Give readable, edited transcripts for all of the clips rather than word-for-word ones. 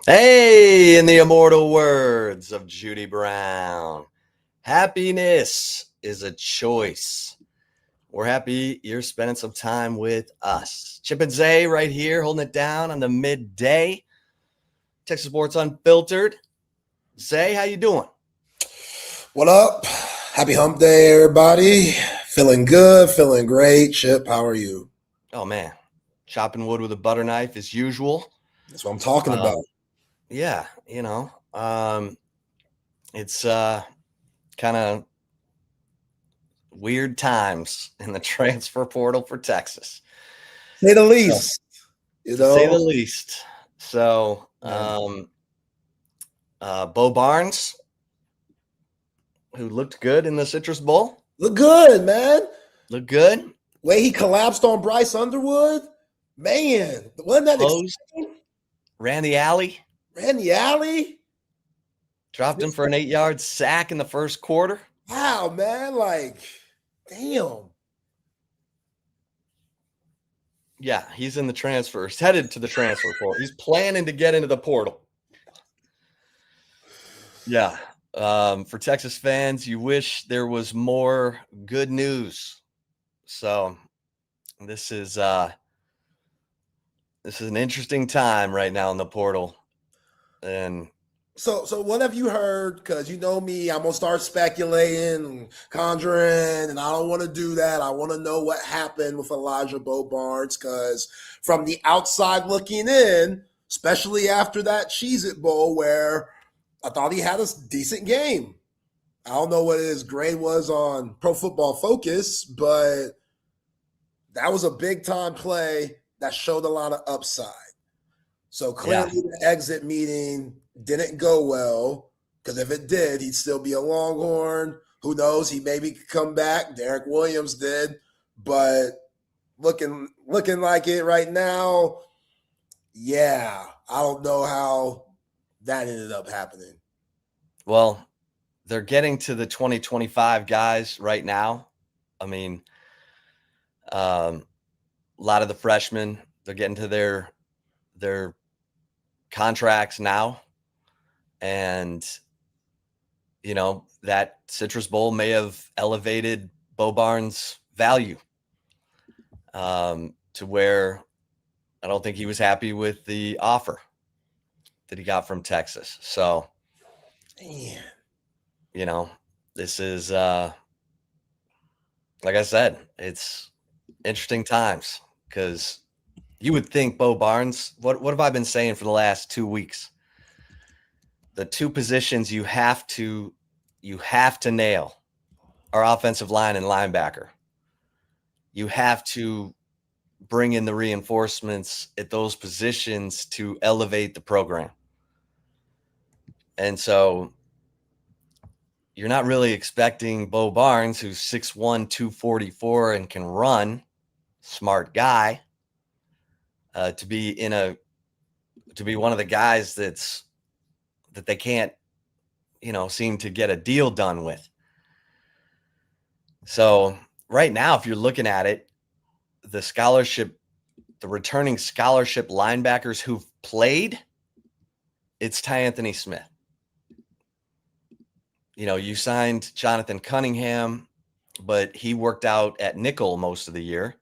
Hey, in the immortal words of Judy Brown, happiness is a choice. We're happy you're spending some time with us. Chip and Zay right here, holding it down on the midday. Texas Sports Unfiltered. Zay, how you doing? What up? Happy hump day, everybody. Feeling good, feeling great. Chip, how are you? Oh, man. Chopping wood with a butter knife as usual. That's what I'm talking Um, about. yeah, it's kind of weird times in the transfer portal for Texas. Say the So, least. You to say the know, least. So, man. Bo Barnes, who looked good in the Citrus Bowl, Look good, man. looked good. Way he collapsed on Bryce Underwood. Man, wasn't that Closed, exciting? ran the alley, Ran the alley. dropped him for an 8-yard sack in the first quarter. Wow, man. Like, damn. Yeah, he's in the transfer. He's headed to the transfer portal. He's planning to get into the portal. Yeah. For Texas fans, you wish there was more good news. So this is an interesting time right now in the portal. And So what have you heard? Because you know me, I'm gonna start speculating and conjuring, and I don't want to do that. I want to know what happened with Elijah Bo Barnes, because from the outside looking in, especially after that Cheez-It Bowl where I thought he had a decent game. I don't know what his grade was on Pro Football Focus, but that was a big time play that showed a lot of upside. So yeah, clearly the exit meeting didn't go well, because if it did, he'd still be a Longhorn. Who knows? He maybe could come back. Derek Williams did, but looking like it right now, yeah, I don't know how that ended up happening. well, they're getting to the 2025 guys right now. I mean, a lot of the freshmen, they're getting to their contracts now. And, that Citrus Bowl may have elevated Bo Barnes' value to where I don't think he was happy with the offer that he got from Texas. So, Man. This is, like I said, it's interesting times because you would think Bo Barnes, what have I been saying for the last 2 weeks? The two positions you have to nail are offensive line and linebacker. You have to bring in the reinforcements at those positions to elevate the program. And so you're not really expecting Bo Barnes, who's 6'1", 244 and can run, smart guy, to be one of the guys that they can't, seem to get a deal done with. So right now, if you're looking at it, the returning scholarship linebackers who've played, it's Ty Anthony Smith. You signed Jonathan Cunningham, but he worked out at nickel most of the year.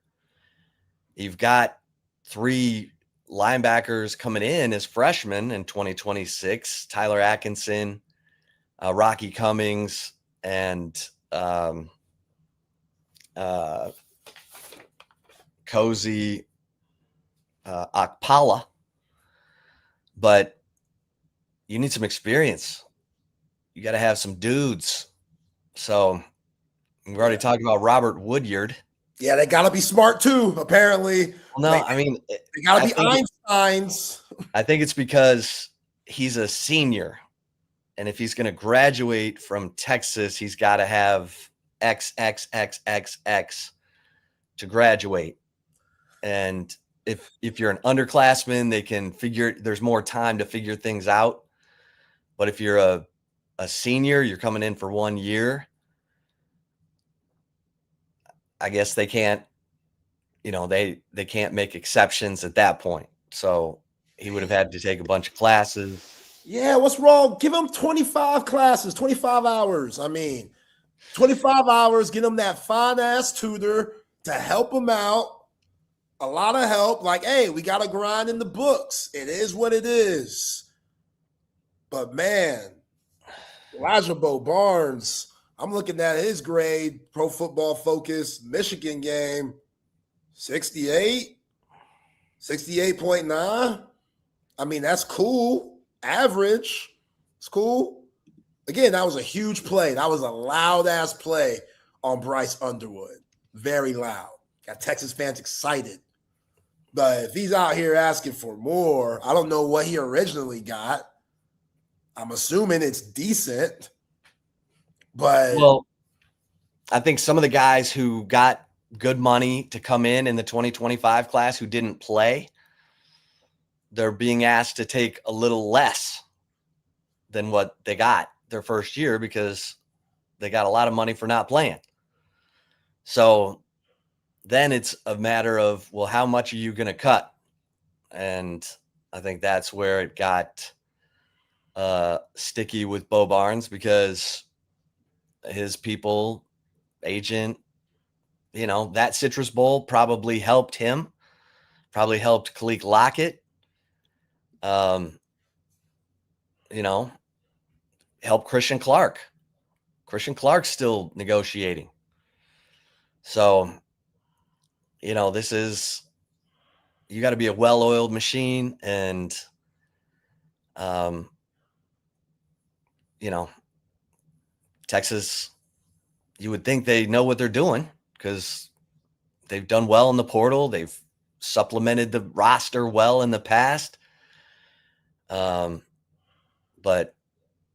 You've got 3 linebackers coming in as freshmen in 2026, Tyler Atkinson, Rocky Cummings, and Cozy Akpala. But you need some experience. You got to have some dudes. So we've already talked about Robert Woodyard. Yeah, they gotta be smart too, apparently. No, I mean, They gotta be Einsteins. I think it's because he's a senior. And if he's going to graduate from Texas, he's got to have XXXXX to graduate. And if you're an underclassman, there's more time to figure things out. But if you're a senior, you're coming in for 1 year, I guess they can't, they can't make exceptions at that point. So he would have had to take a bunch of classes. Yeah, what's wrong? Give him 25 classes, 25 hours. I mean, 25 hours, get him that fine-ass tutor to help him out. A lot of help. Like, hey, we got to grind in the books. It is what it is. But, man, Elijah Bo Barnes, I'm looking at his grade, Pro Football Focus, Michigan game, 68, 68.9. I mean, that's cool. Average. It's cool. Again, that was a huge play. That was a loud-ass play on Bryce Underwood. Very loud. Got Texas fans excited. But if he's out here asking for more, I don't know what he originally got. I'm assuming it's decent. But well, I think some of the guys who got good money to come in the 2025 class who didn't play, they're being asked to take a little less than what they got their first year because they got a lot of money for not playing. So then it's a matter of, well, how much are you going to cut? And I think that's where it got sticky with Bo Barnes because his people, agent, that Citrus Bowl probably helped him, probably helped Kalik Lockett, help Christian Clark. Christian Clark's still negotiating. So, this is, you got to be a well-oiled machine and, Texas, you would think they know what they're doing because they've done well in the portal. They've supplemented the roster well in the past. But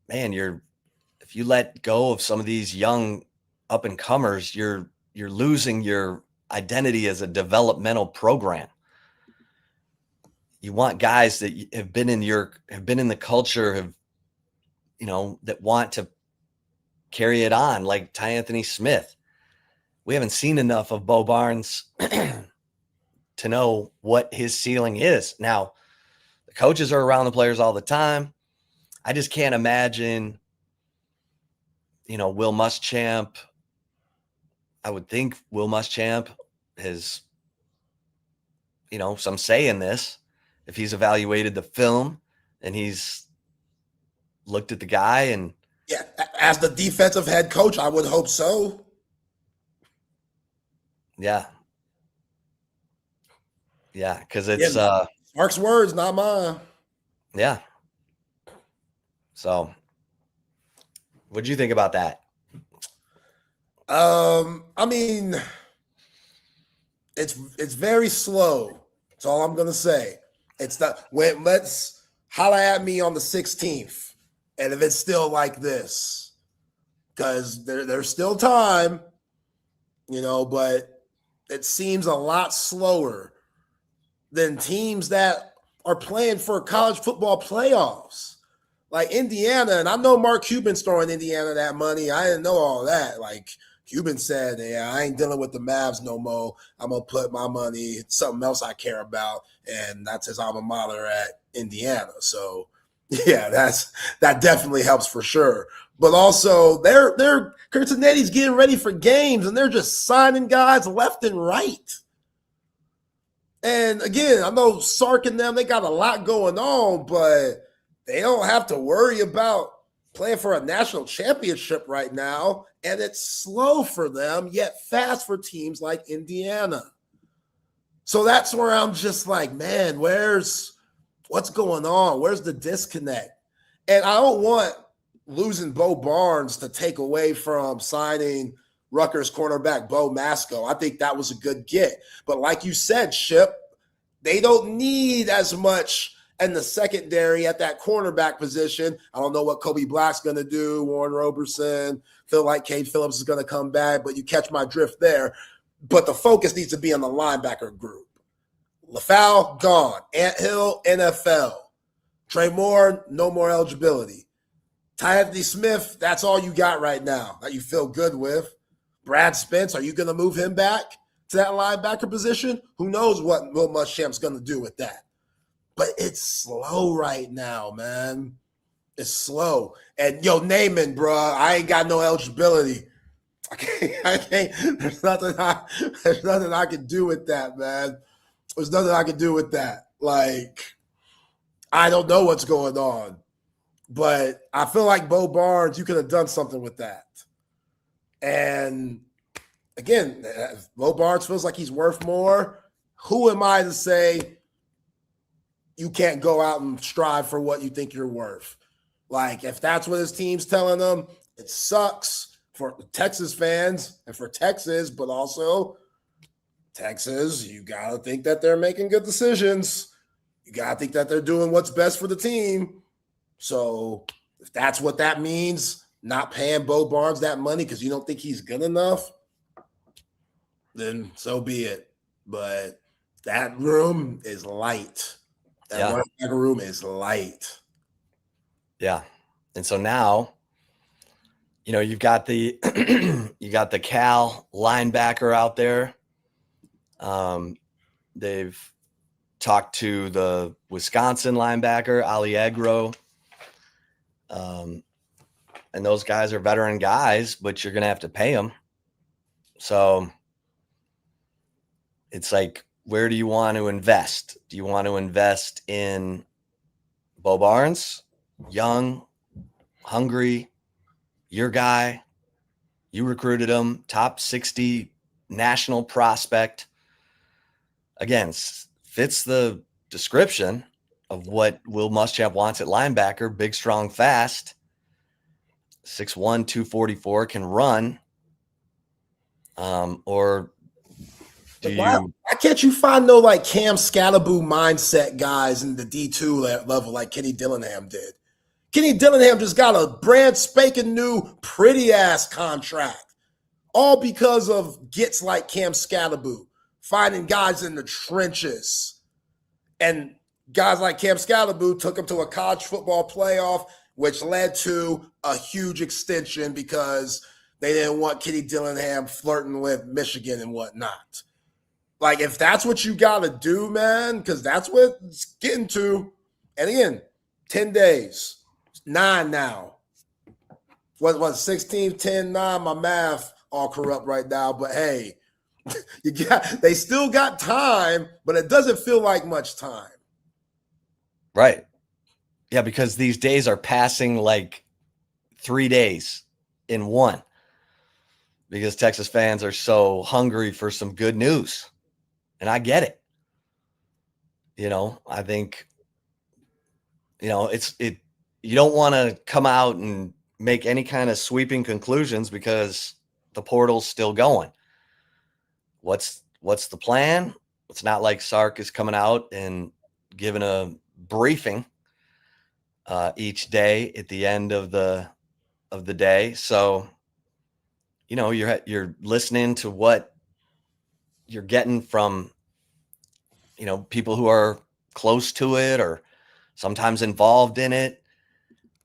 man, if you let go of some of these young up and comers, you're losing your identity as a developmental program. You want guys that have been in the culture, that want to carry it on, like Ty Anthony Smith. We haven't seen enough of Bo Barnes to know what his ceiling is. Now, the coaches are around the players all the time. I just can't imagine, Will Muschamp. I would think Will Muschamp has, some say in this. If he's evaluated the film and he's looked at the guy and. Yeah, as the defensive head coach, I would hope so. Yeah. Yeah, because it's Mark's words, not mine. Yeah. So, what do you think about that? I mean, it's very slow. That's all I'm gonna say. It's not. Let's holla at me on the 16th. And if it's still like this, because there's still time, but it seems a lot slower than teams that are playing for college football playoffs. Like Indiana, and I know Mark Cuban's throwing Indiana that money. I didn't know all that. Like Cuban said, yeah, I ain't dealing with the Mavs no more. I'm going to put my money, something else I care about, and that's his alma mater at Indiana. So, yeah, that definitely helps for sure. But also, they're Cincinnati's getting ready for games, and they're just signing guys left and right. And again, I know Sark and them, they got a lot going on, but they don't have to worry about playing for a national championship right now. And it's slow for them, yet fast for teams like Indiana. So that's where I'm just like, man, what's going on? Where's the disconnect? And I don't want losing Bo Barnes to take away from signing Rutgers cornerback Bo Mascoe. I think that was a good get. But like you said, Ship, they don't need as much in the secondary at that cornerback position. I don't know what Kobe Black's going to do, Warren Roberson, feel like Cade Phillips is going to come back, but you catch my drift there. But the focus needs to be on the linebacker group. LaFau, gone. Anthill, NFL. Trey Moore, no more eligibility. Ty Anthony Smith, that's all you got right now that you feel good with. Brad Spence, are you going to move him back to that linebacker position? Who knows what Will Muschamp's going to do with that? but it's slow right now, man. It's slow. And Naaman, bro, I ain't got no eligibility. I can't. There's nothing I can do with that, man. There's nothing I can do with that. Like, I don't know what's going on, but I feel like Bo Barnes, you could have done something with that. And again, Bo Barnes feels like he's worth more. Who am I to say you can't go out and strive for what you think you're worth? Like, if that's what his team's telling him, it sucks for Texas fans and for Texas, but also Texas, you got to think that they're making good decisions. You got to think that they're doing what's best for the team. So if that's what that means, not paying Bo Barnes that money because you don't think he's good enough, then so be it. But that room is light. That linebacker room is light. Yeah. And so now, you've got the Cal linebacker out there. They've talked to the Wisconsin linebacker, Alliegro. And those guys are veteran guys, but you're going to have to pay them. So it's like, where do you want to invest? Do you want to invest in Bo Barnes, young, hungry, your guy? You recruited him, top 60 national prospect. Again, fits the description of what Will Muschamp wants at linebacker. Big, strong, fast. 6'1", 244, can run. Or do you... Why can't you find no like Cam Scalaboo mindset guys in the D2 level like Kenny Dillingham did? Kenny Dillingham just got a brand spanking new pretty ass contract, all because of gets like Cam Scalaboo, finding guys in the trenches. And guys like Cam Scalaboo took him to a college football playoff, which led to a huge extension because they didn't want Kenny Dillingham flirting with Michigan and whatnot. Like, if that's what you got to do, man, because that's what it's getting to. And again, 10 days, 9 now. What 16, 10, 9, my math all corrupt right now. But hey, they still got time, but it doesn't feel like much time. Right. Yeah, because these days are passing like 3 days in one. Because Texas fans are so hungry for some good news. And I get it. I think, you don't want to come out and make any kind of sweeping conclusions because the portal's still going. What's the plan? It's not like Sark is coming out and giving a briefing each day at the end of the day. So, you're listening to what you're getting from, people who are close to it or sometimes involved in it.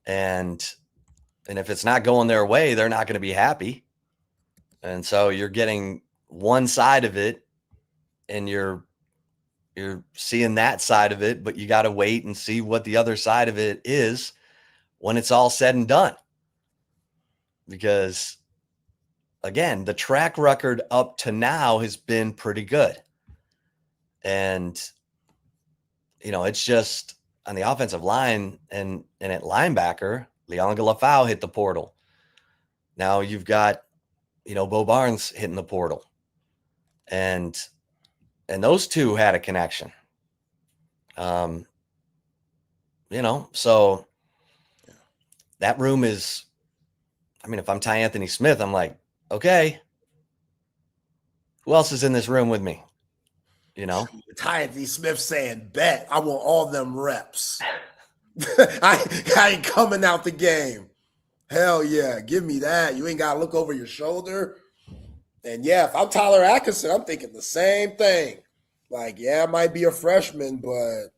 And if it's not going their way, they're not going to be happy. And so you're getting one side of it and you're seeing that side of it, but you got to wait and see what the other side of it is when it's all said and done. Because again, the track record up to now has been pretty good. And, it's just on the offensive line and at linebacker, Leon Galafau hit the portal. Now you've got, Bo Barnes hitting the portal. And those two had a connection. So that room is, if I'm Ty Anthony Smith, I'm like, okay, who else is in this room with me? Ty Anthony Smith saying, bet I want all them reps. I ain't coming out the game. Hell yeah, give me that. You ain't got to look over your shoulder. And yeah, if I'm Tyler Atkinson, I'm thinking the same thing. Like, yeah, I might be a freshman, but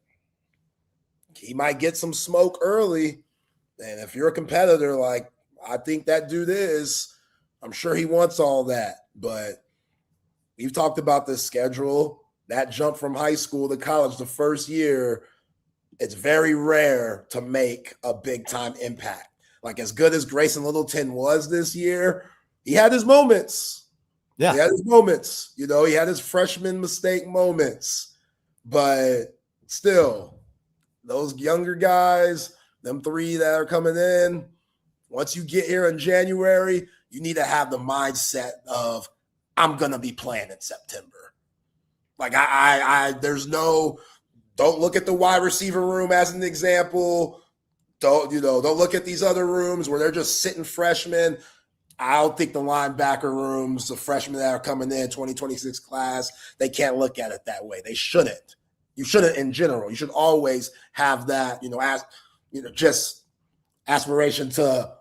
he might get some smoke early. And if you're a competitor, like I think that dude is, I'm sure he wants all that. But we've talked about this schedule. That jump from high school to college the first year, it's very rare to make a big time impact. Like as good as Grayson Littleton was this year, he had his moments. Yeah. He had his moments. You know, he had his freshman mistake moments. But still, those younger guys, them three that are coming in, once you get here in January, you need to have the mindset of, I'm going to be playing in September. Like there's no, don't look at the wide receiver room as an example. Don't look at these other rooms where they're just sitting freshmen. I don't think the linebacker rooms, the freshmen that are coming in, 2026 class, they can't look at it that way. They shouldn't. You shouldn't in general. You should always have that, just aspiration to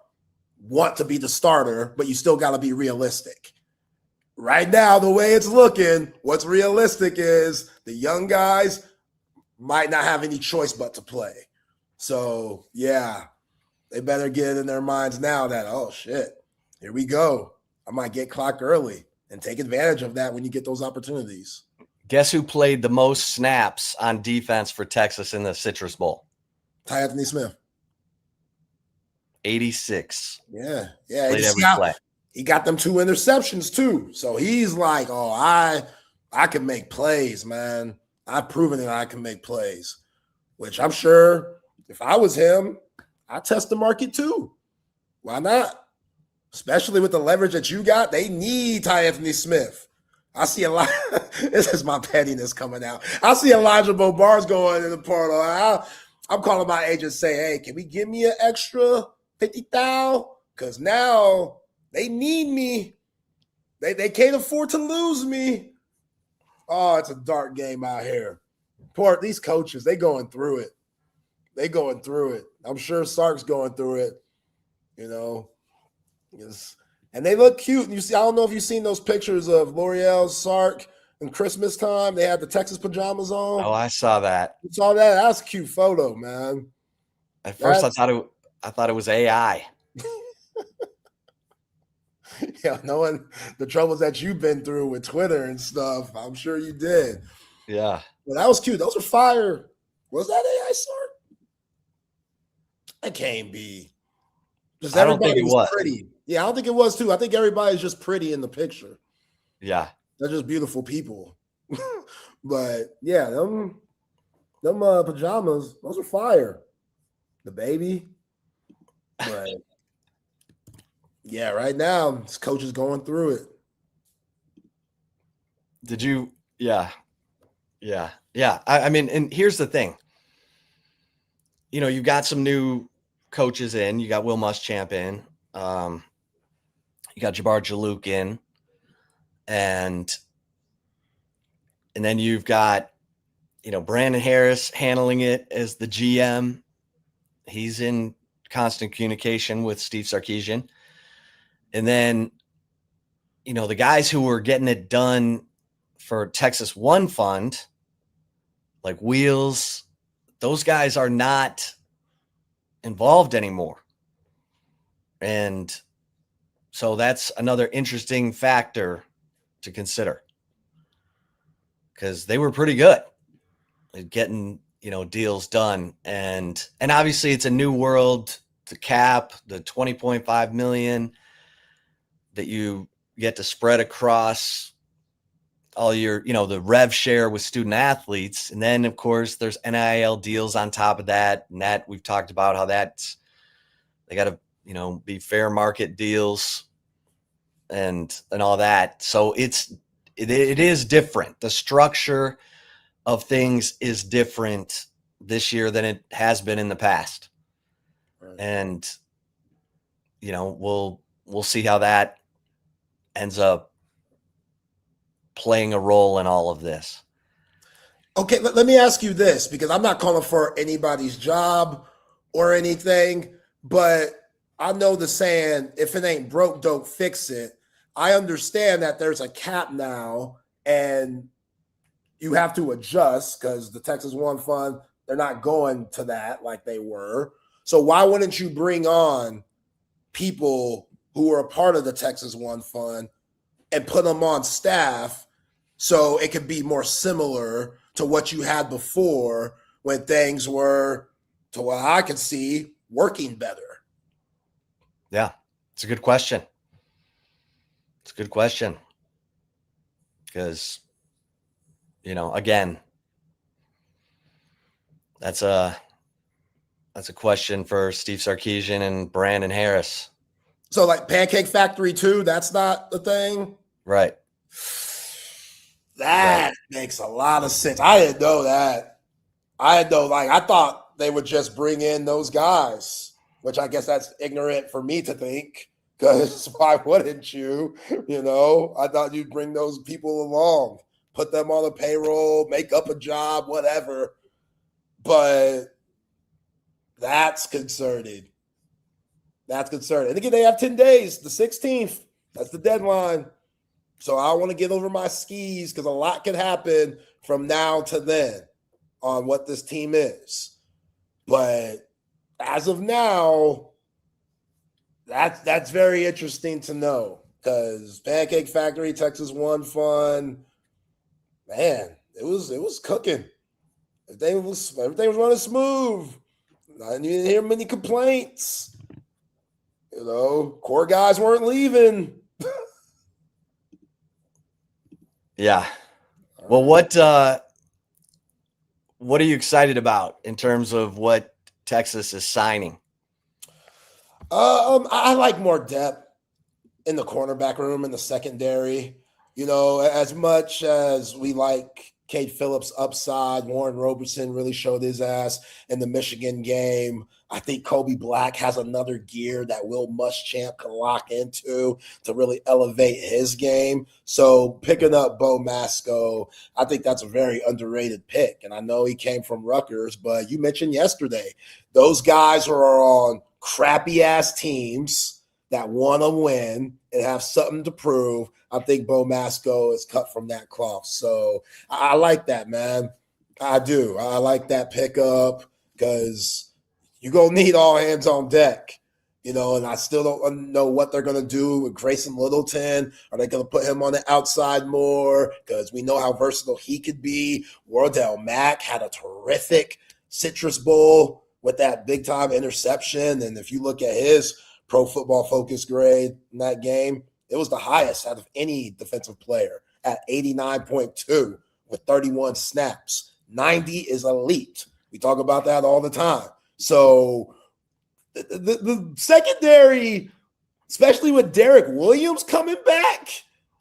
want to be the starter, but you still got to be realistic. Right now, the way it's looking, what's realistic is the young guys might not have any choice but to play. So, yeah, they better get it in their minds now that, oh, shit, here we go. I might get clocked early and take advantage of that when you get those opportunities. Guess who played the most snaps on defense for Texas in the Citrus Bowl? Anthony Smith. 86. Yeah. Played every play. He got them 2 interceptions too. So he's like, oh, I can make plays, man. I've proven that I can make plays, which I'm sure if I was him, I'd test the market too. Why not? Especially with the leverage that you got. They need Anthony Smith. I see a lot. This is my pettiness coming out. I see Elijah Bobar's going in the portal. I'm calling my agent say, hey, can we give me an extra 50,000? Because now they need me. They can't afford to lose me. Oh, it's a dark game out here. These coaches, they going through it. I'm sure Sark's going through it. And they look cute. And you see, I don't know if you've seen those pictures of L'Oreal, Sark, and Christmas time. They had the Texas pajamas on. Oh, I saw that. You saw that? That's a cute photo, man. At first, I thought it was AI. Yeah, knowing the troubles that you've been through with Twitter and stuff, I'm sure you did. Yeah. But that was cute. Those were fire. Was that AI, Sark? That can't be. Just I don't think it was. Pretty. Yeah, I don't think it was too. I think everybody's just pretty in the picture. Yeah. They're just beautiful people. But yeah, them pajamas, those are fire. The baby. But yeah, right now, this coach is going through it. Did you? Yeah. I mean, and here's the thing. You've got some new coaches in. You got Will Muschamp in. You got Jabbar Jalouk in. And then you've got, Brandon Harris handling it as the GM. He's in constant communication with Steve Sarkisian. And then, the guys who were getting it done for Texas One Fund, like Wheels, those guys are not involved anymore. And so that's another interesting factor to consider, because they were pretty good at getting, deals done. And obviously it's a new world to cap the $20.5 million that you get to spread across all your, the rev share with student athletes. And then of course there's NIL deals on top of that. And that we've talked about how they got to, be fair market deals and all that. So it is different. The structure of things is different this year than it has been in the past. Right. And, we'll see how that ends up playing a role in all of this. Okay, let me ask you this, because I'm not calling for anybody's job or anything, but I know the saying, if it ain't broke, don't fix it. I understand that there's a cap now and you have to adjust because the Texas One Fund, they're not going to that like they were. So why wouldn't you bring on people who are a part of the Texas One Fund and put them on staff so it could be more similar to what you had before, when things were, to what I could see, working better? Yeah, it's a good question. It's a good question. Because, again, that's a question for Steve Sarkisian and Brandon Harris. So like Pancake Factory 2, that's not the thing? Right. That makes a lot of sense. I didn't know that. I thought they would just bring in those guys, which I guess that's ignorant for me to think, because why wouldn't you? I thought you'd bring those people along, put them on the payroll, make up a job, whatever. But that's concerning. That's concerning. And again, they have 10 days, the 16th. That's the deadline. So I want to get over my skis because a lot can happen from now to then on what this team is. But as of now, that's very interesting to know, because Pancake Factory, Texas won fun. Man, it was cooking. Everything was running smooth. I didn't even hear many complaints. Core guys weren't leaving. Yeah. Well, what are you excited about in terms of what Texas is signing? I like more depth in the cornerback room, in the secondary. As much as we like Cade Phillips' upside, Warren Roberson really showed his ass in the Michigan game. I think Kobe Black has another gear that Will Muschamp can lock into to really elevate his game. So picking up Bo Mascoe, I think that's a very underrated pick. And I know he came from Rutgers, but you mentioned yesterday, those guys are on crappy-ass teams that want to win and have something to prove. I think Bo Mascoe is cut from that cloth. So I like that, man. I do. I like that pickup because you're going to need all hands on deck, and I still don't know what they're going to do with Grayson Littleton. Are they going to put him on the outside more? Because we know how versatile he could be. Wardell Mack had a terrific Citrus Bowl with that big-time interception. And if you look at his Pro Football Focus grade in that game, it was the highest out of any defensive player at 89.2 with 31 snaps. 90 is elite. We talk about that all the time. So the secondary, especially with Derek Williams coming back,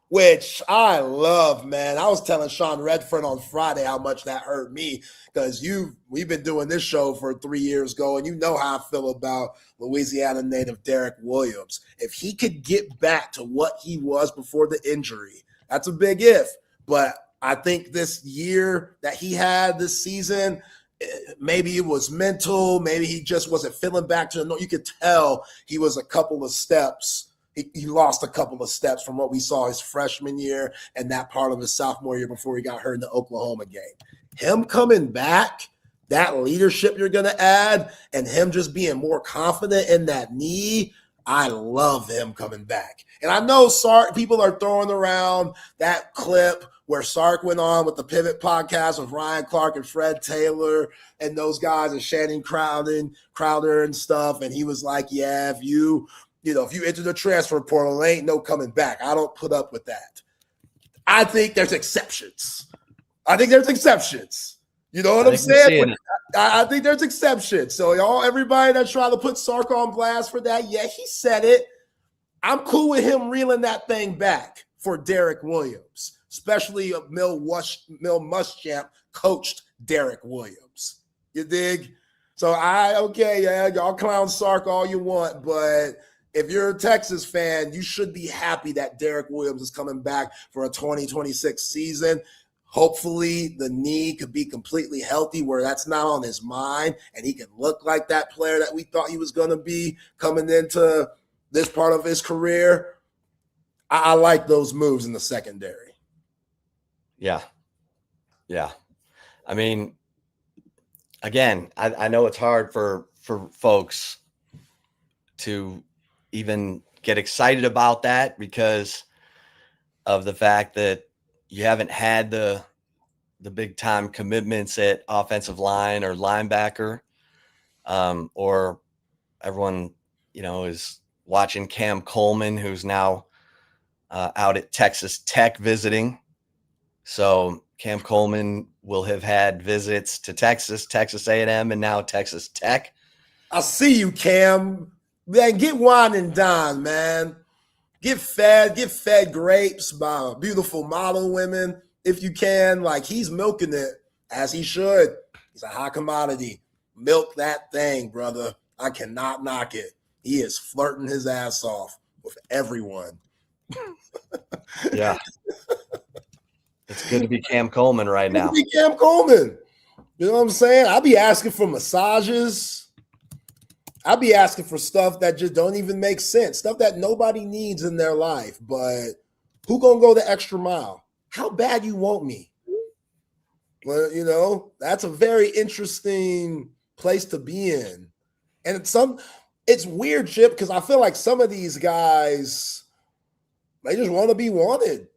which I love, man. I was telling Sean Redford on Friday how much that hurt me, because we've been doing this show for 3 years ago, and you know how I feel about Louisiana native Derek Williams. If he could get back to what he was before the injury, that's a big if. But I think this year that he had this season, maybe it was mental. Maybe he just wasn't feeling back to the. You could tell he was a couple of steps. He lost a couple of steps from what we saw his freshman year and that part of his sophomore year before he got hurt in the Oklahoma game. Him coming back, that leadership you're going to add, and him just being more confident in that knee, I love him coming back. And I know Sark, people are throwing around that clip where Sark went on with the Pivot podcast with Ryan Clark and Fred Taylor and those guys and Shannon Crowder and stuff. And he was like, yeah, if you enter the transfer portal, there ain't no coming back. I don't put up with that. I think there's exceptions. You know what I'm saying? I think there's exceptions. So everybody that's trying to put Sark on blast for that, yeah, he said it. I'm cool with him reeling that thing back for Derek Williams, especially Mill Muschamp coached Derek Williams. You dig? So y'all clown Sark all you want, but if you're a Texas fan, you should be happy that Derek Williams is coming back for a 2026 season. Hopefully the knee could be completely healthy where that's not on his mind and he can look like that player that we thought he was going to be coming into this part of his career. I like those moves in the secondary. Yeah. I mean, again, I know it's hard for folks to even get excited about that because of the fact that you haven't had the the big time commitments at offensive line or linebacker, or everyone, is watching Cam Coleman, who's now out at Texas Tech visiting. So Cam Coleman will have had visits to Texas, Texas A&M, and now Texas Tech. I see you, Cam. Man, get wine and dine, man. Get fed grapes by beautiful model women if you can. Like, he's milking it as he should. He's a high commodity. Milk that thing, brother. I cannot knock it. He is flirting his ass off with everyone. Yeah. It's good to be Cam Coleman right now. Be Cam Coleman. You know what I'm saying? I'll be asking for massages. I'll be asking for stuff that just don't even make sense, stuff that nobody needs in their life. But who gonna go the extra mile? How bad you want me? Well, that's a very interesting place to be in. And it's weird, Chip, because I feel like some of these guys, they just want to be wanted.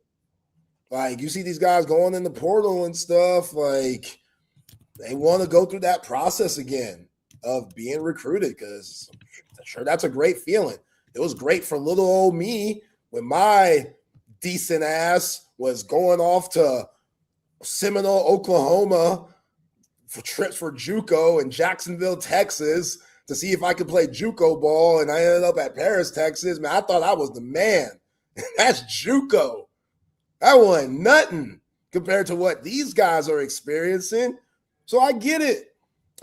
Like, you see these guys going in the portal and stuff, like they want to go through that process again of being recruited, because I'm sure that's a great feeling. It was great for little old me when my decent ass was going off to Seminole, Oklahoma for trips for JUCO and Jacksonville, Texas to see if I could play JUCO ball, and I ended up at Paris, Texas. Man, I thought I was the man. That's JUCO. That wasn't nothing compared to what these guys are experiencing. So I get it.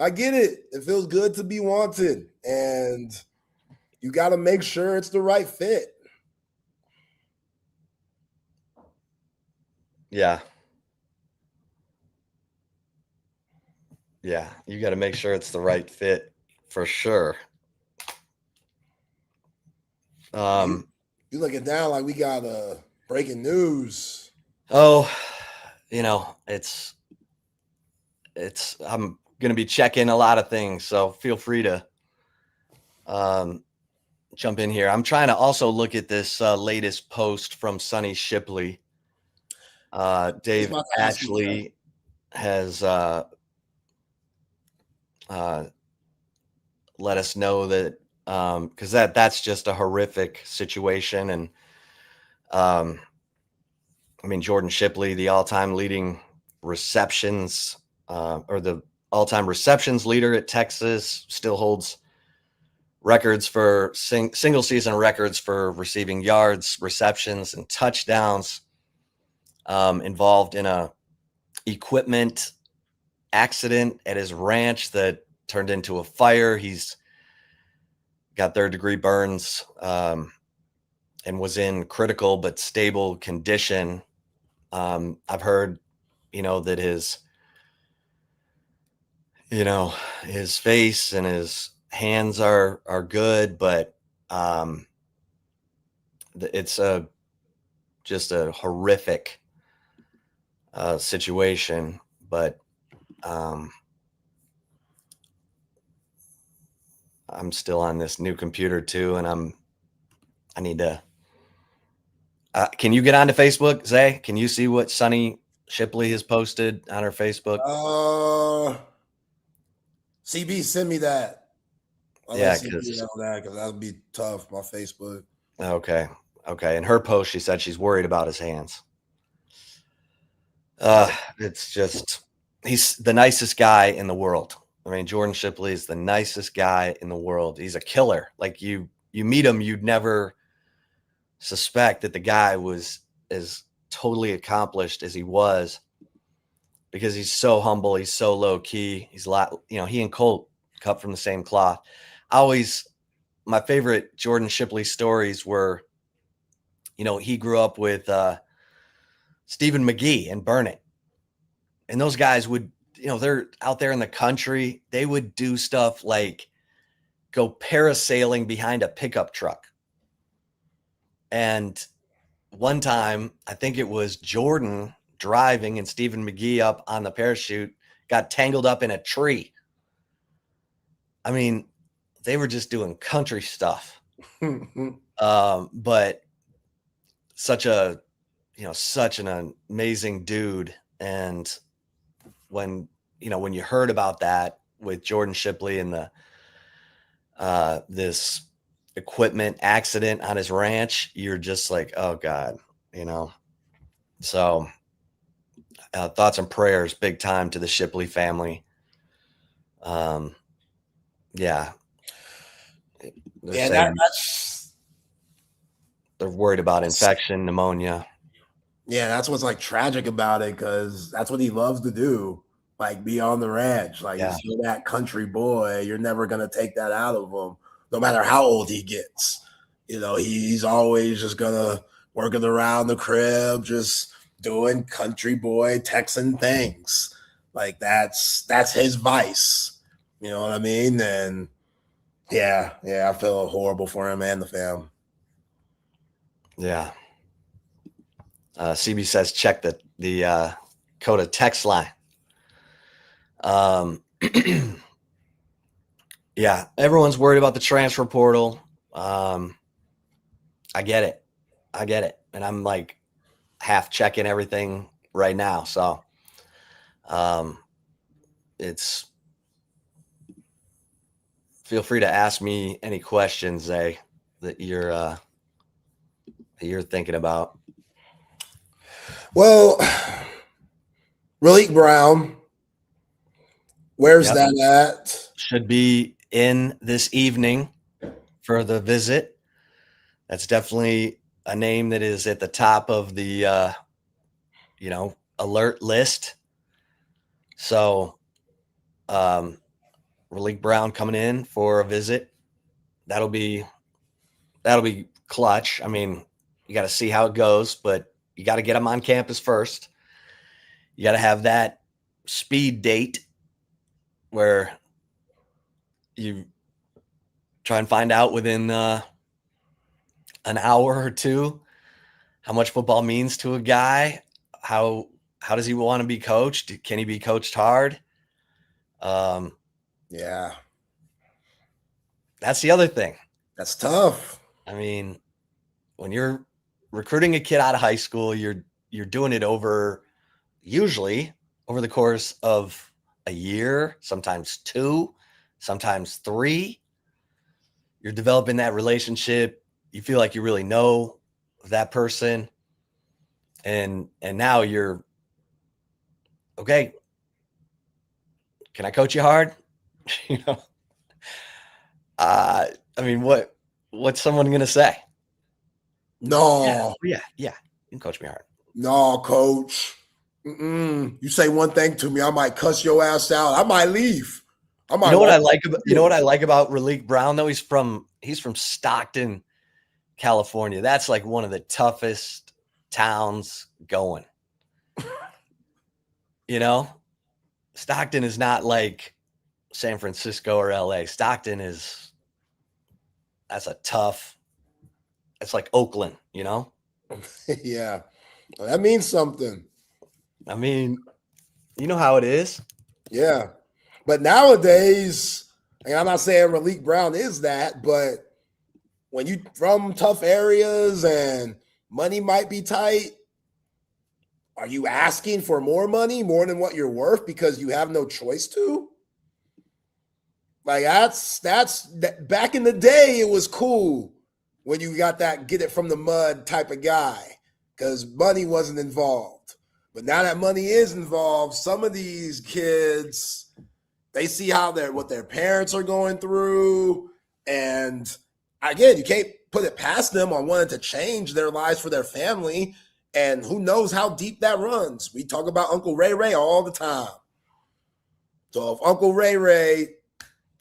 It feels good to be wanted, and you got to make sure it's the right fit. Yeah. Yeah, you got to make sure it's the right fit for sure. You looking down like we got breaking news. Oh, it's I'm going to be checking a lot of things, so feel free to jump in here. I'm trying to also look at this latest post from Sonny Shipley. Dave actually has let us know that because that's just a horrific situation. And Jordan Shipley, the all-time leading receptions or the all-time receptions leader at Texas, still holds records for single season records for receiving yards, receptions, and touchdowns. Involved in a equipment accident at his ranch that turned into a fire. He's got third-degree burns and was in critical but stable condition. I've heard, that his face and his hands are good, but it's just a horrific situation. But I'm still on this new computer too, and I need to. Can you get onto Facebook, Zay? Can you see what Sonny Shipley has posted on her Facebook? CB, send me that. Yeah, because that would be tough. My Facebook. Okay. In her post, she said she's worried about his hands. It's just, he's the nicest guy in the world. Jordan Shipley is the nicest guy in the world. He's a killer. Like you meet him, you'd never suspect that the guy was as totally accomplished as he was, because he's so humble. He's so low key. He's a lot, he and Colt cut from the same cloth. My favorite Jordan Shipley stories were, he grew up with Stephen McGee and Burnett. And those guys would, they're out there in the country. They would do stuff like go parasailing behind a pickup truck. And one time, I think it was Jordan driving and Stephen McGee up on the parachute, got tangled up in a tree. They were just doing country stuff. But such an amazing dude. And when you heard about that with Jordan Shipley and this equipment accident on his ranch, you're just like, oh God, so thoughts and prayers big time to the Shipley family. Yeah. They're worried about infection, pneumonia. Yeah, that's what's like tragic about it, because that's what he loves to do, like be on the ranch. Like he's still that country boy. You're never gonna take that out of him, no matter how old he gets. He's always just gonna working around the crib, just doing country boy Texan things. Like that's his vice. You know what I mean? And yeah, I feel horrible for him and the fam. Yeah. CB says check the Coda text line. Yeah, everyone's worried about the transfer portal. I get it, and I'm like half checking everything right now. So, it's feel free to ask me any questions, that you're thinking about. Well, Raleek Brown, where's that at? Should be in this evening for the visit. That's definitely a name that is at the top of the, alert list. So, Raleek Brown coming in for a visit. That'll be clutch. I mean, you got to see how it goes, but you got to get him on campus first. You got to have that speed date where you try and find out within an hour or two how much football means to a guy. How does he want to be coached? Can he be coached hard? Yeah. That's the other thing. That's tough. I mean, when you're recruiting a kid out of high school, you're doing it usually over the course of a year, sometimes 2, sometimes 3. You're developing that relationship. You feel like you really know that person. And now you're okay. Can I coach you hard? I mean, what's someone going to say? No. Yeah. You can coach me hard. No, coach. You say one thing to me, I might cuss your ass out. I might leave. You know what I like about Raleek Brown though? He's from Stockton, California. That's like one of the toughest towns going. Stockton is not like San Francisco or LA. Stockton that's like Oakland, Yeah. Well, that means something. I mean, you know how it is. Yeah. But nowadays, and I'm not saying Raleek Brown is that, but when you from tough areas and money might be tight, are you asking for more money, more than what you're worth, because you have no choice to? Like that's back in the day, it was cool when you got that get it from the mud type of guy, because money wasn't involved. But now that money is involved, some of these kids, they see what their parents are going through. And again, you can't put it past them on wanting to change their lives for their family. And who knows how deep that runs. We talk about Uncle Ray Ray all the time. So if Uncle Ray Ray,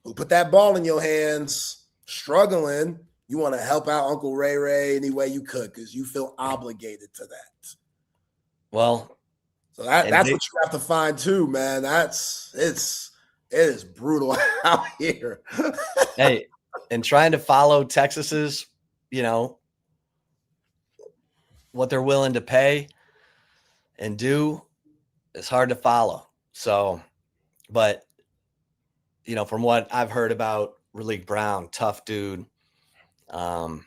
who put that ball in your hands, struggling, you want to help out Uncle Ray Ray any way you could, because you feel obligated to that. Well, so that's what you have to find too, man. It is brutal out here. Hey, and trying to follow Texas's, what they're willing to pay and do is hard to follow. So, but from what I've heard about Raleek Brown, tough dude. And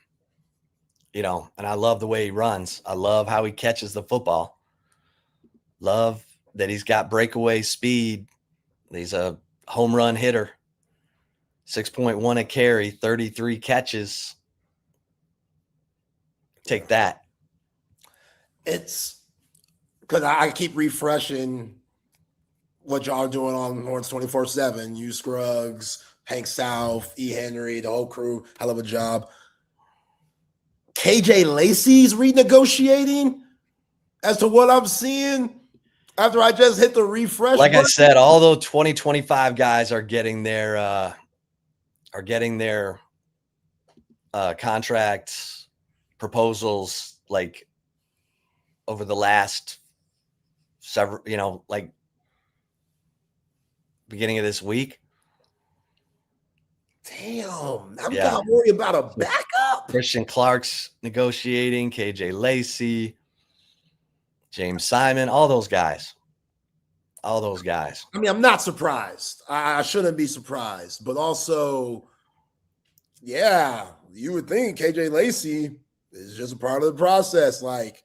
I love the way he runs. I love how he catches the football. Love that he's got breakaway speed. He's a home run hitter. 6.1 a carry, 33 catches. Take that. It's because I keep refreshing what y'all are doing on Horns 24/7. You Scruggs, Hank South, E. Henry, the whole crew. Hell of a job. KJ Lacey's renegotiating as to what I'm seeing after I just hit the refresh. Like I said, all those 2025 guys are getting their contracts proposals like over the last several, like beginning of this week. Damn, I'm kind of worried about a backup. Christian Clark's negotiating, KJ Lacey, James Simon, all those guys. I mean, I'm not surprised. I shouldn't be surprised, but also, yeah, you would think KJ Lacey is just a part of the process. Like,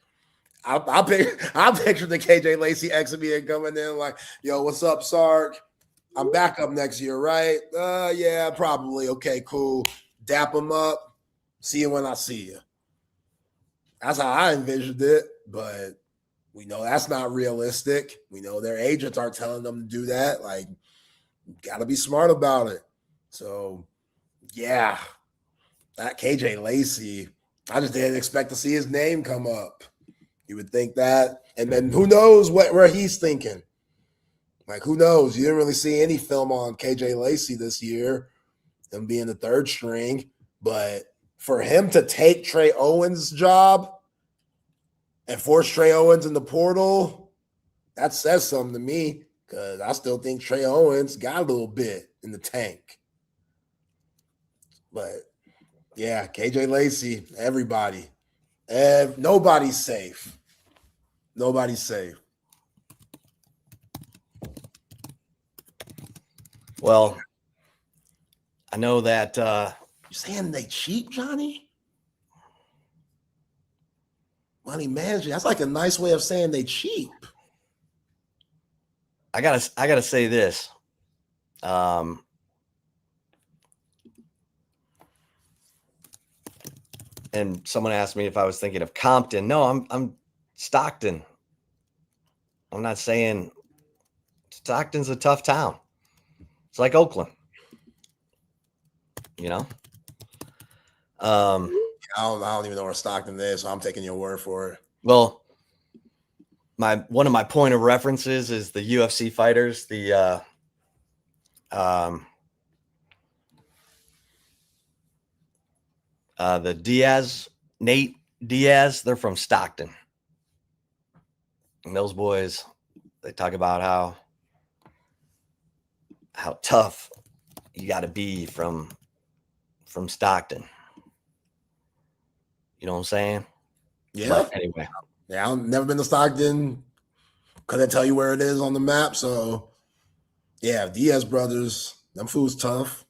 I picture the KJ Lacey exit being coming in like, yo, what's up, Sark? I'm back up next year, right? Yeah, probably. Okay, cool. Dap him up. See you when I see you. That's how I envisioned it, but we know that's not realistic. We know their agents aren't telling them to do that. Like, got to be smart about it. So, yeah, that KJ Lacey, I just didn't expect to see his name come up. You would think that. And then who knows where he's thinking. Like, who knows? You didn't really see any film on KJ Lacey this year, him being the third string. But for him to take Trey Owens' job and force Trey Owens in the portal, that says something to me because I still think Trey Owens got a little bit in the tank. But, yeah, KJ Lacey, everybody. Nobody's safe. Nobody's safe. Well, I know that you saying they cheap, Johnny? Money management. That's like a nice way of saying they cheap. I gotta say this. And someone asked me if I was thinking of Compton. No, I'm Stockton. I'm not saying Stockton's a tough town. It's like Oakland, I don't even know where Stockton is, so I'm taking your word for it. Well, one of my point of references is the UFC fighters, the Nate Diaz, they're from Stockton. And those boys, they talk about how tough you got to be from Stockton. You know what I'm saying? Yeah. But anyway. Yeah, I've never been to Stockton. Couldn't tell you where it is on the map. So, yeah, Diaz brothers, them fools tough.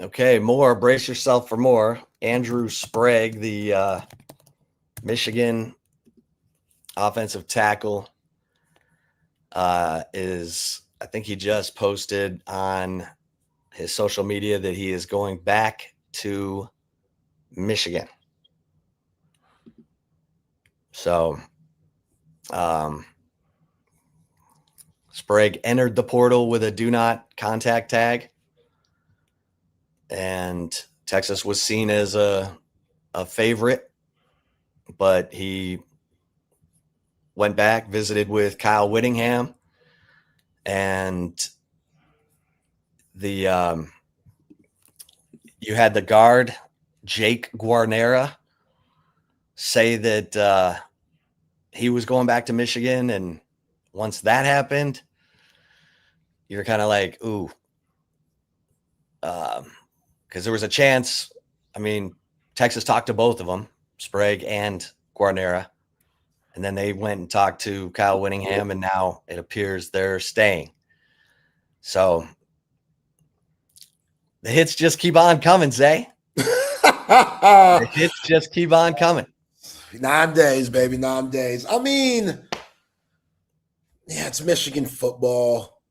Okay, more. Brace yourself for more. Andrew Sprague, the Michigan offensive tackle, I think he just posted on his social media that he is going back to Michigan. So, Sprague entered the portal with a do not contact tag, and Texas was seen as a favorite, but he went back, visited with Kyle Whittingham, and you had the guard Jake Guarnera say that he was going back to Michigan, and once that happened, you're kind of like, ooh, because there was a chance. I mean, Texas talked to both of them, Sprague and Guarnera, and then they went and talked to Kyle Whittingham, and now it appears they're staying. So the hits just keep on coming, Zay. The hits just keep on coming. 9 days, baby, 9 days. I mean, Yeah, it's Michigan football.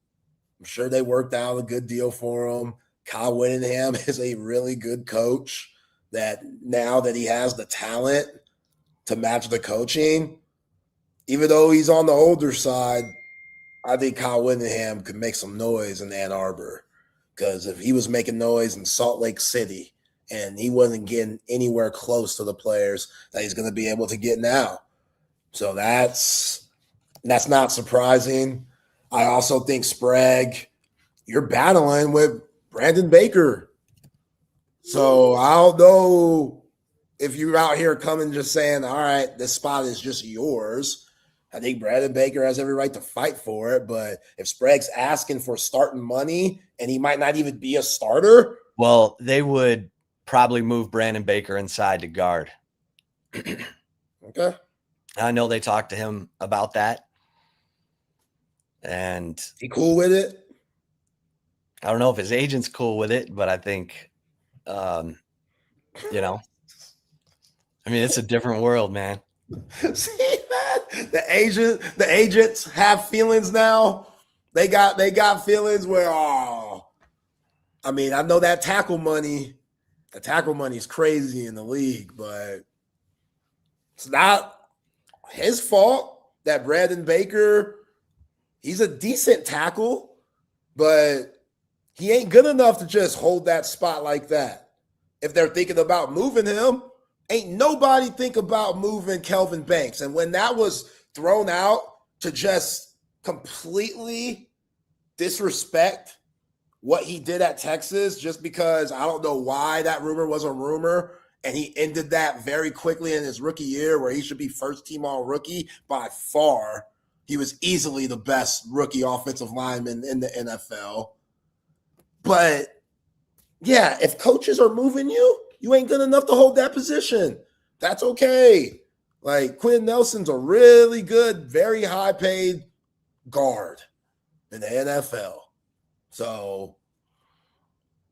I'm sure they worked out a good deal for him. Kyle Whittingham is a really good coach that now that he has the talent to match the coaching, even though he's on the older side, I think Kyle Whittingham could make some noise in Ann Arbor. Because if he was making noise in Salt Lake City and he wasn't getting anywhere close to the players that he's going to be able to get now. So that's not surprising. I also think Sprague, you're battling with Brandon Baker. So I don't know if you're out here coming just saying, all right, this spot is just yours. I think Brandon Baker has every right to fight for it. But if Sprague's asking for starting money and he might not even be a starter. Well, they would probably move Brandon Baker inside to guard. Okay. I know they talked to him about that. And he cool with it? I don't know if his agent's cool with it, but I think, you know, I mean, it's a different world, man. See, man, the agents have feelings now. They got feelings where, I mean, I know that tackle money is crazy in the league, but it's not his fault that Brandon Baker, he's a decent tackle, but he ain't good enough to just hold that spot like that. If they're thinking about moving him, ain't nobody think about moving Kelvin Banks. And when that was thrown out to just completely disrespect what he did at Texas, just because I don't know why that rumor was a rumor, and he ended that very quickly in his rookie year where he should be first team all rookie by far. He was easily the best rookie offensive lineman in the NFL. But yeah, if coaches are moving you, you ain't good enough to hold that position. That's okay. Like Quinn Nelson's a really good, very high paid guard in the NFL. So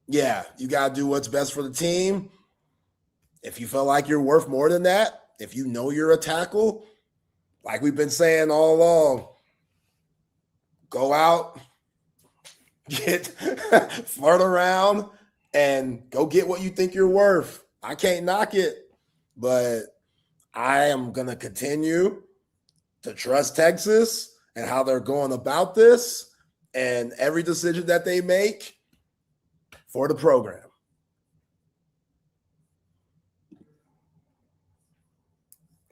yeah, you got to do what's best for the team. If you feel like you're worth more than that, if you know you're a tackle, like we've been saying all along, go out, flirt around, and go get what you think you're worth. I can't knock it, but I am going to continue to trust Texas and how they're going about this and every decision that they make for the program.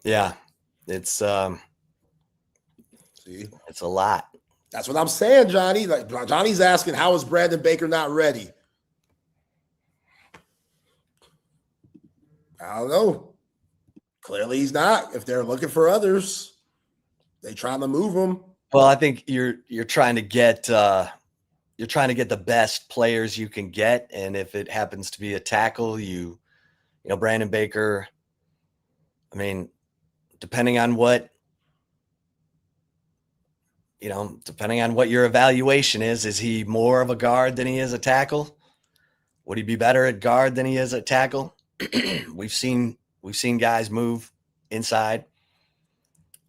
Yeah, it's it's a lot. That's what I'm saying, Johnny. Like Johnny's asking, how is Brandon Baker not ready? I don't know. Clearly he's not. If they're looking for others, they trying to move him. Well, I think you're trying to get the best players you can get, and if it happens to be a tackle, you know Brandon Baker. I mean, depending on what your evaluation is he more of a guard than he is a tackle? Would he be better at guard than he is at tackle? We've seen guys move inside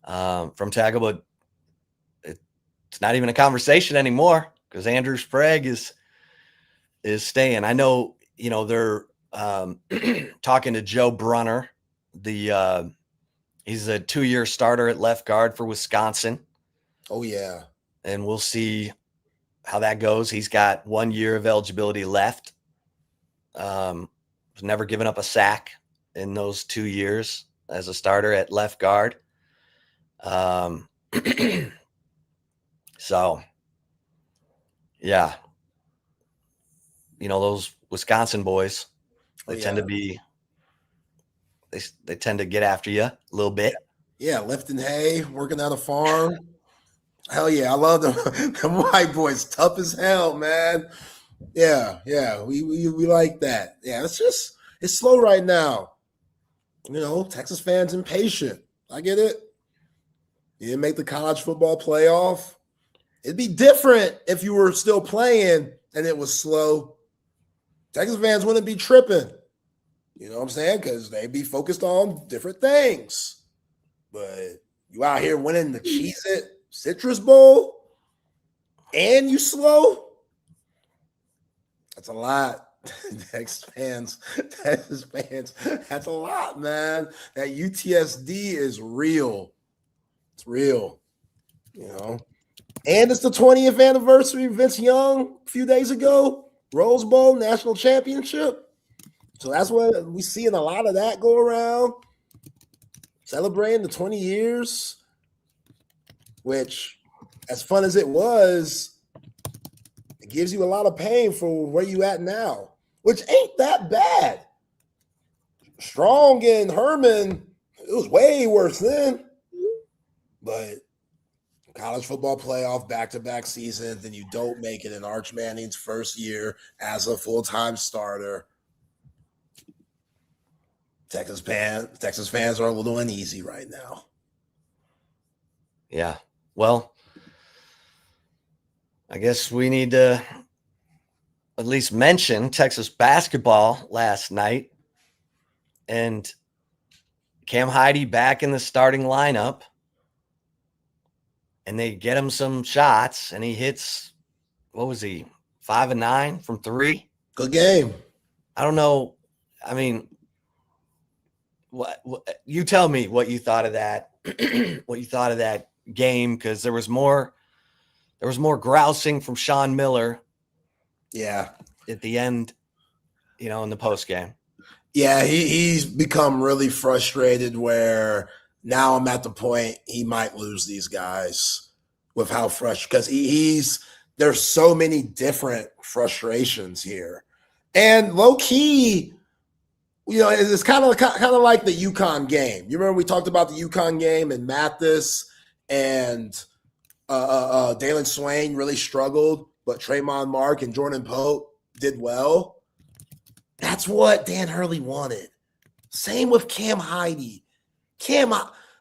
from tackle, but it's not even a conversation anymore because Andrew Sprague is staying. I know, they're talking to Joe Brunner. He's a 2-year starter at left guard for Wisconsin. Oh, yeah. And we'll see how that goes. He's got 1 year of eligibility left. Was never given up a sack in those 2 years as a starter at left guard. So, yeah. Those Wisconsin boys, they tend to be, they tend to get after you a little bit. Yeah, lifting hay, working on a farm. Hell yeah, I love them. Them white boys, tough as hell, man. Yeah, we like that. Yeah, it's slow right now. Texas fans impatient. I get it. You didn't make the college football playoff. It'd be different if you were still playing and it was slow. Texas fans wouldn't be tripping. You know what I'm saying? Because they'd be focused on different things. But you out here winning the Cheez-It Citrus Bowl, and you slow. That's a lot. Texas fans, that's a lot, man. That UTSD is real. It's real, you know. And it's the 20th anniversary of Vince Young a few days ago. Rose Bowl, national championship. So that's what we seeing a lot of that go around. Celebrating the 20 years, which, as fun as it was, it gives you a lot of pain for where you at now, which ain't that bad. Strong and Herman, it was way worse then. But college football playoff, back-to-back seasons, and you don't make it in Arch Manning's first year as a full-time starter. Texas fans are a little uneasy right now. Yeah. Well, I guess we need to at least mention Texas basketball last night and Cam Heide back in the starting lineup. And they get him some shots, and he hits, what was he, 5 of 9 from 3? Good game. I don't know. I mean, what you tell me what you thought of that, what you thought of that game, because there was more grousing from Sean Miller. Yeah. At the end, in the post game. Yeah, he's become really frustrated where now I'm at the point he might lose these guys with how frustrated, because there's so many different frustrations here. And low key, it's kind of like the UConn game. You remember we talked about the UConn game and Mathis and Dalen Swain really struggled, but Tremont Mark and Jordan Pope did well. That's what Dan Hurley wanted. Same with Cam Heide.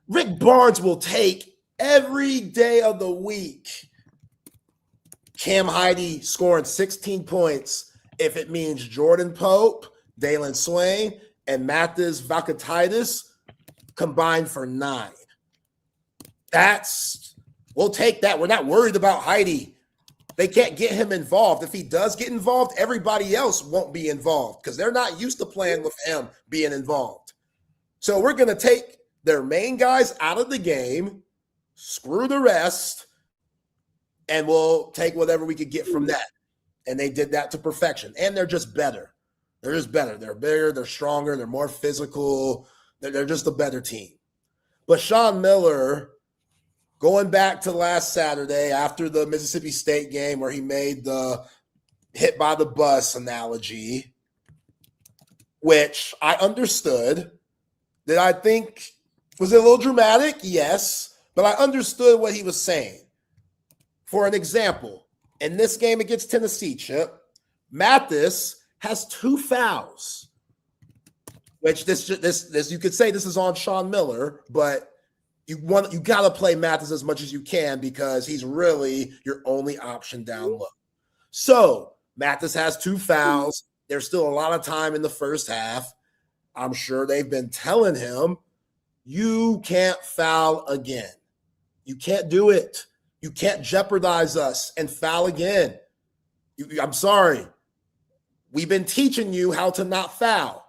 Rick Barnes will take every day of the week Cam Heide scoring 16 points if it means Jordan Pope, Dalen Swain, and Mathis Vakatitis combined for 9. We'll take that. We're not worried about Heide. They can't get him involved. If he does get involved, everybody else won't be involved because they're not used to playing with him being involved. So we're going to take their main guys out of the game, screw the rest, and we'll take whatever we could get from that. And they did that to perfection. And they're just better. They're just better. They're bigger. They're stronger. They're more physical. They're just a better team. But Sean Miller, going back to last Saturday after the Mississippi State game where he made the hit by the bus analogy, which I understood, that I think was a little dramatic, yes, but I understood what he was saying. For an example, in this game against Tennessee, Chip, Mathis has 2 fouls, which this you could say this is on Sean Miller, but you got to play Mathis as much as you can because he's really your only option down low. So Mathis has 2 fouls. There's still a lot of time in the first half. I'm sure they've been telling him, you can't foul again. You can't do it. You can't jeopardize us and foul again. I'm sorry. We've been teaching you how to not foul.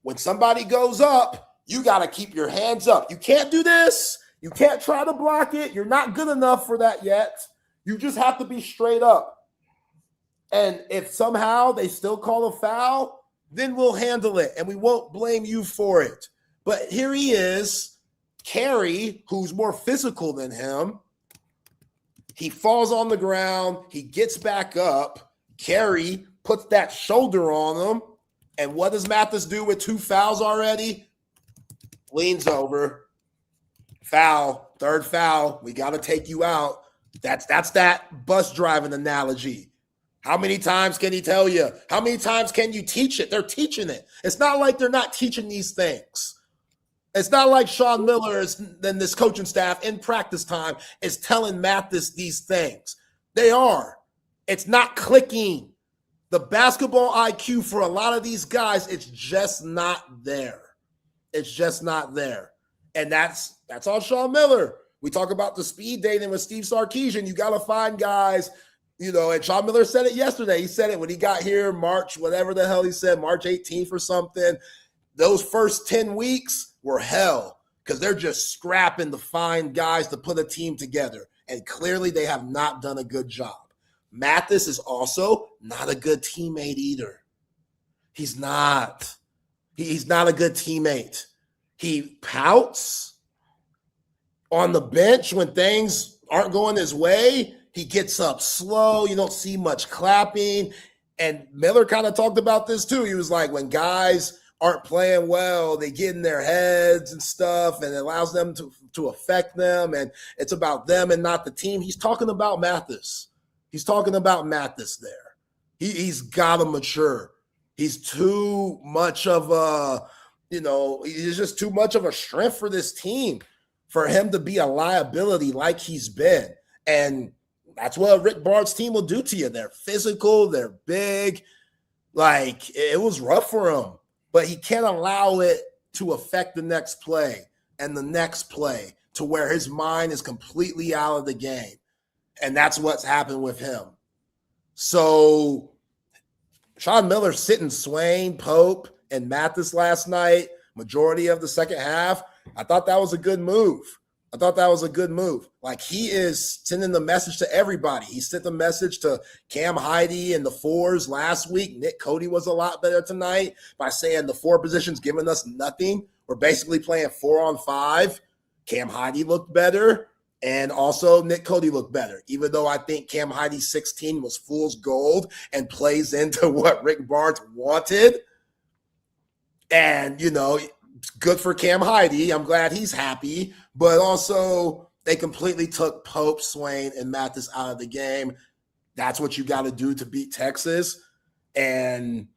When somebody goes up, you got to keep your hands up. You can't do this. You can't try to block it. You're not good enough for that yet. You just have to be straight up. And if somehow they still call a foul, then we'll handle it and we won't blame you for it. But here he is, Carey, who's more physical than him. He falls on the ground. He gets back up. Carey puts that shoulder on him. And what does Mathis do with 2 fouls already? Leans over. Foul. 3rd foul. We got to take you out. That's that bus driving analogy. How many times can he tell you? How many times can you teach it? They're teaching it. It's not like they're not teaching these things. It's not like Sean Miller and this coaching staff in practice time is telling Mathis these things. They are. It's not clicking. The basketball IQ for a lot of these guys, it's just not there. It's just not there. And that's on Sean Miller. We talk about the speed dating with Steve Sarkisian. You got to find guys, and Sean Miller said it yesterday. He said it when he got here, March, whatever the hell he said, March 18th or something. Those first 10 weeks were hell because they're just scrapping to find guys to put a team together. And clearly they have not done a good job. Mathis is also not a good teammate either. He's not. He's not a good teammate. He pouts on the bench when things aren't going his way. He gets up slow. You don't see much clapping. And Miller kind of talked about this too. He was like, when guys aren't playing well, they get in their heads and stuff, and it allows them to affect them. And it's about them and not the team. He's talking about Mathis. He's talking about Mathis there. He's got to mature. He's too much of he's just too much of a strength for this team for him to be a liability like he's been. And that's what Rick Barnes' team will do to you. They're physical. They're big. Like, it was rough for him. But he can't allow it to affect the next play and the next play to where his mind is completely out of the game. And that's what's happened with him. So Sean Miller sitting Swain, Pope, and Mathis last night, majority of the second half. I thought that was a good move. Like, he is sending the message to everybody. He sent the message to Cam Heide and the fours last week. Nick Cody was a lot better tonight by saying the four positions giving us nothing. We're basically playing 4-on-5. Cam Heide looked better. And also Nick Cody looked better, even though I think Cam Heide's 16 was fool's gold and plays into what Rick Barnes wanted. And, good for Cam Heide. I'm glad he's happy. But also, they completely took Pope, Swain, and Mathis out of the game. That's what you got to do to beat Texas. And,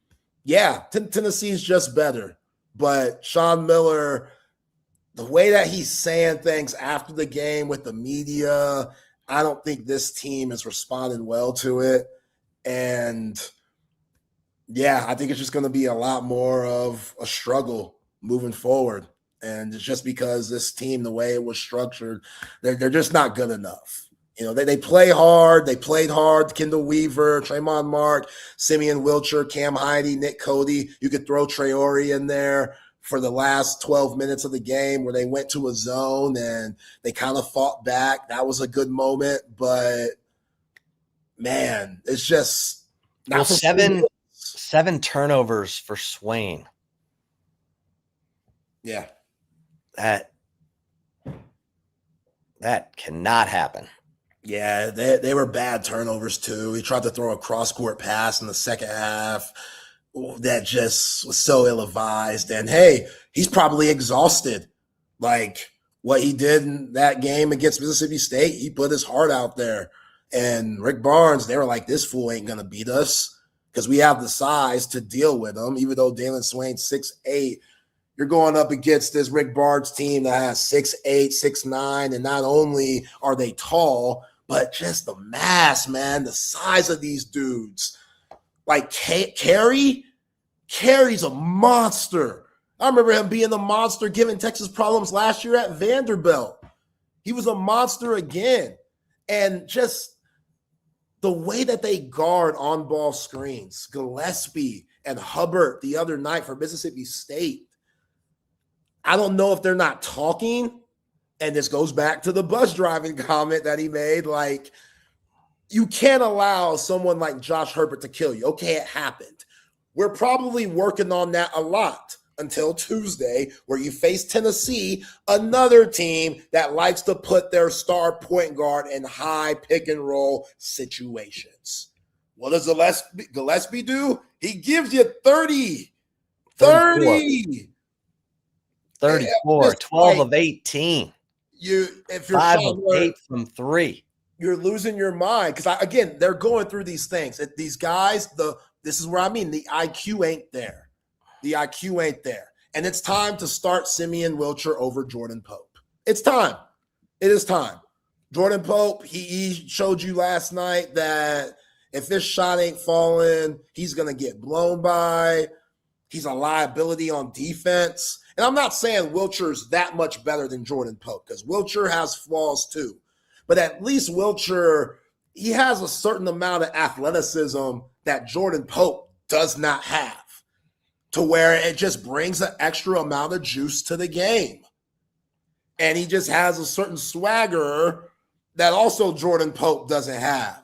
yeah, Tennessee's just better. But Sean Miller, the way that he's saying things after the game with the media, I don't think this team is responding well to it. And, yeah, I think it's just going to be a lot more of a struggle moving forward. And it's just because this team, the way it was structured, they're just not good enough. They play hard. They played hard. Kendall Weaver, Tremont Mark, Simeon Wilcher, Cam Heide, Nick Cody. You could throw Traore in there for the last 12 minutes of the game where they went to a zone and they kind of fought back. That was a good moment. But, man, it's just not seven turnovers for Swain. Yeah. That cannot happen. Yeah, they were bad turnovers too. He tried to throw a cross-court pass in the second half that just was so ill-advised. And, hey, he's probably exhausted. Like, what he did in that game against Mississippi State, he put his heart out there. And Rick Barnes, they were like, this fool ain't going to beat us because we have the size to deal with him, even though Dalen Swain's 6'8". You're going up against this Rick Barnes team that has 6'8", 6'9", and not only are they tall, but just the mass, man, the size of these dudes. Like Carey's a monster. I remember him being a monster giving Texas problems last year at Vanderbilt. He was a monster again. And just the way that they guard on-ball screens, Gillespie and Hubbard the other night for Mississippi State, I don't know if they're not talking, and this goes back to the bus driving comment that he made. Like, you can't allow someone like Josh Herbert to kill you. Okay, it happened. We're probably working on that a lot until Tuesday, where you face Tennessee, another team that likes to put their star point guard in high pick-and-roll situations. What does Gillespie do? He gives you 30. 34, 12 of 18. If you're 5 of 8 from 3. You're losing your mind because, again, they're going through these things. These guys, this is where I mean the IQ ain't there. The IQ ain't there. And it's time to start Simeon Wilcher over Jordan Pope. It's time. It is time. Jordan Pope, he showed you last night that if his shot ain't falling, he's going to get blown by. He's a liability on defense. And I'm not saying Wilcher's that much better than Jordan Pope, because Wilcher has flaws too. But at least Wilcher, he has a certain amount of athleticism that Jordan Pope does not have, to where it just brings an extra amount of juice to the game. And he just has a certain swagger that also Jordan Pope doesn't have.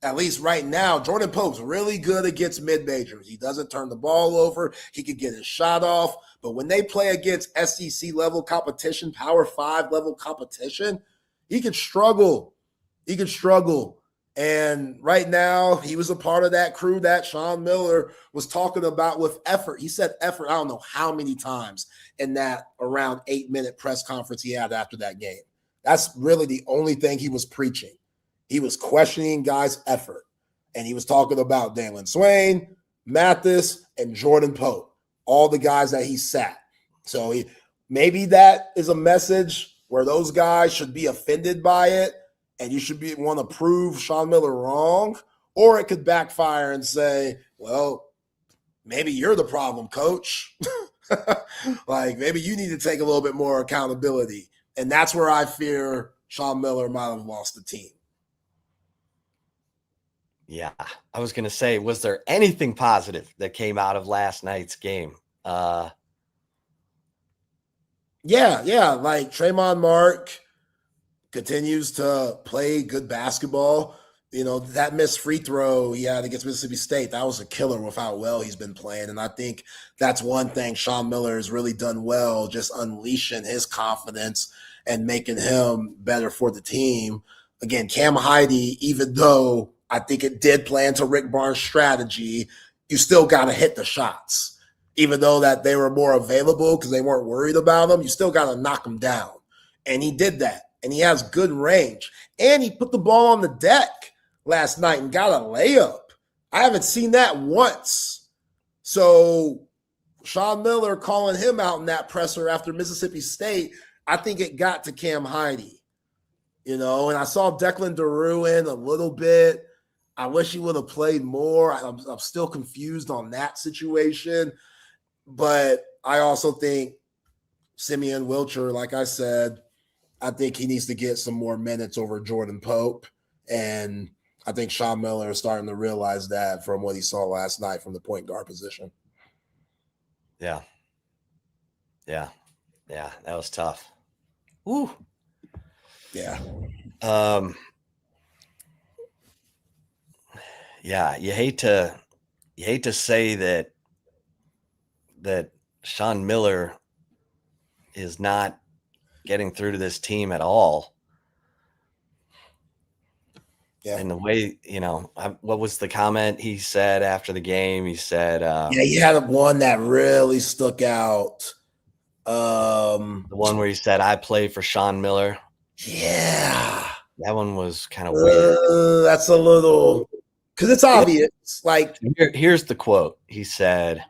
At least right now, Jordan Pope's really good against mid-majors. He doesn't turn the ball over. He can get his shot off. But when they play against SEC-level competition, Power 5-level competition, he can struggle. He can struggle. And right now, he was a part of that crew that Sean Miller was talking about with effort. He said effort, I don't know how many times in that around 8-minute press conference he had after that game. That's really the only thing he was preaching. He was questioning guys' effort. And he was talking about Dalen Swain, Mathis, and Jordan Pope, all the guys that he sat. So maybe that is a message where those guys should be offended by it, and you should want to prove Sean Miller wrong, or it could backfire and say, well, maybe you're the problem, coach. Like, maybe you need to take a little bit more accountability. And that's where I fear Sean Miller might have lost the team. Yeah, I was going to say, was there anything positive that came out of last night's game? Yeah, like Tremont Mark continues to play good basketball. You know, that missed free throw he had against Mississippi State, that was a killer with how well he's been playing. And I think that's one thing Sean Miller has really done well, just unleashing his confidence and making him better for the team. Again, Cam Heide, even though I think it did play into Rick Barnes' strategy, you still got to hit the shots. Even though that they were more available because they weren't worried about them, you still got to knock them down. And he did that. And he has good range. And he put the ball on the deck last night and got a layup. I haven't seen that once. So Sean Miller calling him out in that presser after Mississippi State, I think it got to Cam Heide. You know, and I saw Declan DeRuin a little bit. I wish he would have played more. I'm still confused on that situation. But I also think Simeon Wilcher, like I said, I think he needs to get some more minutes over Jordan Pope. And I think Sean Miller is starting to realize that from what he saw last night from the point guard position. Yeah. That was tough. Woo. Yeah. Yeah, you hate to say that Sean Miller is not getting through to this team at all. Yeah. And the way, you know, what was the comment he said after the game? He said, he had one that really stuck out. The one where he said, I play for Sean Miller. Yeah. That one was kind of weird. That's a little, because it's obvious. Like, here's the quote. He said,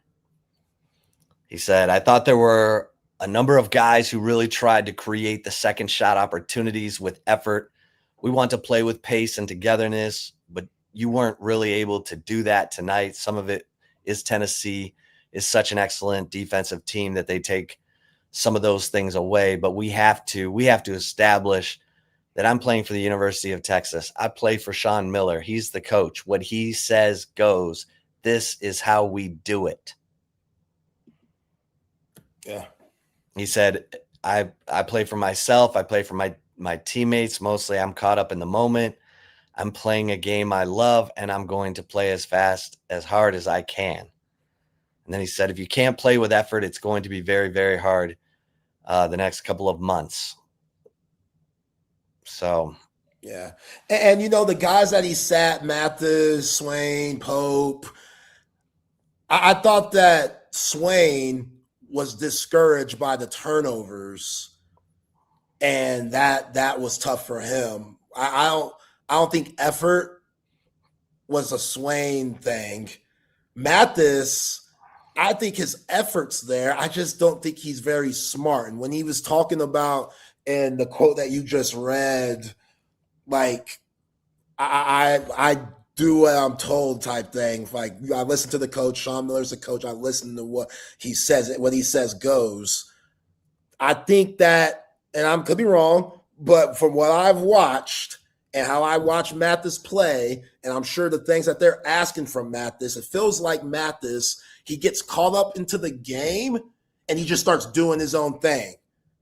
I thought there were a number of guys who really tried to create the second shot opportunities with effort. We want to play with pace and togetherness, but you weren't really able to do that tonight. Some of it is Tennessee is such an excellent defensive team that they take some of those things away, but we have to establish that I'm playing for the University of Texas. I play for Sean Miller. He's the coach. What he says goes. This is how we do it. Yeah. He said, I play for myself. I play for my teammates. Mostly I'm caught up in the moment. I'm playing a game I love, and I'm going to play as fast, as hard as I can. And then he said, if you can't play with effort, it's going to be very, very hard the next couple of months. So, yeah. And you know, the guys that he sat, Mathis, Swain, Pope, I thought that Swain was discouraged by the turnovers, and that was tough for him. I don't think effort was a Swain thing. Mathis, I think his effort's there. I just don't think he's very smart. And when he was talking about, and the quote that you just read, like, I do what I'm told type thing. Like I listen to the coach. Sean Miller's the coach. I listen to what he says. What he says goes. I think that, and I could be wrong, but from what I've watched and how I watch Mathis play, and I'm sure the things that they're asking from Mathis, it feels like Mathis, he gets caught up into the game and he just starts doing his own thing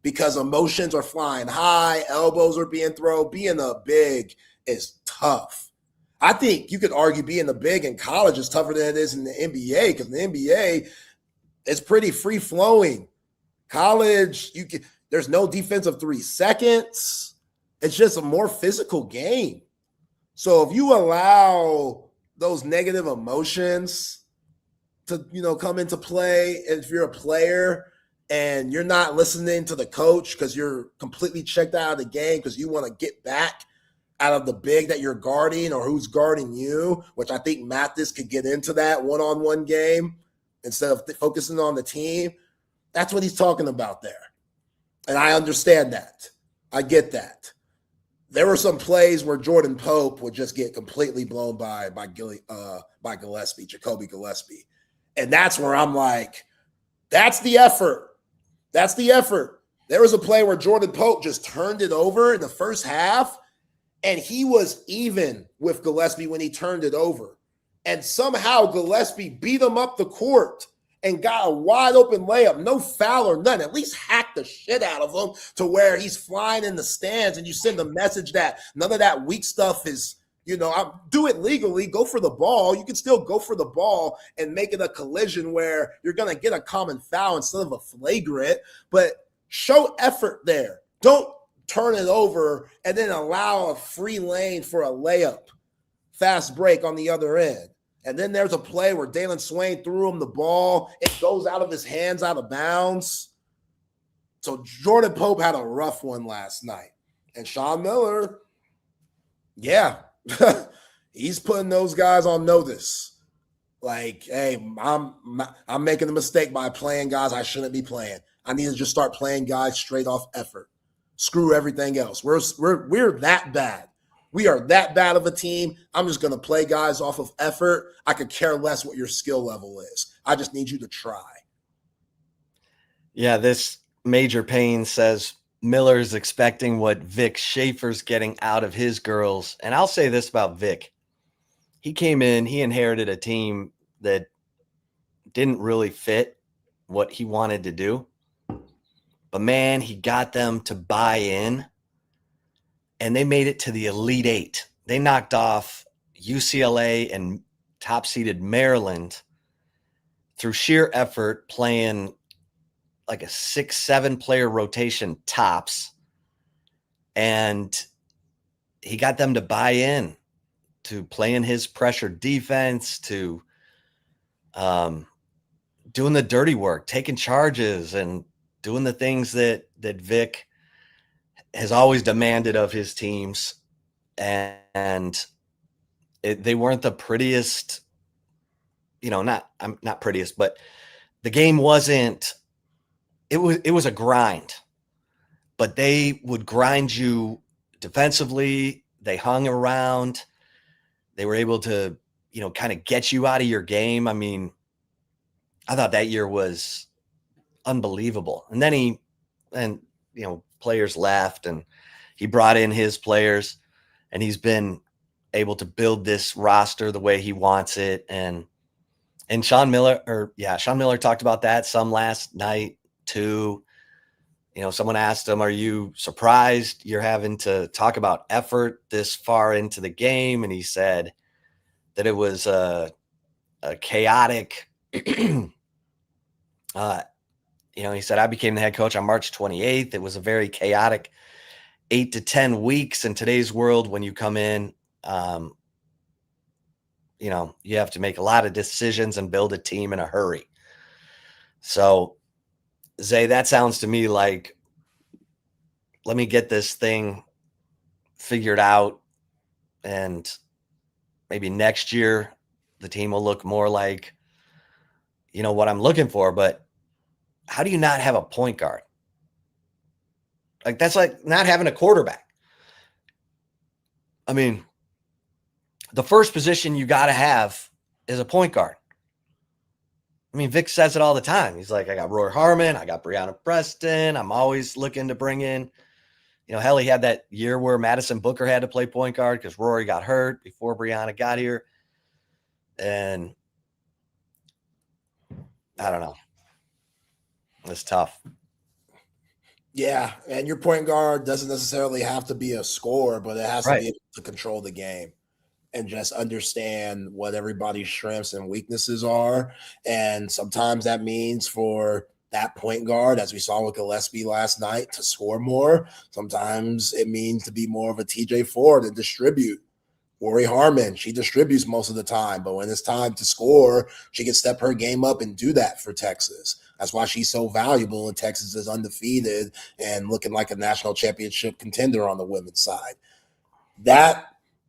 because emotions are flying high, elbows are being thrown. Being a big is tough. I think you could argue being a big in college is tougher than it is in the NBA because the NBA is pretty free flowing. College, there's no defensive 3 seconds. It's just a more physical game. So if you allow those negative emotions to, come into play, if you're a player and you're not listening to the coach because you're completely checked out of the game because you want to get back out of the big that you're guarding or who's guarding you, which I think Mathis could get into that one-on-one game instead of focusing on the team. That's what he's talking about there. And I understand that. I get that. There were some plays where Jordan Pope would just get completely blown by Gillespie, Jacoby Gillespie. And that's where I'm like, that's the effort. That's the effort. There was a play where Jordan Pope just turned it over in the first half, and he was even with Gillespie when he turned it over. And somehow Gillespie beat him up the court and got a wide open layup, no foul or none, at least hack the shit out of him to where he's flying in the stands and you send a message that none of that weak stuff is, do it legally, go for the ball. You can still go for the ball and make it a collision where you're going to get a common foul instead of a flagrant, but show effort there. Don't turn it over and then allow a free lane for a layup, fast break on the other end. And then there's a play where Dalen Swain threw him the ball. It goes out of his hands, out of bounds. So Jordan Pope had a rough one last night. And Sean Miller, yeah, he's putting those guys on notice. Like, hey, I'm making a mistake by playing guys I shouldn't be playing. I need to just start playing guys straight off effort. Screw everything else. We're that bad. We are that bad of a team. I'm just going to play guys off of effort. I could care less what your skill level is. I just need you to try. Yeah, this Major Payne says Miller's expecting what Vic Schaefer's getting out of his girls. And I'll say this about Vic. He came in, he inherited a team that didn't really fit what he wanted to do. But, man, he got them to buy in. And they made it to the Elite Eight. They knocked off UCLA and top-seeded Maryland through sheer effort, playing like a 6-7 player rotation tops. And he got them to buy in to playing his pressure defense, to doing the dirty work, taking charges, and doing the things that Vic has always demanded of his teams. And they weren't the prettiest, not prettiest, but the game wasn't, it was a grind, but they would grind you defensively. They hung around. They were able to, kind of get you out of your game. I mean, I thought that year was unbelievable. And then players left and he brought in his players, and he's been able to build this roster the way he wants it. And Sean Miller talked about that some last night too. Someone asked him, are you surprised you're having to talk about effort this far into the game? And he said that it was a chaotic, he said, I became the head coach on March 28th. It was a very chaotic 8 to 10 weeks in today's world. When you come in, you have to make a lot of decisions and build a team in a hurry. So, Zay, that sounds to me like, let me get this thing figured out, and maybe next year the team will look more like, what I'm looking for. But how do you not have a point guard? Like, that's like not having a quarterback. I mean, the first position you got to have is a point guard. I mean, Vic says it all the time. He's like, I got Roy Harmon, I got Brianna Preston. I'm always looking to bring in, hell, he had that year where Madison Booker had to play point guard because Rory got hurt before Brianna got here. And I don't know. It's tough. Yeah, and your point guard doesn't necessarily have to be a scorer, but it has to be able to control the game and just understand what everybody's strengths and weaknesses are. And sometimes that means for that point guard, as we saw with Gillespie last night, to score more. Sometimes it means to be more of a TJ Ford and distribute. Rory Harmon, she distributes most of the time, but when it's time to score, she can step her game up and do that for Texas. That's why she's so valuable, and Texas is undefeated and looking like a national championship contender on the women's side.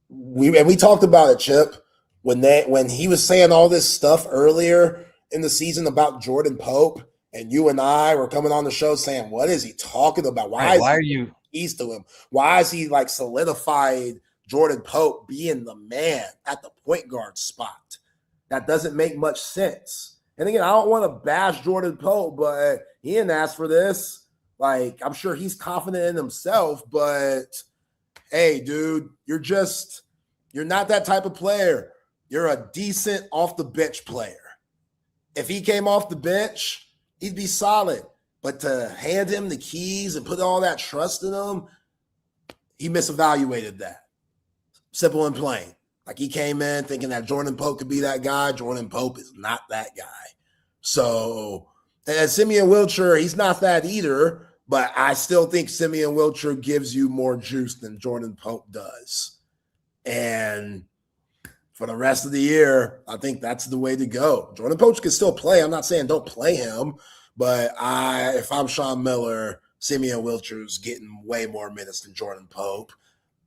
We talked about it, Chip, when he was saying all this stuff earlier in the season about Jordan Pope, and you and I were coming on the show saying, what is he talking about? Why are you east to him? Why is he like solidified Jordan Pope being the man at the point guard spot? That doesn't make much sense. And again, I don't want to bash Jordan Pope, but he didn't ask for this. Like, I'm sure he's confident in himself, but hey, dude, you're not that type of player. You're a decent off the bench player. If he came off the bench, he'd be solid. But to hand him the keys and put all that trust in him, he misevaluated that. Simple and plain. Like, he came in thinking that Jordan Pope could be that guy. Jordan Pope is not that guy. So, and Simeon Wilcher, he's not that either, but I still think Simeon Wilcher gives you more juice than Jordan Pope does. And for the rest of the year, I think that's the way to go. Jordan Pope can still play. I'm not saying don't play him, but if I'm Sean Miller, Simeon Wilcher's getting way more minutes than Jordan Pope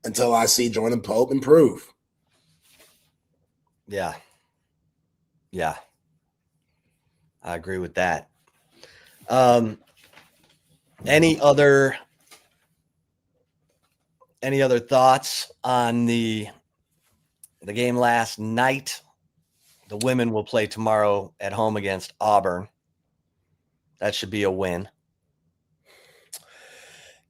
until I see Jordan Pope improve. Yeah. I agree with that. Any other thoughts on the game last night? The women will play tomorrow at home against Auburn. That should be a win.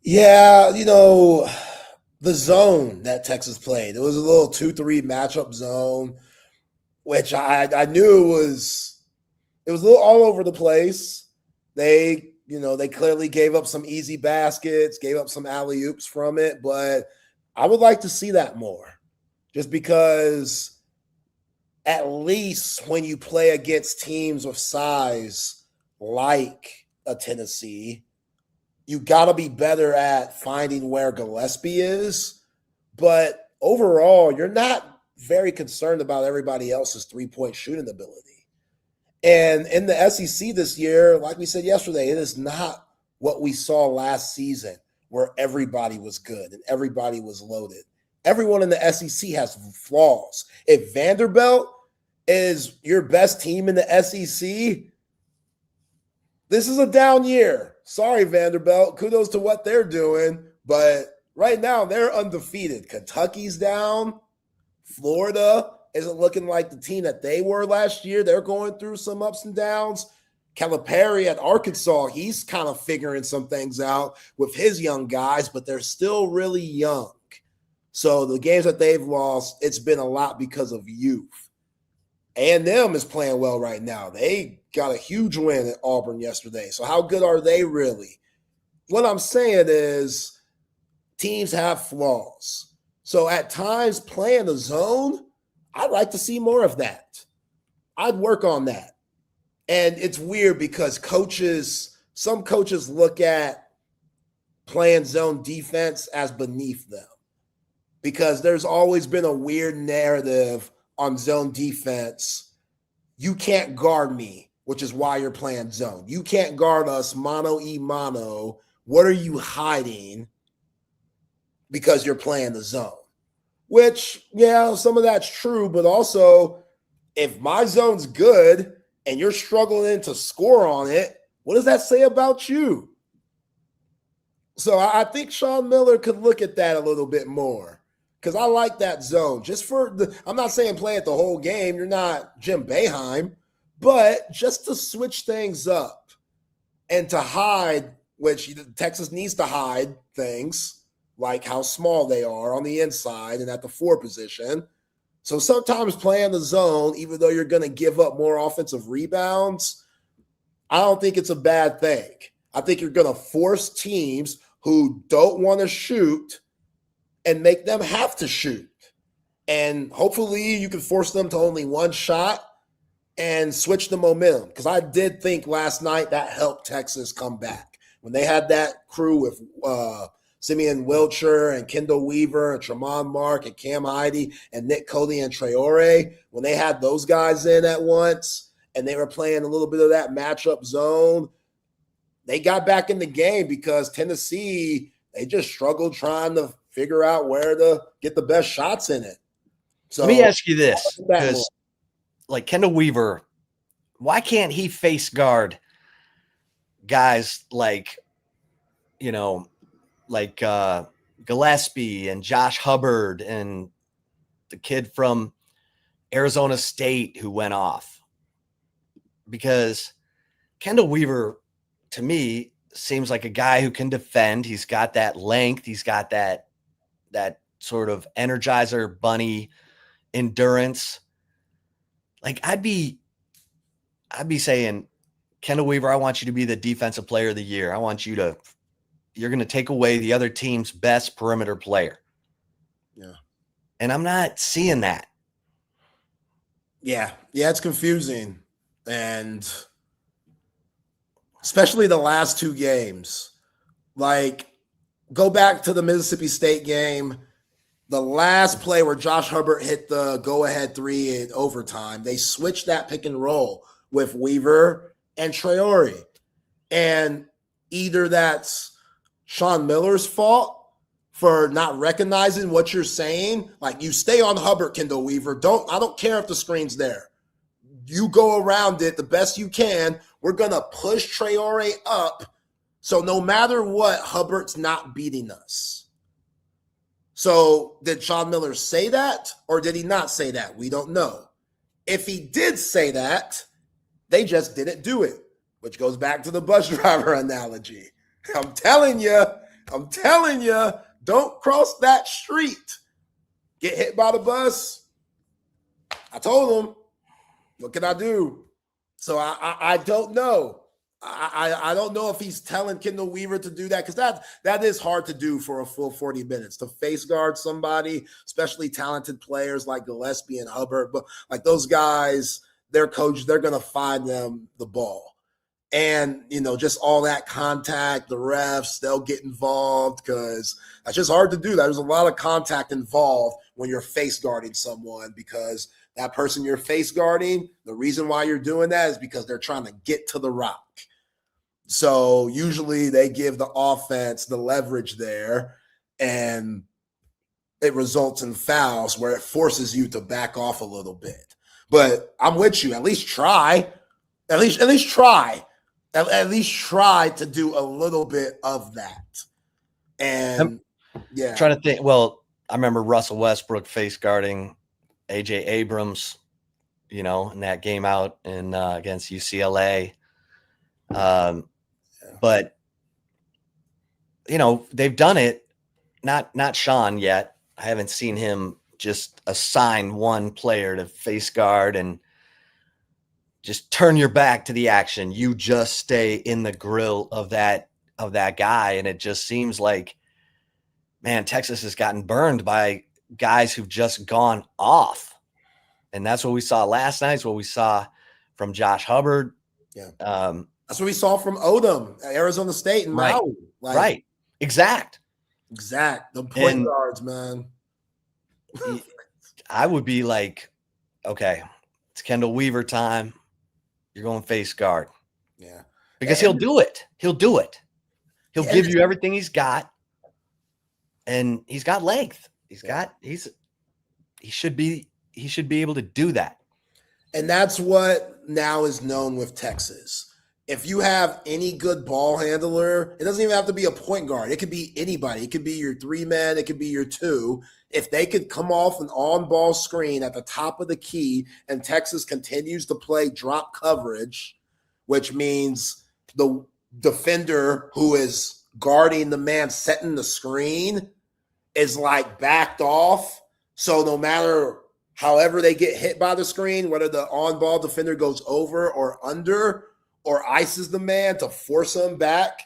Yeah, the zone that Texas played, it was a little 2-3 matchup zone, which I knew it was a little all over the place. They clearly gave up some easy baskets, gave up some alley-oops from it, but I would like to see that more, just because at least when you play against teams of size like a Tennessee, you got to be better at finding where Gillespie is. But overall, you're not very concerned about everybody else's three-point shooting ability. And in the SEC this year, like we said yesterday, it is not what we saw last season where everybody was good and everybody was loaded. Everyone in the SEC has flaws. If Vanderbilt is your best team in the SEC, this is a down year. Sorry, Vanderbilt. Kudos to what they're doing. But right now, they're undefeated. Kentucky's down. Florida isn't looking like the team that they were last year. They're going through some ups and downs. Calipari at Arkansas, he's kind of figuring some things out with his young guys, but they're still really young. So the games that they've lost, it's been a lot because of youth. A&M is playing well right now. They got a huge win at Auburn yesterday. So how good are they really? What I'm saying is teams have flaws. So at times playing the zone, I'd like to see more of that. I'd work on that. And it's weird because some coaches look at playing zone defense as beneath them, because there's always been a weird narrative on zone defense. You can't guard me, which is why you're playing zone. You can't guard us mano-a-mano. What are you hiding? Because you're playing the zone. Which, yeah, some of that's true, but also if my zone's good and you're struggling to score on it, what does that say about you? So I think Sean Miller could look at that a little bit more. because I like that zone. I'm not saying play it the whole game. You're not Jim Boeheim, but just to switch things up and to hide, which Texas needs to hide things like how small they are on the inside and at the 4 position. So sometimes playing the zone, even though you're going to give up more offensive rebounds, I don't think it's a bad thing. I think you're going to force teams who don't want to shoot and make them have to shoot. And hopefully you can force them to only one shot and switch the momentum. Because I did think last night that helped Texas come back. When they had that crew with Simeon Wilcher and Kendall Weaver and Tremont Mark and Cam Heide and Nick Cody and Traore, when they had those guys in at once and they were playing a little bit of that matchup zone, they got back in the game because Tennessee, they just struggled trying to figure out where to get the best shots in it. So let me ask you this, because like Kendall Weaver, why can't he face guard guys like, like Gillespie and Josh Hubbard and the kid from Arizona State who went off? Because Kendall Weaver, to me, seems like a guy who can defend. He's got that length. He's got that sort of Energizer Bunny endurance. Like I'd be saying, Kendall Weaver, I want you to be the defensive player of the year. I want you're going to take away the other team's best perimeter player. Yeah. And I'm not seeing that. Yeah. Yeah. It's confusing. And especially the last 2 games, like go back to the Mississippi State game. The last play where Josh Hubbard hit the go-ahead 3 in overtime, they switched that pick and roll with Weaver and Traore. And either that's Sean Miller's fault for not recognizing what you're saying. Like, you stay on Hubbard, Kendall Weaver. I don't care if the screen's there. You go around it the best you can. We're going to push Traore up. So no matter what, Hubbard's not beating us. So did Sean Miller say that or did he not say that? We don't know. If he did say that, they just didn't do it, which goes back to the bus driver analogy. I'm telling you, don't cross that street. Get hit by the bus. I told him, what can I do? So I don't know. I don't know if he's telling Kendall Weaver to do that, because that is hard to do for a full 40 minutes, to face guard somebody, especially talented players like Gillespie and Hubbard. But like those guys, their coach, they're going to find them the ball. And, just all that contact, the refs, they'll get involved because that's just hard to do. There's a lot of contact involved when you're face guarding someone, because that person you're face guarding, the reason why you're doing that is because they're trying to get to the rock. So usually they give the offense the leverage there, and it results in fouls where it forces you to back off a little bit. But I'm with you. At least try. At least try. At least try to do a little bit of that. And yeah. I'm trying to think. Well, I remember Russell Westbrook face guarding AJ Abrams, in that game out against UCLA. But they've done it. Not Sean yet. I haven't seen him just assign one player to face guard and just turn your back to the action. You just stay in the grill of that guy. And it just seems like, man, Texas has gotten burned by guys who've just gone off. And that's what we saw last night. It's what we saw from Josh Hubbard. Yeah. That's what we saw from Odom at Arizona State and Maui. Right. Exact. The point guards, man. I would be like, okay, it's Kendall Weaver time. You're going face guard. Yeah. Because he'll do it. He'll give you everything he's got. And he's got length. He should be able to do that. And that's what now is known with Texas. if you have any good ball handler, it doesn't even have to be a point guard. It could be anybody. It could be your 3-man. It could be your 2. If they could come off an on-ball screen at the top of the key and Texas continues to play drop coverage, which means the defender who is guarding the man setting the screen is like backed off. So no matter however they get hit by the screen, whether the on-ball defender goes over or under or ices the man to force him back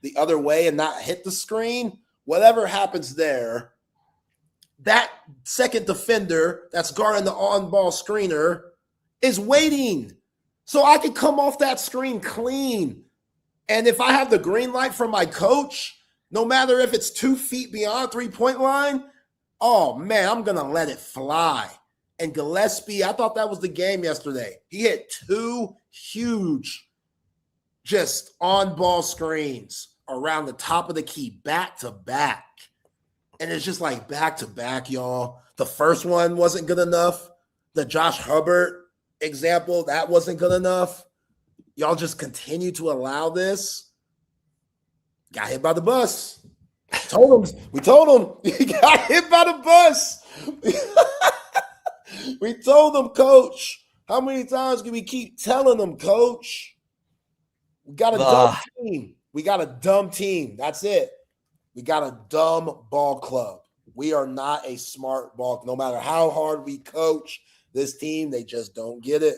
the other way and not hit the screen, whatever happens there, that second defender that's guarding the on-ball screener is waiting. So I can come off that screen clean. And if I have the green light from my coach, no matter if it's 2 feet beyond 3-point line, oh, man, I'm going to let it fly. And Gillespie, I thought that was the game yesterday. He hit 2 huge just on-ball screens around the top of the key, back-to-back. And it's just like back-to-back, y'all. The first one wasn't good enough. The Josh Hubbard example, that wasn't good enough. Y'all just continue to allow this. Got hit by the bus. We told him. He got hit by the bus. We told him, Coach. How many times can we keep telling them, Coach? We got a dumb team. We got a dumb team. That's it. We got a dumb ball club. We are not a smart ball. No matter how hard we coach this team, they just don't get it.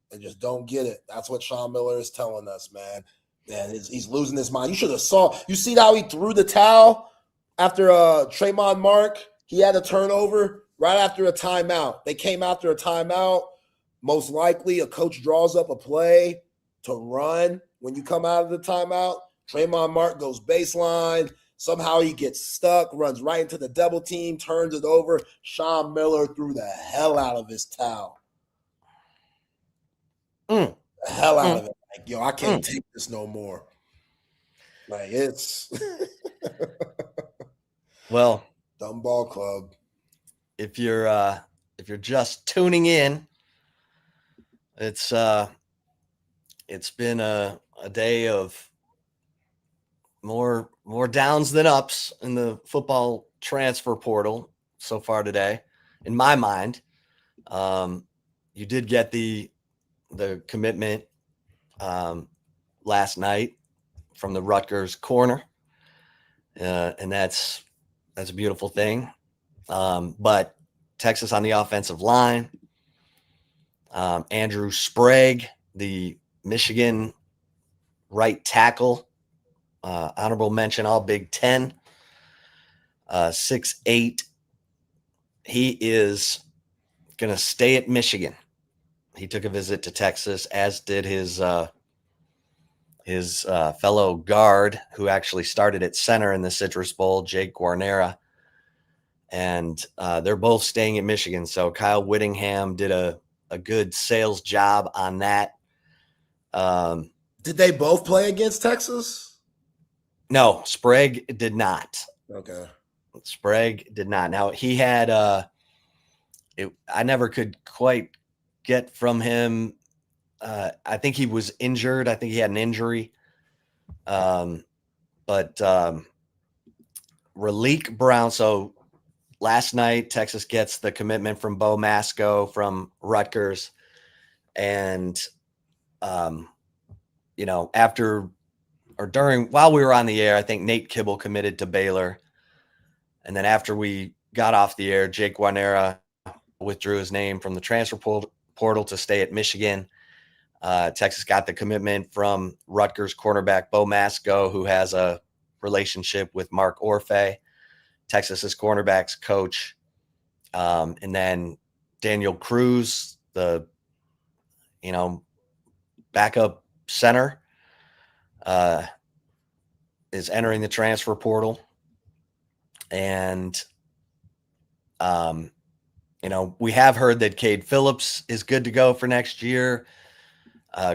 They just don't get it. That's what Sean Miller is telling us, man. Man, he's losing his mind. You should have saw. You see how he threw the towel after Tremont Mark? He had a turnover right after a timeout. They came after a timeout. Most likely, a coach draws up a play to run when you come out of the timeout. Tremont Mark goes baseline. Somehow he gets stuck, runs right into the double team, turns it over. Sean Miller threw the hell out of his towel. The hell out of it. Like, yo, I can't take this no more. Like, it's well, dumb ball club. If you're just tuning in, it's been a day of more downs than ups in the football transfer portal so far today. In my mind, you did get the commitment last night from the Rutgers corner, and that's a beautiful thing. But Texas on the offensive line, Andrew Sprague, the Michigan right tackle, honorable mention, all Big Ten, 6'8". He is going to stay at Michigan. He took a visit to Texas, as did his fellow guard, who actually started at center in the Citrus Bowl, Jake Guarnera. And they're both staying at Michigan. So Kyle Whittingham did a good sales job on that. Did they both play against Texas? No, Sprague did not. Okay. Sprague did not. Now, he had I never could quite get from him. I think he was injured. I think he had an injury. But Raleek Brown, so last night, Texas gets the commitment from Bo Mascoe from Rutgers. And, while we were on the air, I think Nate Kibble committed to Baylor. And then after we got off the air, Jake Guarnera withdrew his name from the transfer portal to stay at Michigan. Texas got the commitment from Rutgers cornerback Bo Mascoe, who has a relationship with Mark Orfe, Texas's cornerbacks coach. And then Daniel Cruz, the backup center, is entering the transfer portal. And, we have heard that Cade Phillips is good to go for next year.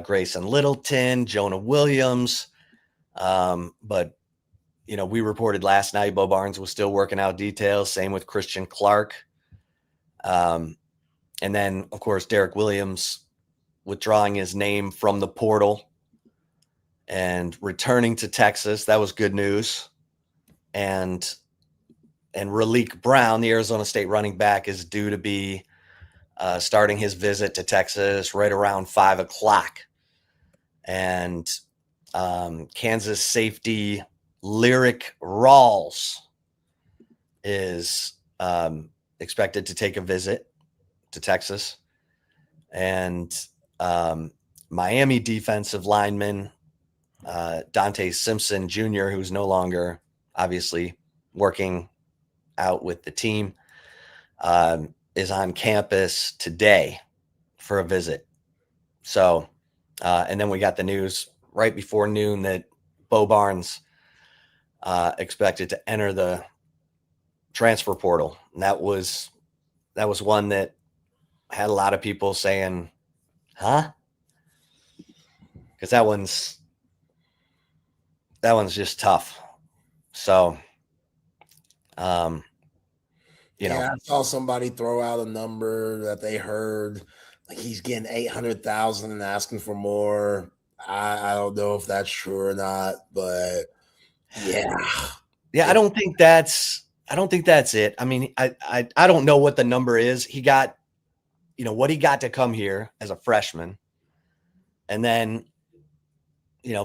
Grayson Littleton, Jonah Williams. But, we reported last night Bo Barnes was still working out details. Same with Christian Clark. And then, of course, Derek Williams withdrawing his name from the portal. and returning to Texas. That was good news. And Raleek Brown, the Arizona State running back, is due to be starting his visit to Texas right around 5:00. And Kansas safety Lyric Rawls is expected to take a visit to Texas. And Miami defensive lineman Dante Simpson Jr., who's no longer obviously working out with the team, is on campus today for a visit. So, and then we got the news right before noon that Bo Barnes expected to enter the transfer portal. And that was one that had a lot of people saying, huh? Because that one's just tough. So, you know, I saw somebody throw out a number that they heard, like he's getting 800,000 and asking for more. I don't know if that's true or not, but yeah. I don't think that's it. I mean, I don't know what the number is. He got, what he got to come here as a freshman. And then,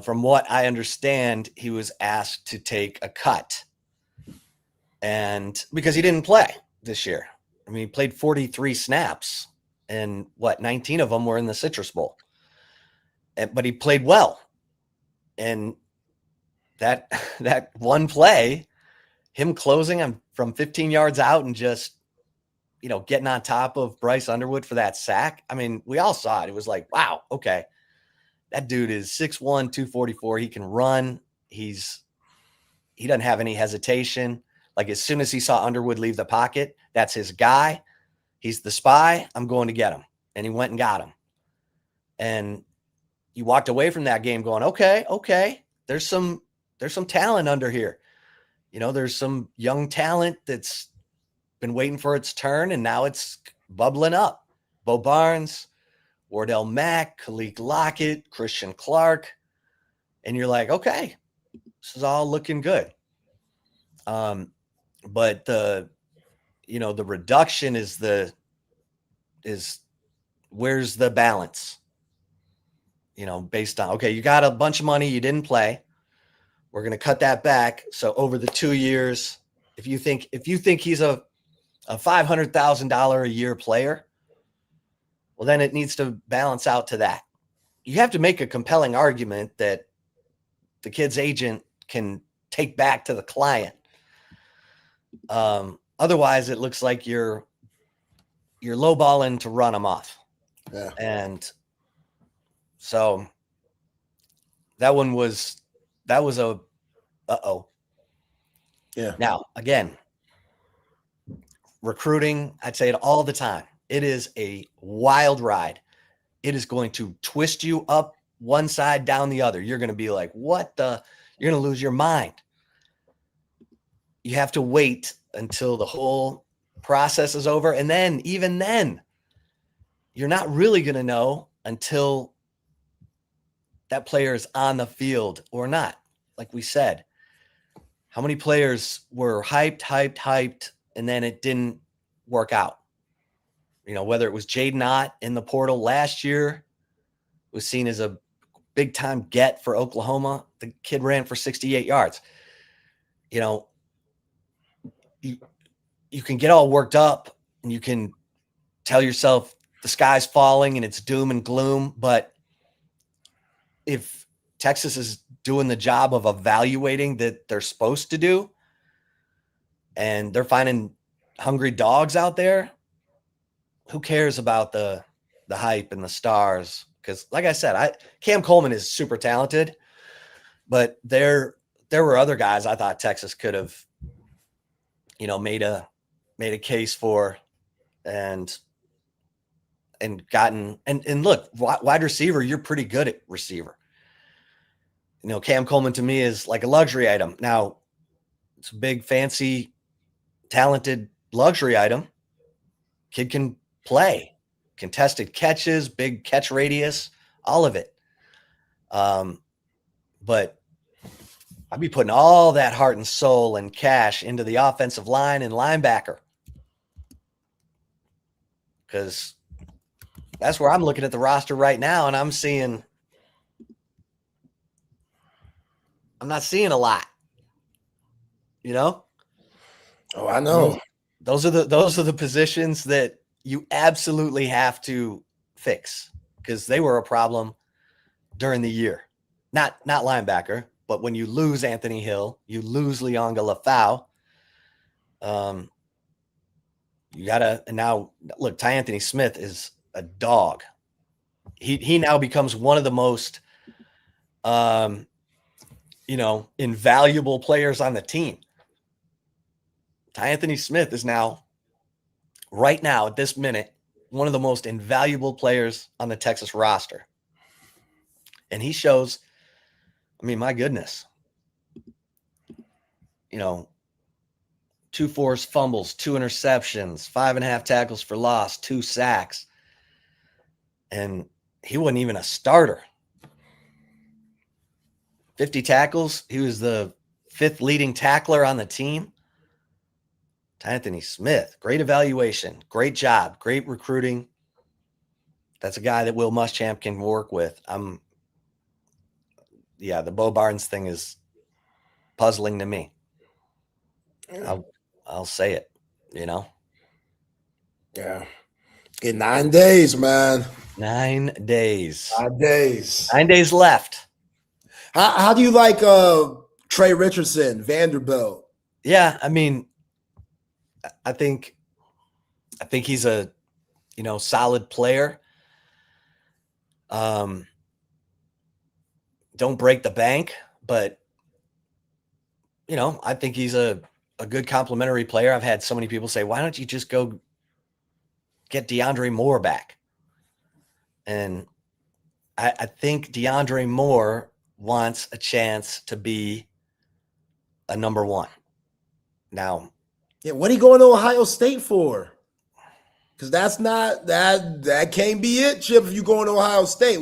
from what I understand, he was asked to take a cut. And because he didn't play this year. I mean, he played 43 snaps and 19 of them were in the Citrus Bowl. But he played well. And that one play, him closing on from 15 yards out and just, getting on top of Bryce Underwood for that sack. I mean, we all saw it. It was like, wow, okay. That dude is 6'1", 244. He can run. He doesn't have any hesitation. Like as soon as he saw Underwood leave the pocket, that's his guy. He's the spy. I'm going to get him. And he went and got him. And you walked away from that game going, okay. There's some talent under here. There's some young talent that's been waiting for its turn, and now it's bubbling up. Bo Barnes, Wardell Mack, Khalik Lockett, Christian Clark. And you're like, okay, this is all looking good. But the reduction is where's the balance? Based on, okay, you got a bunch of money, you didn't play. We're going to cut that back. So over the 2 years, if you think he's a $500,000 a year player, well, then it needs to balance out to that. You have to make a compelling argument that the kid's agent can take back to the client. Otherwise, it looks like you're lowballing to run them off. Yeah. And so that was a uh-oh. Yeah. Now, again, recruiting, I'd say it all the time. It is a wild ride. It is going to twist you up one side, down the other. You're going to be like, you're going to lose your mind. You have to wait until the whole process is over. And then, even then, you're not really going to know until that player is on the field or not. Like we said, how many players were hyped, and then it didn't work out? Whether it was Jaden Ott in the portal last year, was seen as a big time get for Oklahoma. The kid ran for 68 yards. You can get all worked up and you can tell yourself the sky's falling and it's doom and gloom. But if Texas is doing the job of evaluating that they're supposed to do, and they're finding hungry dogs out there, who cares about the hype and the stars? Because like I said, Cam Coleman is super talented, but there were other guys I thought Texas could have, made a case for and gotten, and look, wide receiver, you're pretty good at receiver. Cam Coleman to me is like a luxury item. Now, it's a big, fancy, talented luxury item. Kid can play, contested catches, big catch radius, all of it. but I'd be putting all that heart and soul and cash into the offensive line and linebacker, because that's where I'm looking at the roster right now, and I'm not seeing a lot. You know? Oh, I know. Those are the positions that you absolutely have to fix, because they were a problem during the year. Not linebacker, but when you lose Anthony Hill, you lose Leonga Lafau. You gotta, and now look, Ty Anthony Smith is a dog. He now becomes one of the most invaluable players on the team. Ty Anthony Smith is now, right now at this minute, one of the most invaluable players on the Texas roster. And he shows, I mean, my goodness, 2 forced fumbles, 2 interceptions, 5.5 tackles for loss, 2 sacks. And he wasn't even a starter. 50 tackles. He was the 5th leading tackler on the team. Anthony Smith, great evaluation, great job, great recruiting. That's a guy that Will Muschamp can work with. The Bo Barnes thing is puzzling to me. I'll say it, Yeah. In 9 days, man. 9 days. 9 days. 9 days left. How do you like Trey Richardson, Vanderbilt? Yeah, I mean, I think he's a solid player. Don't break the bank, but I think he's a good complimentary player. I've had so many people say, why don't you just go get DeAndre Moore back? And I think DeAndre Moore wants a chance to be a number 1. Now, yeah, what are you going to Ohio State for? Because that's not that can't be it, Chip. If you going to Ohio State,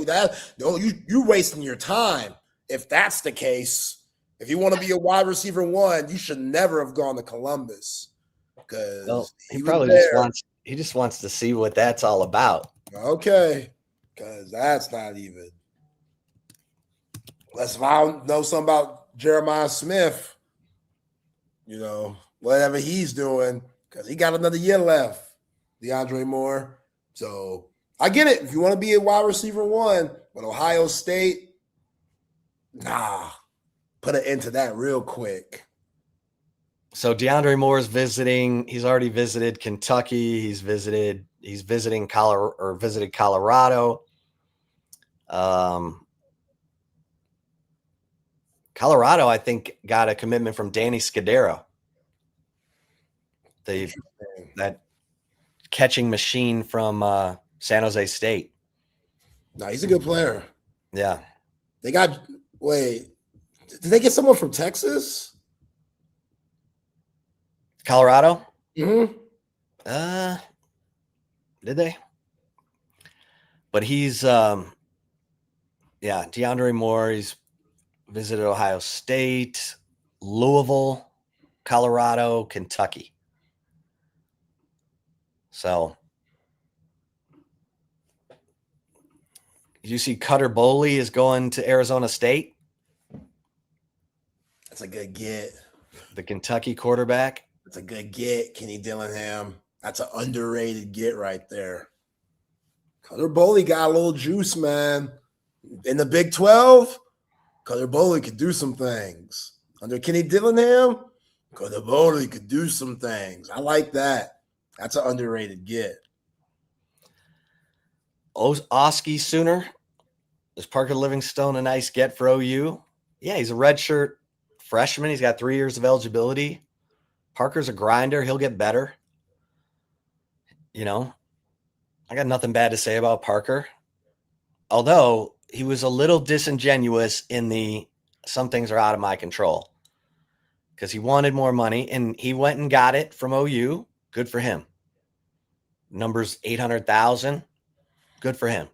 you're wasting your time. If that's the case, if you want to be a wide receiver 1, you should never have gone to Columbus. Because he just wants to see what that's all about. Okay, because that's not even. If I know something about Jeremiah Smith, whatever he's doing, because he got another year left, DeAndre Moore. So I get it. If you want to be a wide receiver 1, but Ohio State, put an end to that real quick. So DeAndre Moore is visiting. He's already visited Kentucky. He's visiting Colorado. Colorado, I think, got a commitment from Danny Scudero. That catching machine from San Jose State. No, he's a good player. Yeah. Did they get someone from Texas? Colorado? Mm-hmm. Did they? But he's DeAndre Moore, he's visited Ohio State, Louisville, Colorado, Kentucky. So you see Cutter Boley is going to Arizona State. That's a good get. The Kentucky quarterback. That's a good get, Kenny Dillingham. That's an underrated get right there. Cutter Boley got a little juice, man. In the Big 12, Cutter Boley could do some things. Under Kenny Dillingham, Cutter Boley could do some things. I like that. That's an underrated get. Oski Sooner. Is Parker Livingstone a nice get for OU? Yeah, he's a redshirt freshman. He's got 3 years of eligibility. Parker's a grinder. He'll get better. I got nothing bad to say about Parker. Although he was a little disingenuous in some things are out of my control, because he wanted more money and he went and got it from OU. Good for him. Numbers 800,000. Good for him.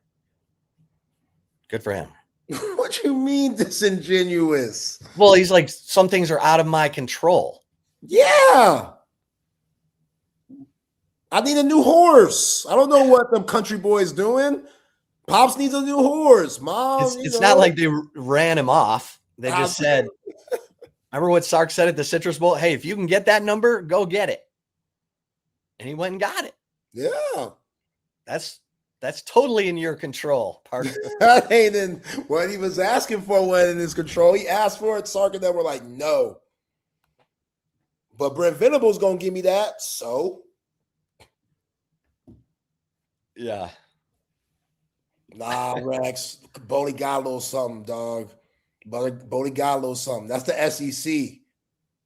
Good for him. What What you mean disingenuous? Well, he's like, some things are out of my control. Yeah. I need a new horse. I don't know what them country boys doing. Pops needs a new horse. Mom, It's not like they ran him off. They just said, remember what Sark said at the Citrus Bowl? Hey, if you can get that number, go get it. And he went and got it. Yeah. That's totally in your control, Parker. That ain't in what he was asking for wasn't in his control. He asked for it. Sark and them were like, no. But Brent Venable's gonna give me that. So yeah. Nah, Rex. Bodie got a little something, dog. Bodie got a little something. That's the SEC.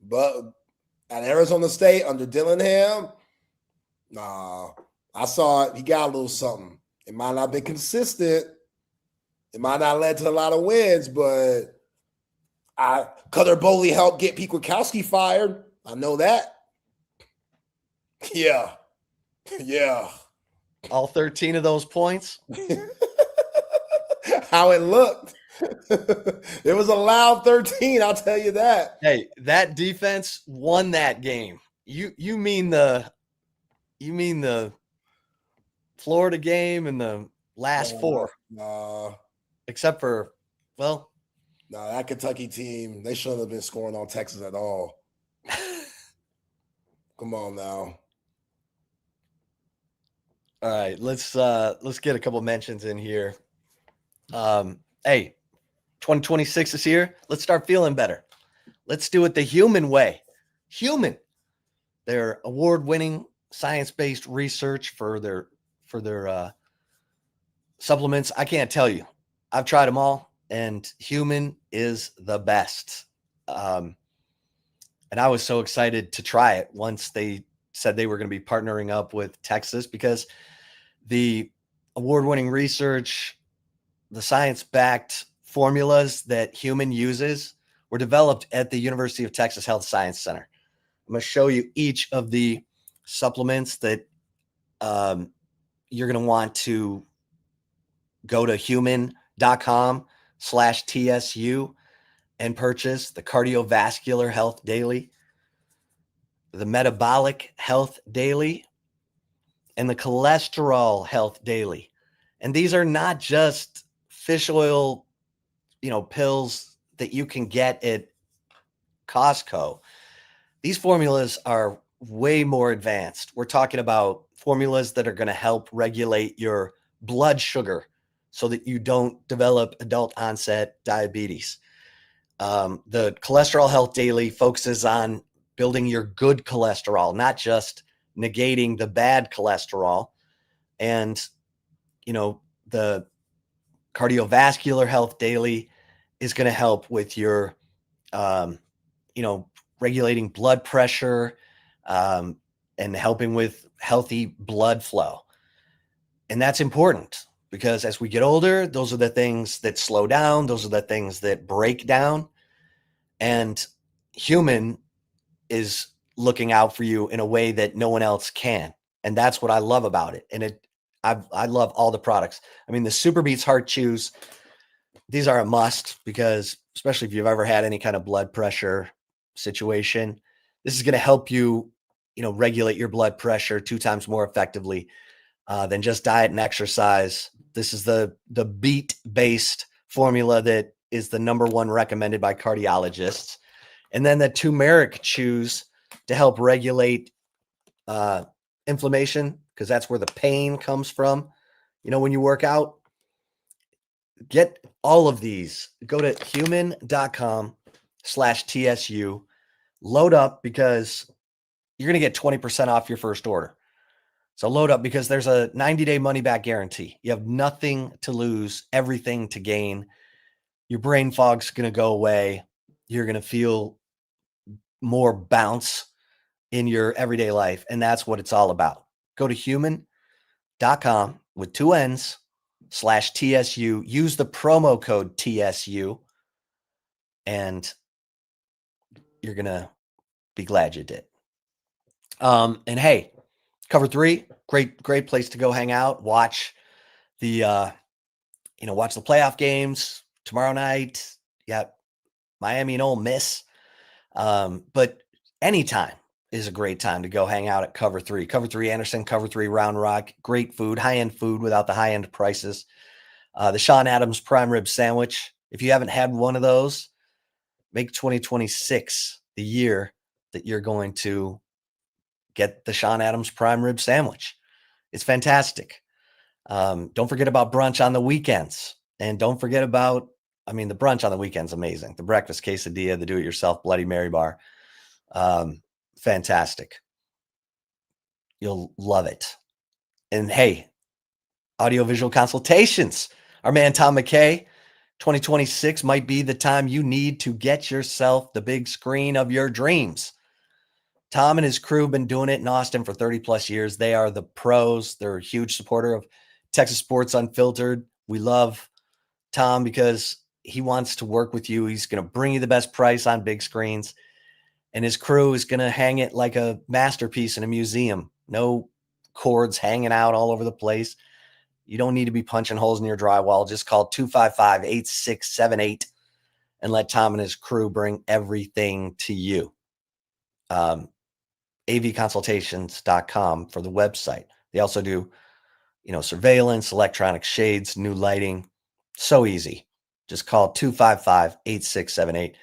But at Arizona State under Dillingham, nah. I saw it. He got a little something. It might not have been consistent. It might not have led to a lot of wins, but Cutter Boley helped get Pete Kwiatkowski fired. I know that. Yeah. Yeah. All 13 of those points. How it looked. It was a loud 13, I'll tell you that. Hey, that defense won that game. You mean the Florida game and the last four. Nah. Except for, well. Nah, that Kentucky team, they shouldn't have been scoring on Texas at all. Come on now. All right, let's get a couple mentions in here. Hey, 2026 is here. Let's start feeling better. Let's do it the human way. Human. Their award-winning science-based research for their supplements. I can't tell you. I've tried them all, and Human is the best. And I was so excited to try it once they said they were going to be partnering up with Texas, because the award-winning research, the science-backed formulas that Human uses were developed at the University of Texas Health Science Center. I'm going to show you each of the supplements that you're going to want to go to human.com/TSU and purchase: the Cardiovascular Health Daily, the Metabolic Health Daily, and the Cholesterol Health Daily. And these are not just fish oil, pills that you can get at Costco. These formulas are way more advanced. We're talking about formulas that are going to help regulate your blood sugar so that you don't develop adult onset diabetes. The Cholesterol Health Daily focuses on building your good cholesterol, not just negating the bad cholesterol. And, the Cardiovascular Health Daily is going to help with your, regulating blood pressure and helping with healthy blood flow. And that's important because as we get older, those are the things that slow down. Those are the things that break down. And Human is looking out for you in a way that no one else can. And that's what I love about it. And I love all the products. I mean, the Super Beats Heart Chews, these are a must because, especially if you've ever had any kind of blood pressure situation, this is going to help you, regulate your blood pressure 2 times more effectively than just diet and exercise. This is the beet-based formula that is the #1 recommended by cardiologists. And then the turmeric chews to help regulate inflammation, because that's where the pain comes from. When you work out, get all of these. Go to human.com/TSU, load up because you're going to get 20% off your first order. So load up because there's a 90-day money-back guarantee. You have nothing to lose, everything to gain. Your brain fog's going to go away. You're going to feel more bounce in your everyday life. And that's what it's all about. Go to human.com with 2 N's/TSU. Use the promo code TSU and you're going to be glad you did. And hey, Cover 3, great place to go hang out, watch the, watch the playoff games, tomorrow night, you got Miami and Ole Miss. But anytime is a great time to go hang out at Cover 3. Cover 3 Anderson, Cover 3 Round Rock. Great food, high-end food without the high-end prices. The Sean Adams prime rib sandwich. If you haven't had one of those, make 2026 the year that you're going to get the Sean Adams prime rib sandwich. It's fantastic. Don't forget about brunch on the weekends. And don't forget about, the brunch on the weekend's amazing. The breakfast quesadilla, the do-it-yourself Bloody Mary bar. Fantastic. You'll love it. And hey, audiovisual consultations. Our man Tom McKay, 2026 might be the time you need to get yourself the big screen of your dreams. Tom and his crew have been doing it in Austin for 30 plus years. They are the pros. They're a huge supporter of Texas Sports Unfiltered. We love Tom because he wants to work with you. He's going to bring you the best price on big screens. And his crew is going to hang it like a masterpiece in a museum. No cords hanging out all over the place. You don't need to be punching holes in your drywall. Just call 255-8678 and let Tom and his crew bring everything to you. avconsultations.com for the website. They also do, surveillance, electronic shades, new lighting. So easy. Just call 255-8678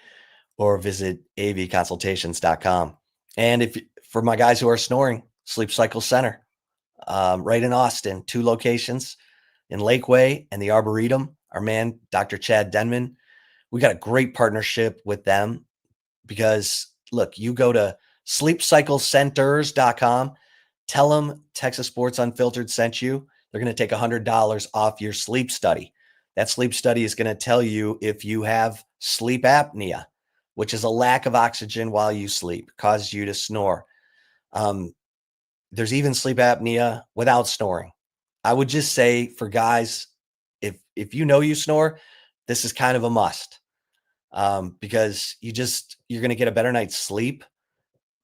or visit avconsultations.com. And for my guys who are snoring, Sleep Cycle Center, right in Austin, 2 locations in Lakeway and the Arboretum. Our man, Dr. Chad Denman, we got a great partnership with them because, look, you go to sleepcyclecenters.com, tell them Texas Sports Unfiltered sent you. They're going to take $100 off your sleep study. That sleep study is going to tell you if you have sleep apnea, which is a lack of oxygen while you sleep, causes you to snore. There's even sleep apnea without snoring. I would just say for guys, if you snore, this is kind of a must because you're going to get a better night's sleep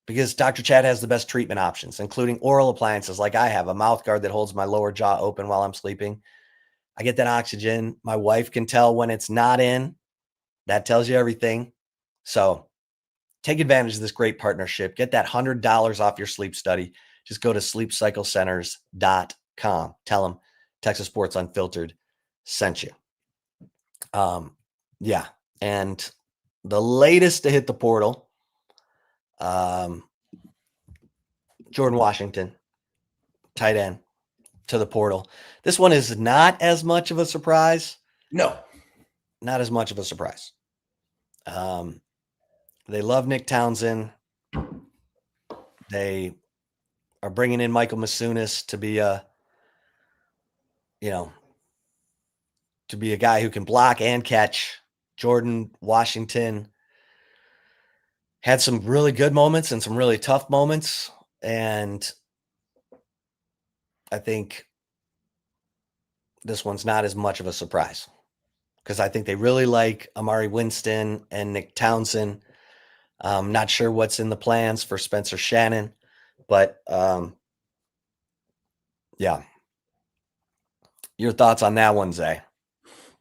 because Dr. Chad has the best treatment options, including oral appliances like I have, a mouth guard that holds my lower jaw open while I'm sleeping. I get that oxygen. My wife can tell when it's not in. That tells you everything. So take advantage of this great partnership. Get that $100 off your sleep study. Just go to sleepcyclecenters.com. Tell them Texas Sports Unfiltered sent you. Yeah. And the latest to hit the portal, Jordan Washington, tight end to the portal. This one is not as much of a surprise. No. Not as much of a surprise. They love Nick Townsend. They are bringing in Michael Masunis to be a guy who can block and catch. Jordan Washington had some really good moments and some really tough moments. And I think this one's not as much of a surprise because I think they really like Amari Winston and Nick Townsend. I'm not sure what's in the plans for Spencer Shannon, but yeah. Your thoughts on that one, Zay?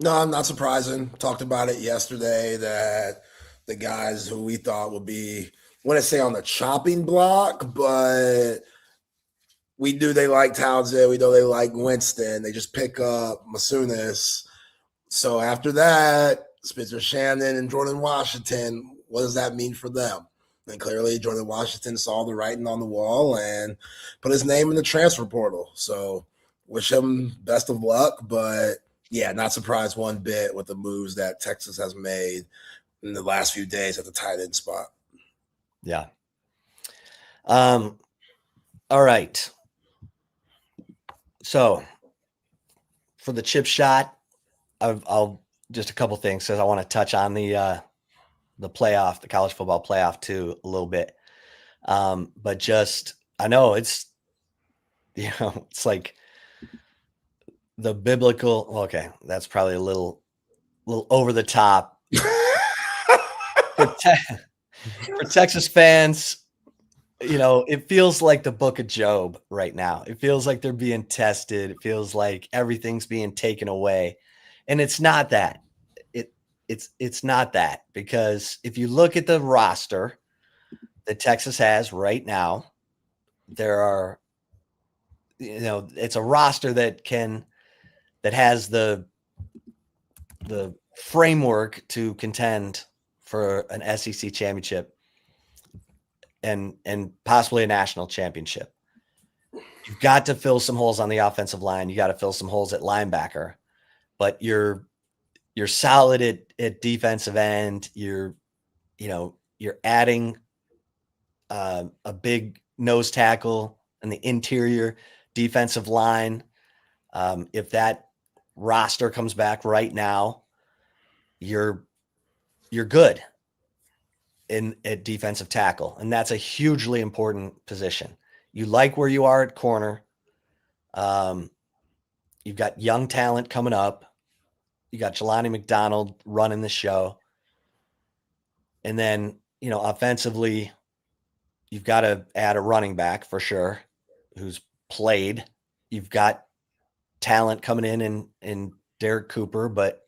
No, I'm not surprising. Talked about it yesterday that the guys who we thought would be, I wouldn't say on the chopping block, but we knew they like Townsend. We know they like Winston. They just pick up Masunis. So after that, Spencer Shannon and Jordan Washington, what does that mean for them? And clearly Jordan Washington saw the writing on the wall and put his name in the transfer portal. So wish him best of luck, but yeah, not surprised one bit with the moves that Texas has made in the last few days at the tight end spot. Yeah. All right. So for the chip shot, I'll just a couple things because I want to touch on the playoff, the college football playoff too, a little bit. But just, I know it's, it's like the biblical, okay, that's probably a little over the top. For Texas fans, it feels like the book of Job right now. It feels like they're being tested. It feels like everything's being taken away. And it's not that. it's not that, because if you look at the roster that Texas has right now, there are, it's a roster that has the framework to contend for an SEC championship and possibly a national championship. You've got to fill some holes on the offensive line. You got to fill some holes at linebacker, but you're solid at defensive end. You're adding a big nose tackle in the interior defensive line. If that roster comes back right now, you're good at defensive tackle, and that's a hugely important position. You like where you are at corner. You've got young talent coming up. You got Jelani McDonald running the show. And then, offensively, you've got to add a running back for sure who's played. You've got talent coming in Derek Cooper, but,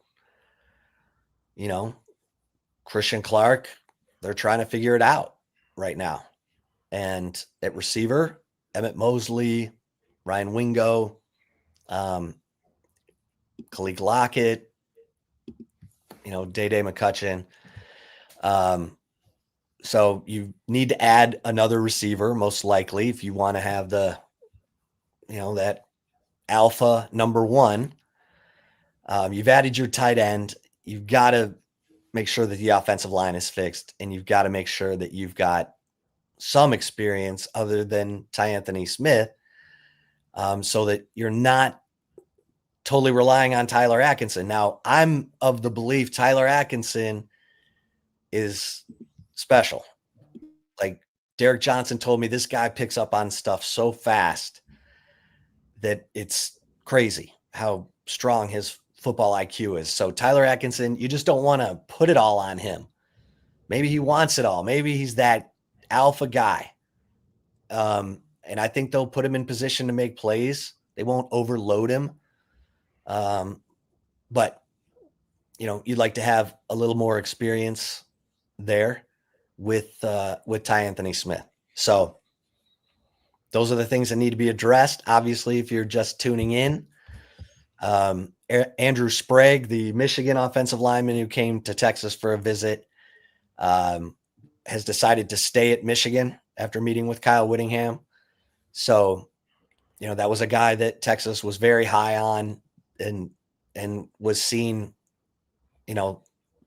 Christian Clark, they're trying to figure it out right now. And at receiver, Emmett Mosley, Ryan Wingo, Khalid Lockett, Day-Day McCutcheon. So you need to add another receiver, most likely, if you want to have that alpha number one. You've added your tight end. You've got to make sure that the offensive line is fixed, and you've got to make sure that you've got some experience other than Anthony Smith, so that you're not totally relying on Tyler Atkinson. Now, I'm of the belief Tyler Atkinson is special. Like Derek Johnson told me, this guy picks up on stuff so fast that it's crazy how strong his football IQ is. So Tyler Atkinson, you just don't want to put it all on him. Maybe he wants it all. Maybe he's that alpha guy. And I think they'll put him in position to make plays. They won't overload him. But you'd like to have a little more experience there with Ty Anthony Smith. So those are the things that need to be addressed. Obviously, if you're just tuning in, Andrew Sprague, the Michigan offensive lineman who came to Texas for a visit, has decided to stay at Michigan after meeting with Kyle Whittingham. So, that was a guy that Texas was very high on and was seen,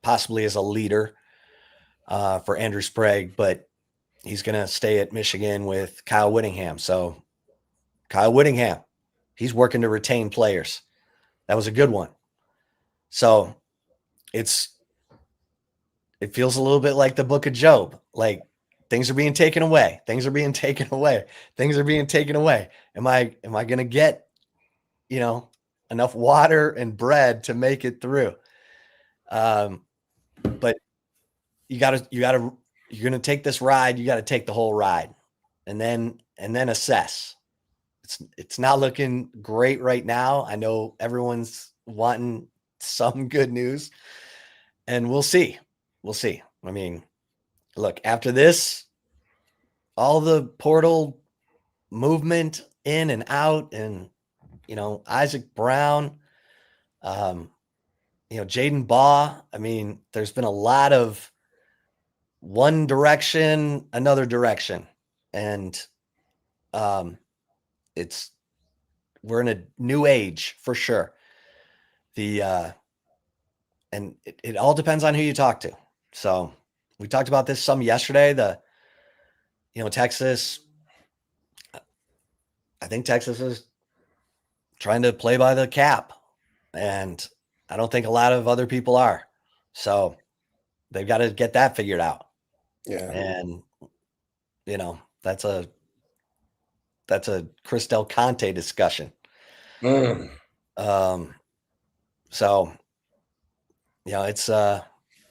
possibly as a leader for Andrew Sprague, but he's going to stay at Michigan with Kyle Whittingham. So Kyle Whittingham, he's working to retain players. That was a good one. So it feels a little bit like the book of Job. Like things are being taken away. Things are being taken away. Things are being taken away. Am I going to get, enough water and bread to make it through? But you're going to take this ride. You got to take the whole ride and then assess. It's not looking great right now. I know everyone's wanting some good news, and we'll see. We'll see. I mean, look, after this, all the portal movement in and out, and, Isaac Brown, Jadan Baugh. I mean, there's been a lot of one direction, another direction. And, we're in a new age for sure. And it all depends on who you talk to. So we talked about this some yesterday, Texas, I think Texas is trying to play by the cap, and I don't think a lot of other people are. So they've got to get that figured out. Yeah. And, that's a Chris Del Conte discussion. So, it's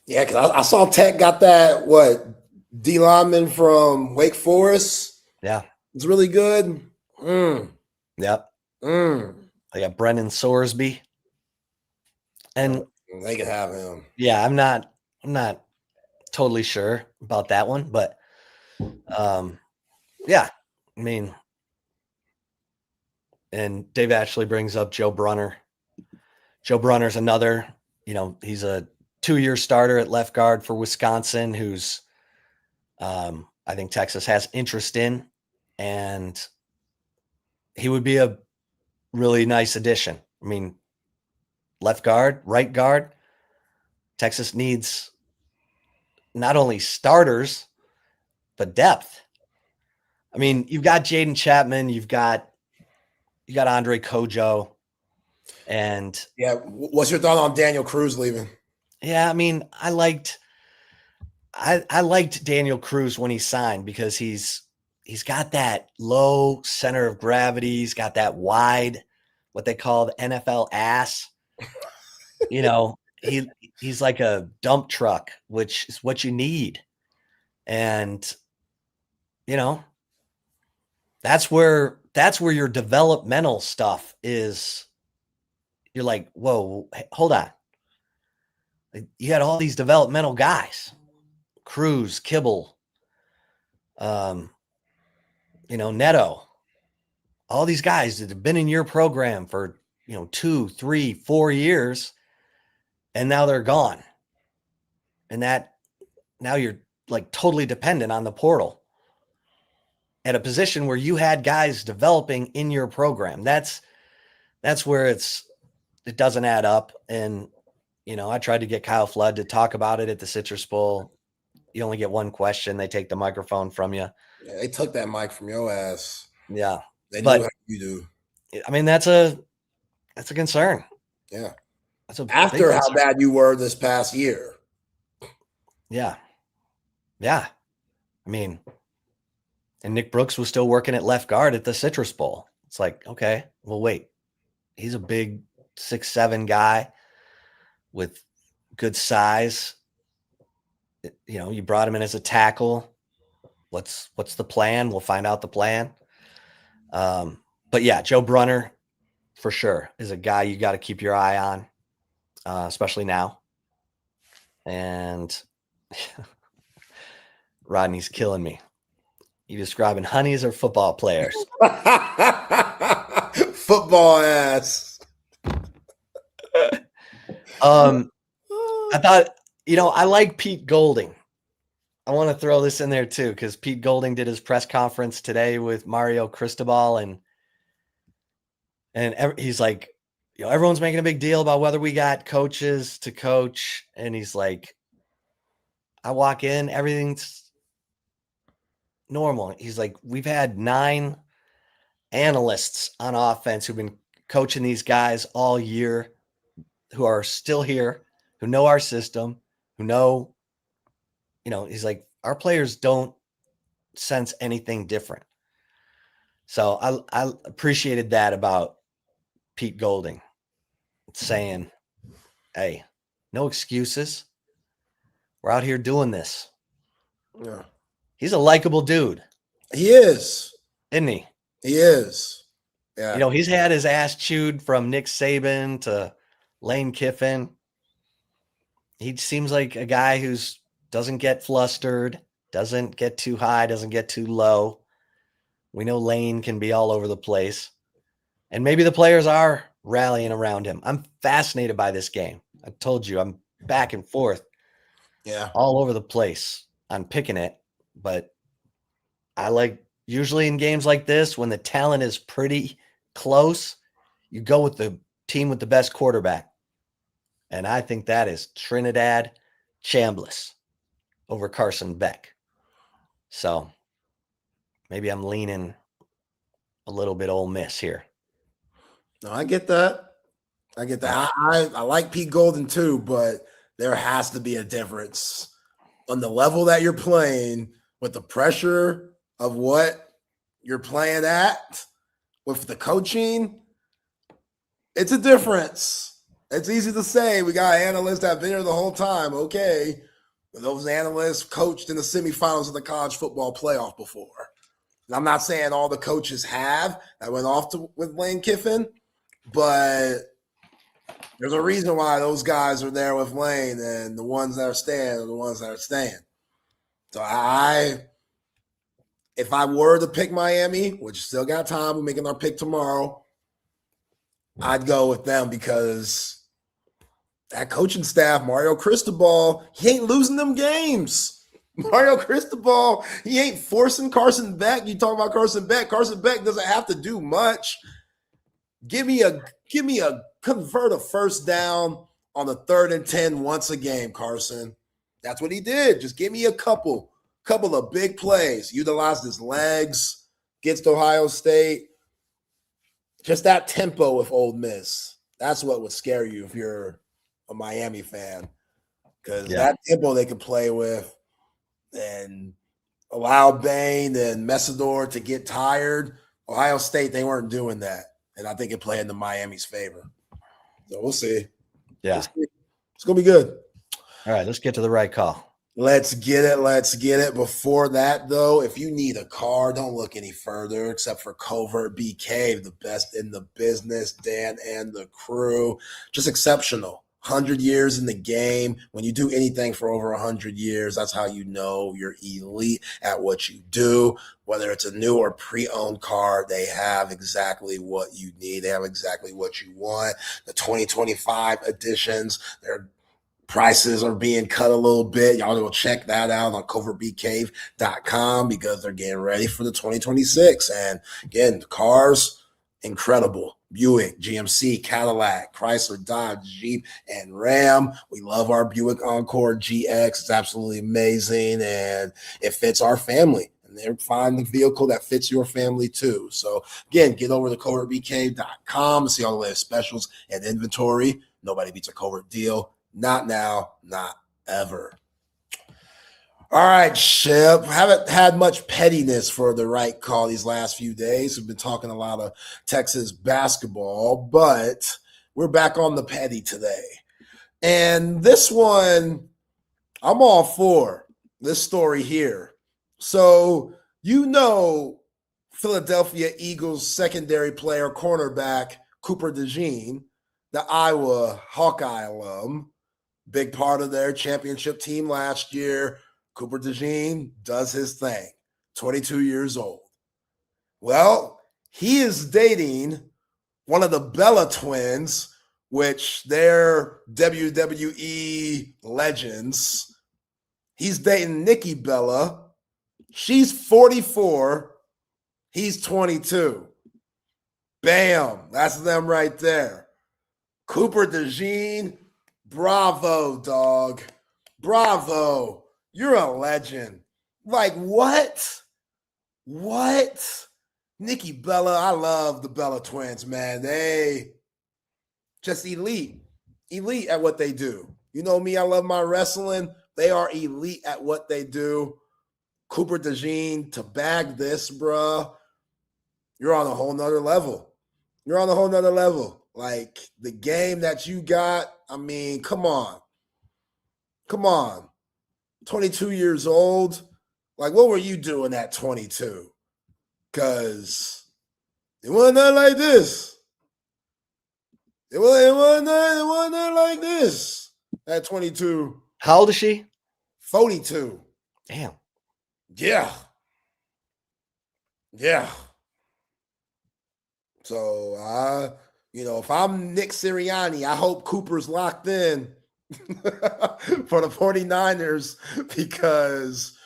yeah, because I saw Tech got that D lineman from Wake Forest. Yeah, it's really good. Yep. They got Brennan Sorsby, and They could have him. Yeah, I'm not totally sure about that one, but yeah, I mean, and Dave actually brings up Joe Brunner. Joe Brunner's another, he's a 2-year starter at left guard for Wisconsin, who's I think Texas has interest in, and he would be a really nice addition. I mean, left guard, right guard, Texas needs not only starters, but depth. I mean, you've got Jaden Chapman, you've got Andre Kojo, and yeah. What's your thought on Daniel Cruz leaving? Yeah, I mean, I liked Daniel Cruz when he signed because he's got that low center of gravity. He's got that wide, what they call the NFL ass. He's like a dump truck, which is what you need. And that's where your developmental stuff is. You're like, whoa, hold on. You had all these developmental guys, Cruz, Kibble, Neto, all these guys that have been in your program for, 2, 3, 4 years, and now they're gone. And that now you're like totally dependent on the portal at a position where you had guys developing in your program. That's where it doesn't add up. And, I tried to get Kyle Flood to talk about it at the Citrus Bowl. You only get one question. They take the microphone from you. Yeah, they took that mic from your ass. Yeah. They do how you do. I mean, that's a concern. Yeah. That's after how bad you were this past year. Yeah. Yeah. I mean, and Nick Brooks was still working at left guard at the Citrus Bowl. It's like, okay, well, wait. He's a big 6'7" guy with good size. You brought him in as a tackle. What's the plan? We'll find out the plan. But yeah, Joe Brunner for sure is a guy you got to keep your eye on, especially now. And Rodney's killing me. You describing honeys or football players? Football ass. I thought, I like Pete Golding. I want to throw this in there too, because Pete Golding did his press conference today with Mario Cristobal, and he's like, everyone's making a big deal about whether we got coaches to coach, and he's like, I walk in, everything's normal. He's like, we've had 9 analysts on offense who've been coaching these guys all year, who are still here, who know our system, who know, he's like, our players don't sense anything different. So I appreciated that about Pete Golding, saying, hey, no excuses. We're out here doing this. Yeah. He's a likable dude. He is. Isn't he? He is. Yeah. He's had his ass chewed from Nick Saban to Lane Kiffin. He seems like a guy who's doesn't get flustered, doesn't get too high, doesn't get too low. We know Lane can be all over the place. And maybe the players are rallying around him. I'm fascinated by this game. I told you, I'm back and forth. Yeah. All over the place on picking it. But I like, usually in games like this, when the talent is pretty close, you go with the team with the best quarterback. And I think that is Trinidad Chambliss over Carson Beck. So maybe I'm leaning a little bit Ole Miss here. No, I get that. I like Pete Golding too, but there has to be a difference on the level that you're playing with the pressure of what you're playing at with the coaching. It's a difference. It's easy to say we got analysts that have been here the whole time. Okay. But those analysts coached in the semifinals of the college football playoff before. And I'm not saying all the coaches have that went off with Lane Kiffin, but There's a reason why those guys are there with Lane, and the ones that are staying are the ones that are staying. So if I were to pick Miami, which still got time, we're making our pick tomorrow, I'd go with them because that coaching staff, Mario Cristobal, he ain't losing them games. Mario Cristobal, he ain't forcing Carson Beck. You talk about Carson Beck. Carson Beck doesn't have to do much. Give me a convert a first down on the 3rd and 10 once a game, Carson. That's what he did. Just give me a couple of big plays. Utilized his legs against Ohio State. Just that tempo with Ole Miss. That's what would scare you if you're a Miami fan. Because that tempo they could play with and allow Bain and Messidor to get tired. Ohio State, they weren't doing that. And I think it played into Miami's favor. So we'll see. Yeah. It's going to be good. All right, let's get to the right call. Let's get it. Before that, though, if you need a car, don't look any further except for Covert BK, the best in the business, Dan and the crew. Just exceptional. 100 years in the game. When you do anything for over 100 years, that's how you know you're elite at what you do. Whether it's a new or pre-owned car, they have exactly what you need. They have exactly what you want. The 2025 editions, their prices are being cut a little bit. Y'all go check that out on covertbcave.com because they're getting ready for the 2026. And again, the cars, incredible. Buick, GMC, Cadillac, Chrysler, Dodge, Jeep, and Ram. We love our Buick Encore GX. It's absolutely amazing, and it fits our family. And they're finding the vehicle that fits your family too. So again, get over to covertbcave.com and see all the latest specials and inventory. Nobody beats a Covert deal. Not now, not ever. All right, Ship. Haven't had much pettiness for the right call these last few days. We've been talking a lot of Texas basketball, but we're back on the petty today. And this one, I'm all for this story here. So, Philadelphia Eagles secondary player, cornerback, Cooper DeJean, the Iowa Hawkeye alum, big part of their championship team last year. Cooper DeJean does his thing, 22 years old. Well, he is dating one of the Bella twins, which they're WWE legends. He's dating Nikki Bella. She's 44. He's 22. Bam. That's them right there. Cooper DeJean, bravo, dog. Bravo. You're a legend. Like, what? What? Nikki Bella, I love the Bella twins, man. They just elite at what they do. You know me, I love my wrestling. They are elite at what they do. Cooper DeJean, to bag this, bruh, you're on a whole nother level. You're on a whole nother level. Like, the game that you got, I mean, come on. Come on. 22 years old. Like, what were you doing at 22? Because it wasn't nothing like this. It wasn't nothing like this at 22. How old is she? 42. Damn. Yeah. Yeah. So, if I'm Nick Sirianni, I hope Cooper's locked in for the 49ers because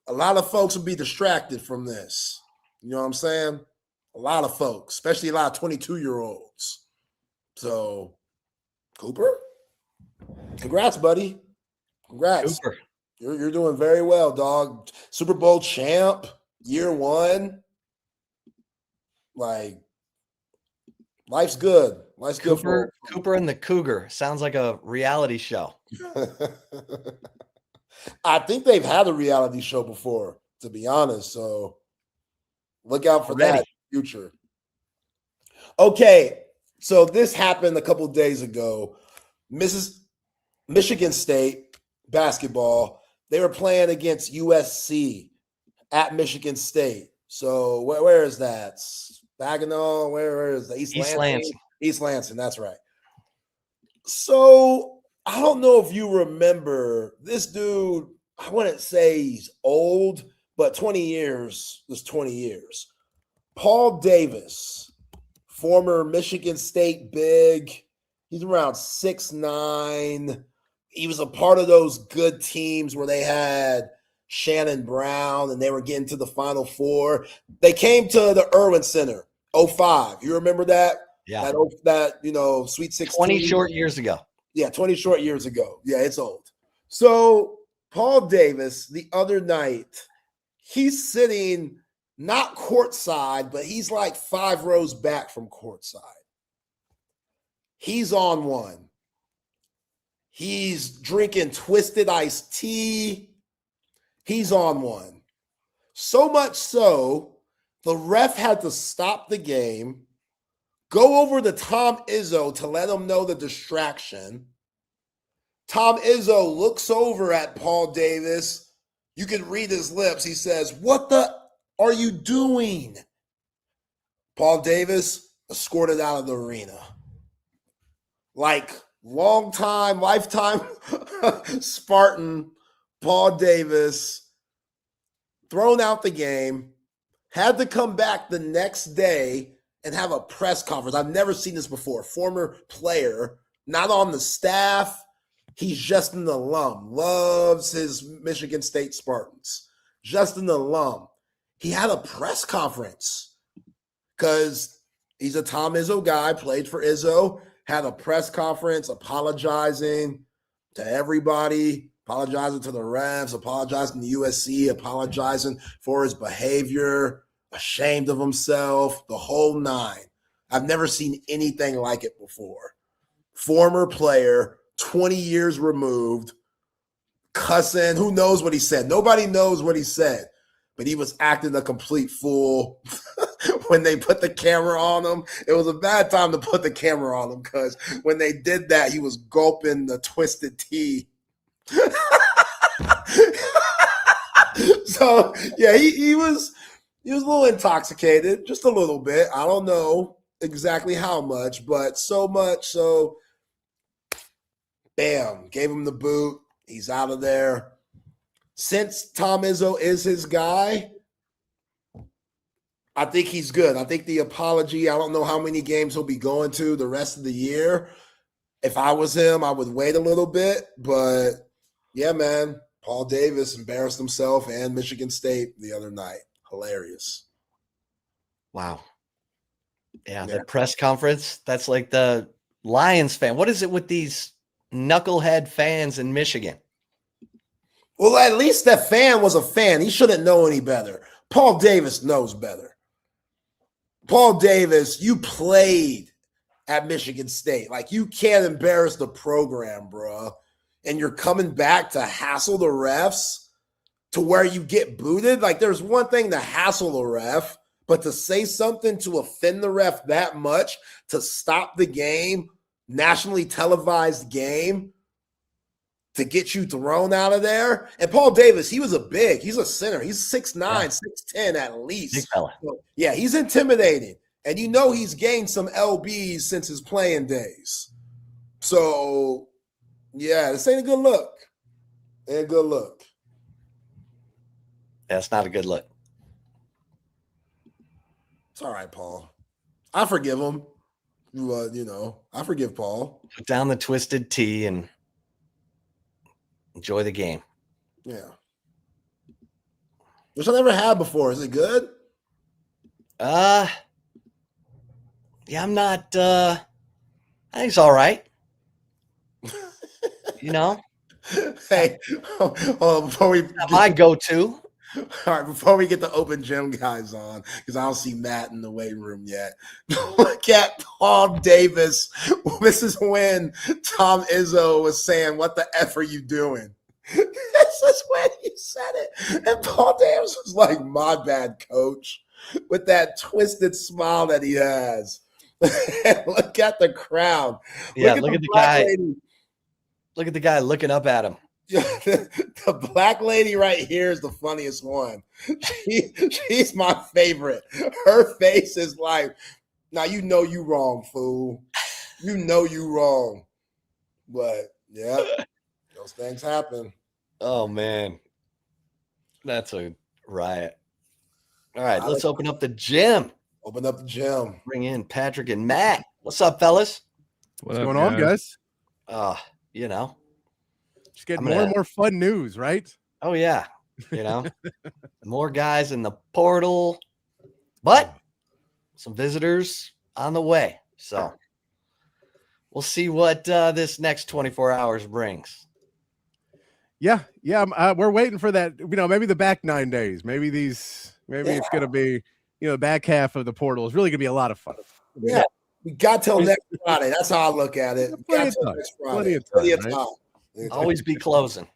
a lot of folks will be distracted from this. You know what I'm saying? A lot of folks, especially a lot of 22-year-olds. So, Cooper, congrats, buddy. Congrats. Cooper. You're doing very well, dog. Super Bowl champ, year one. Like, life's good. Life's good for Cooper and the Cougar. Sounds like a reality show. I think they've had a reality show before, to be honest. So look out for that in the future. Okay, so this happened a couple of days ago. Michigan State basketball, they were playing against USC at Michigan State. So where is that? Saginaw? Where is that? East Lansing. East Lansing, that's right. So I don't know if you remember this dude. I wouldn't say he's old, but 20 years is 20 years. Paul Davis, former Michigan State big. He's around 6'9". He was a part of those good teams where they had Shannon Brown and they were getting to the Final Four. They came to the Irwin Center, 05. You remember that? Yeah. That Sweet 16. 20 short years ago. Yeah, 20 short years ago. Yeah, it's old. So Paul Davis, the other night, he's sitting not courtside, but he's like 5 rows back from courtside. He's on one. He's drinking twisted iced tea. He's on one. So much so, the ref had to stop the game, go over to Tom Izzo to let him know the distraction. Tom Izzo looks over at Paul Davis. You can read his lips. He says, "What the are you doing?" Paul Davis escorted out of the arena. Like lifetime Spartan Paul Davis thrown out the game, had to come back the next day and have a press conference. I've never seen this before. Former player, not on the staff. He's just an alum, loves his Michigan State Spartans. Just an alum. He had a press conference because he's a Tom Izzo guy, played for Izzo, had a press conference apologizing to everybody, apologizing to the refs, apologizing to USC, apologizing for his behavior, ashamed of himself, the whole nine. I've never seen anything like it before. Former player, 20 years removed, cussing. Who knows what he said? Nobody knows what he said, but he was acting a complete fool when they put the camera on him. It was a bad time to put the camera on him because when they did that, he was gulping the twisted tea. So, yeah, he was a little intoxicated, just a little bit. I don't know exactly how much, but so much so, bam, gave him the boot. He's out of there. Since Tom Izzo is his guy, I think he's good. I think the apology, I don't know how many games he'll be going to the rest of the year. If I was him, I would wait a little bit. But, yeah, man, Paul Davis embarrassed himself and Michigan State the other night. Hilarious. Wow. Yeah, the press conference, that's like the Lions fan. What is it with these knucklehead fans in Michigan? Well, at least that fan was a fan. He shouldn't know any better. Paul Davis knows better. Paul Davis, you played at Michigan State. Like, you can't embarrass the program, bro. And you're coming back to hassle the refs to where you get booted. Like, there's one thing to hassle the ref, but to say something to offend the ref that much, to stop the game, nationally televised game, to get you thrown out of there. And Paul Davis, he's a center. He's 6'9", 6'10" at least. Big fella. So, yeah, he's intimidating. And you know he's gained some LBs since his playing days. So, yeah, this ain't a good look. Ain't a good look. That's not a good look. It's all right, Paul. I forgive him. I forgive Paul. Put down the twisted tea and enjoy the game. Yeah. Which I never had before. Is it good? Yeah, I'm not I think it's all right. Hey, before we My go-to. All right, before we get the open gym guys on, because I don't see Matt in the weight room yet. Look at Paul Davis. This is when Tom Izzo was saying, "What the F are you doing?" This is when he said it. And Paul Davis was like, "My bad, coach," with that twisted smile that he has. Look at the crowd. Yeah, look at the guy. Lady. Look at the guy looking up at him. The black lady right here is the funniest one. She's my favorite. Her face is like, now you know you wrong, fool. You know you wrong. But yeah, those things happen. Oh man, that's a riot. All right, let's open up the gym. Open up the gym. Bring in Patrick and Matt. What's up, fellas? What's going on, guys? You know, Just getting more and more fun news, right? Oh yeah, you know, more guys in the portal, but some visitors on the way. So we'll see what this next 24 hours brings. Yeah. We're waiting for that. Maybe the back 9 days. Maybe it's going to be, the back half of the portal is really going to be a lot of fun. Yeah. We got till next Friday. That's how I look at it. Plenty of time. Always be closing.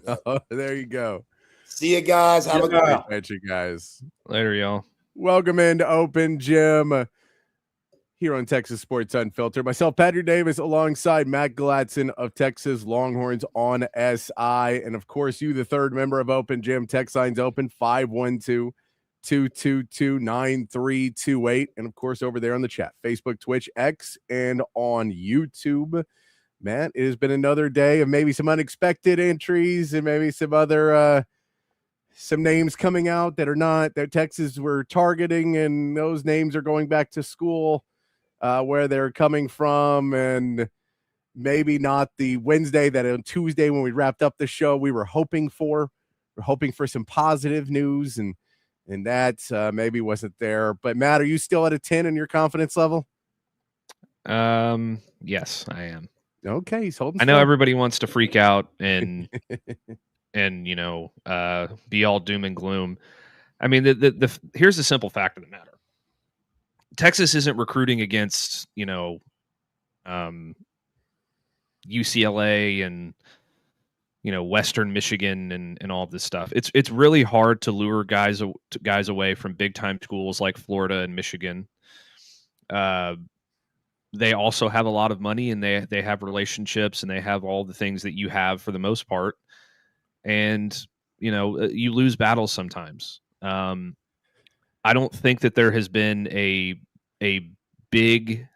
Oh, there you go. See you guys. Have a good night. Catch you guys later, y'all. Welcome into Open Gym here on Texas Sports Unfiltered. Myself, Patrick Davis, alongside Matt Galatzan of Texas Longhorns on SI. And of course, you, the third member of Open Gym. Text line's open 512-222-9328. And of course, over there on the chat, Facebook, Twitch, X, and on YouTube. Matt, it has been another day of maybe some unexpected entries and maybe some other some names coming out that Texas were targeting, and those names are going back to school where they're coming from, and maybe not the Wednesday that on Tuesday when we wrapped up the show we were hoping for. We're hoping for some positive news, and that maybe wasn't there. But Matt, are you still at a 10 in your confidence level? Yes, I am. Okay, he's holding. I know everybody wants to freak out and be all doom and gloom. I mean, here's the simple fact of the matter. Texas isn't recruiting against, UCLA and, Western Michigan and all of this stuff. It's really hard to lure guys away from big time schools like Florida and Michigan. They also have a lot of money, and they have relationships, and they have all the things that you have for the most part. And, you lose battles sometimes. I don't think that there has been a big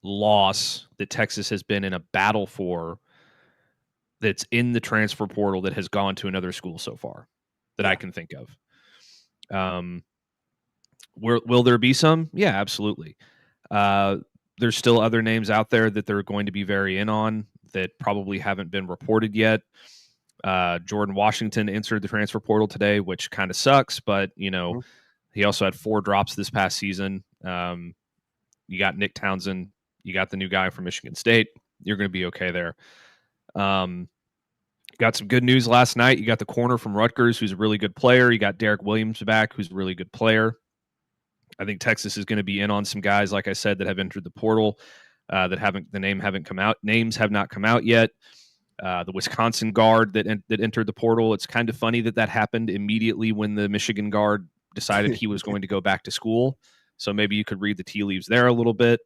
loss that Texas has been in a battle for that's in the transfer portal that has gone to another school so far that I can think of. Will there be some? Yeah, absolutely. There's still other names out there that they're going to be very in on that probably haven't been reported yet. Jordan Washington entered the transfer portal today, which kind of sucks, but he also had 4 drops this past season. You got Nick Townsend, you got the new guy from Michigan State. You're going to be okay there. Got some good news last night. You got the corner from Rutgers, who's a really good player. You got Derek Williams back, who's a really good player. I think Texas is going to be in on some guys, like I said, that have entered the portal Names have not come out yet. The Wisconsin guard that entered the portal. It's kind of funny that happened immediately when the Michigan guard decided he was going to go back to school. So maybe you could read the tea leaves there a little bit.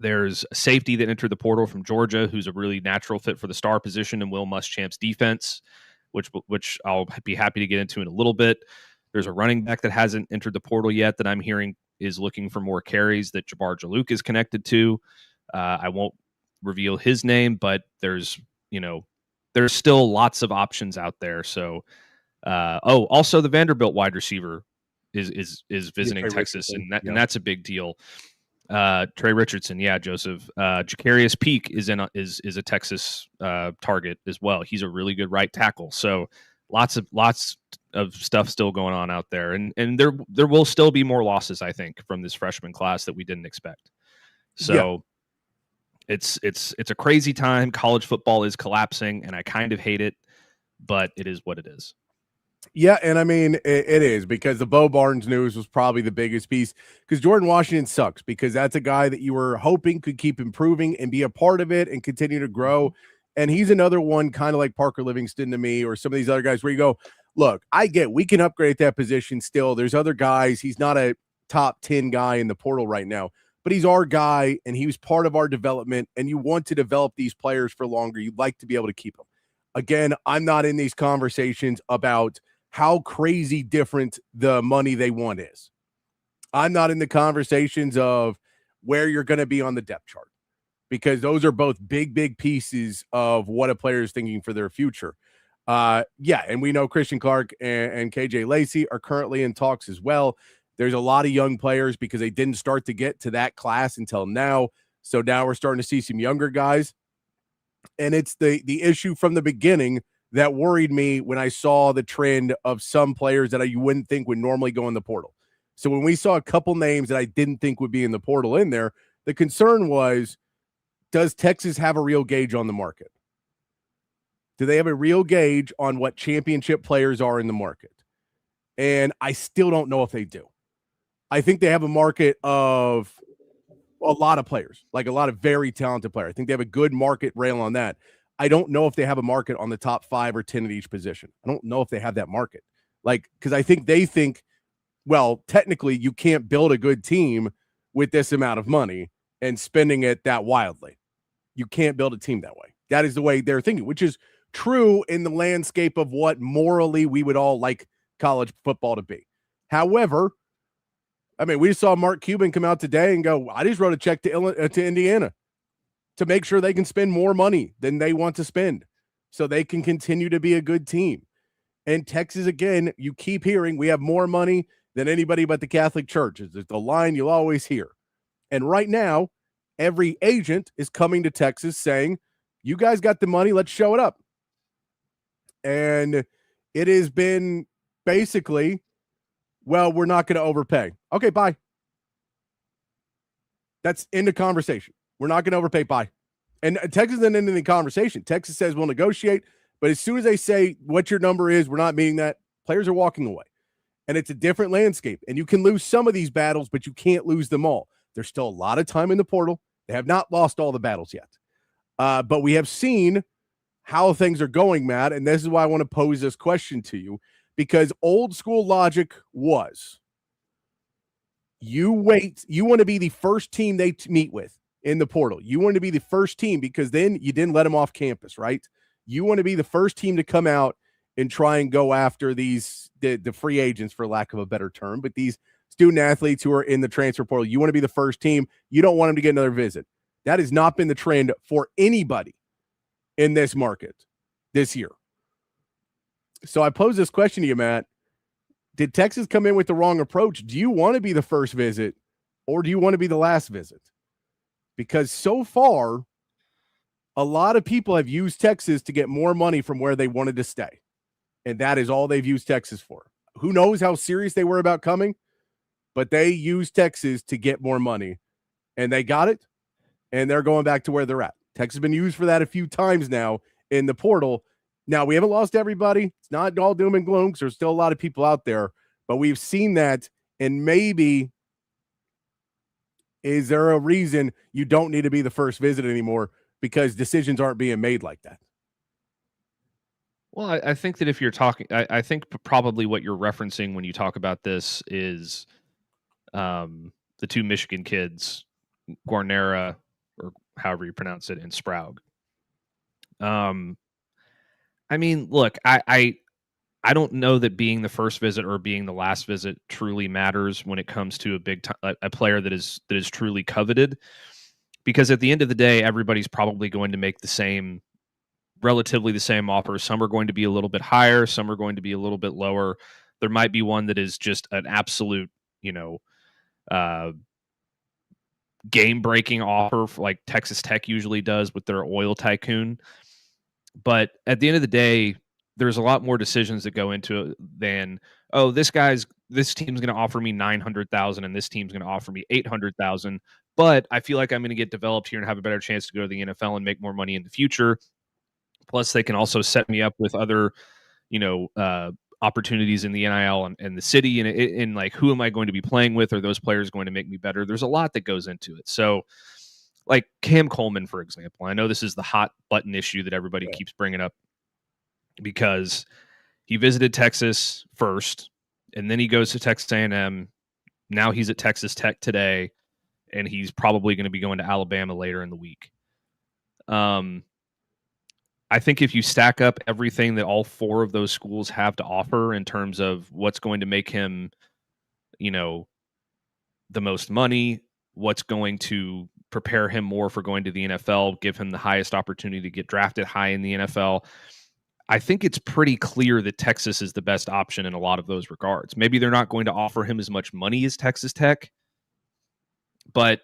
There's a safety that entered the portal from Georgia, who's a really natural fit for the star position in Will Muschamp's defense, which I'll be happy to get into in a little bit. There's a running back that hasn't entered the portal yet that I'm hearing is looking for more carries that Jabbar Jaluk is connected to. I won't reveal his name, but there's still lots of options out there. So, also the Vanderbilt wide receiver is visiting Texas, and that's a big deal. Trey Richardson, yeah, Joseph. Jacarius Peak is a Texas target as well. He's a really good right tackle. So lots of stuff still going on out there, and there will still be more losses, I think, from this freshman class that we didn't expect. So it's a crazy time. College football is collapsing, and I kind of hate it, but it is what it is. Yeah, and I mean, it is, because the Bo Barnes news was probably the biggest piece, because Jordan Washington sucks, because that's a guy that you were hoping could keep improving and be a part of it and continue to grow. And he's another one kind of like Parker Livingston to me, or some of these other guys where you go, look, I get we can upgrade that position still. There's other guys. He's not a top 10 guy in the portal right now, but he's our guy, and he was part of our development, and you want to develop these players for longer. You'd like to be able to keep them. Again, I'm not in these conversations about how crazy different the money they want is. I'm not in the conversations of where you're going to be on the depth chart. because those are both big pieces of what a player is thinking for their future. And we know Christian Clark and KJ Lacey are currently in talks as well. There's a lot of young players because they didn't start to get to that class until now. So now we're starting to see some younger guys. And it's the issue from the beginning that worried me when I saw the trend of some players that you wouldn't think would normally go in the portal. So when we saw a couple names that I didn't think would be in the portal in there, the concern was, does Texas have a real gauge on the market? Do they have a real gauge on what championship players are in the market? And I still don't know if they do. I think they have a market of a lot of players, like a lot of very talented players. I think they have a good market rail on that. I don't know if they have a market on the top 5 or 10 at each position. I don't know if they have that market. Because I think they think, well, technically you can't build a good team with this amount of money and spending it that wildly. You can't build a team that way. That is the way they're thinking, which is true in the landscape of what morally we would all like college football to be. However, I mean, we saw Mark Cuban come out today and go, I just wrote a check to Indiana to make sure they can spend more money than they want to spend so they can continue to be a good team. And Texas, again, you keep hearing we have more money than anybody but the Catholic Church. It's the line you'll always hear. And right now, every agent is coming to Texas saying, you guys got the money, let's show it up. And it has been basically, well, we're not going to overpay. Okay, bye. That's end of conversation. We're not going to overpay. Bye. And Texas isn't ending the conversation. Texas says we'll negotiate, but as soon as they say what your number is, we're not meeting that, players are walking away. And it's a different landscape. And you can lose some of these battles, but you can't lose them all. There's still a lot of time in the portal. They have not lost all the battles yet. But we have seen how things are going, Matt, and this is why I want to pose this question to you, because old school logic was you want to be the first team they meet with in the portal. You want to be the first team because then you didn't let them off campus, right? You want to be the first team to come out and try and go after the free agents, for lack of a better term, but these student athletes who are in the transfer portal. You want to be the first team. You don't want them to get another visit. That has not been the trend for anybody in this market this year. So I pose this question to you, Matt. Did Texas come in with the wrong approach? Do you want to be the first visit or do you want to be the last visit? Because so far, a lot of people have used Texas to get more money from where they wanted to stay. And that is all they've used Texas for. Who knows how serious they were about coming, but they used Texas to get more money. And they got it, and they're going back to where they're at. Texas has been used for that a few times now in the portal. Now, we haven't lost everybody. It's not all doom and gloom because there's still a lot of people out there, but we've seen that, and maybe is there a reason you don't need to be the first visit anymore because decisions aren't being made like that? Well, I think that if you're talking, I think probably what you're referencing when you talk about this is the two Michigan kids, Guarnera, or however you pronounce it, and Sprague. I mean, look, I don't know that being the first visit or being the last visit truly matters when it comes to a player that is truly coveted, because at the end of the day, everybody's probably going to make relatively the same offer. Some are going to be a little bit higher, some are going to be a little bit lower. There might be one that is just an absolute, game-breaking offer, like Texas Tech usually does with their oil tycoon. But at the end of the day, there's a lot more decisions that go into it than, oh, this team's going to offer me $900,000 and this team's going to offer me $800,000. But I feel like I'm going to get developed here and have a better chance to go to the NFL and make more money in the future. Plus, they can also set me up with other, opportunities in the NIL and the city, and like, who am I going to be playing with? Are those players going to make me better? There's a lot that goes into it. So, like Cam Coleman, for example, I know this is the hot button issue that everybody keeps bringing up because he visited Texas first, and then he goes to Texas A&M. Now he's at Texas Tech today, and he's probably going to be going to Alabama later in the week. I think if you stack up everything that all four of those schools have to offer in terms of what's going to make him, the most money, what's going to prepare him more for going to the NFL, give him the highest opportunity to get drafted high in the NFL. I think it's pretty clear that Texas is the best option in a lot of those regards. Maybe they're not going to offer him as much money as Texas Tech, but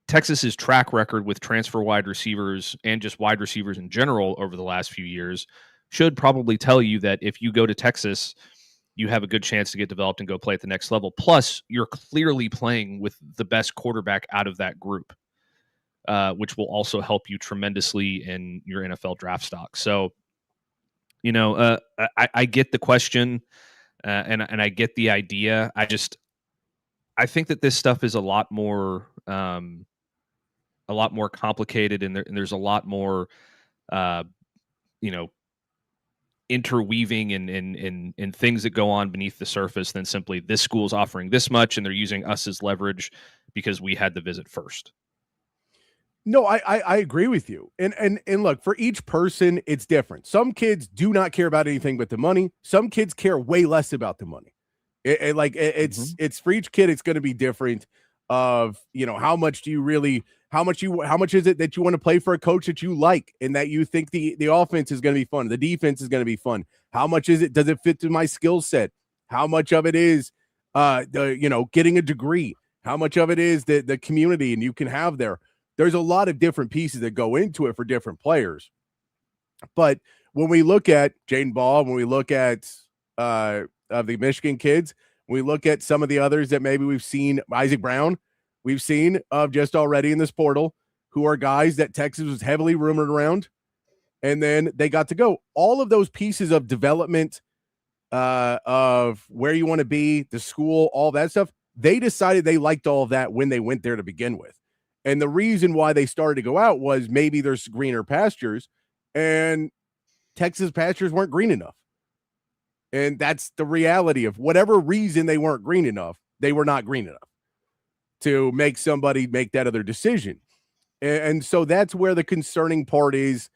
Texas's track record with transfer wide receivers and just wide receivers in general over the last few years should probably tell you that if you go to Texas, you have a good chance to get developed and go play at the next level. Plus, you're clearly playing with the best quarterback out of that group, which will also help you tremendously in your NFL draft stock. So, I get the question and I get the idea. I think that this stuff is a lot more complicated, and there's a lot more, interweaving and things that go on beneath the surface than simply this school's offering this much and they're using us as leverage because we had the visit first. No, I agree with you. And look, for each person, it's different. Some kids do not care about anything but the money. Some kids care way less about the money. It's for each kid, it's going to be different of, how much do you really, how much is it that you want to play for a coach that you like and that you think the offense is going to be fun, the defense is going to be fun? How much is it? Does it fit to my skill set? How much of it is getting a degree? How much of it is the community and you can have there? There's a lot of different pieces that go into it for different players. But when we look at Jadan Baugh, when we look at of the Michigan kids, when we look at some of the others that maybe we've seen, Isaac Brown, we've seen of just already in this portal, who are guys that Texas was heavily rumored around, and then they got to go. All of those pieces of development, of where you want to be, the school, all that stuff, they decided they liked all of that when they went there to begin with. And the reason why they started to go out was maybe there's greener pastures, and Texas pastures weren't green enough. And that's the reality of whatever reason they weren't green enough, they were not green enough to make somebody make that other decision. And so that's where the concerning part is,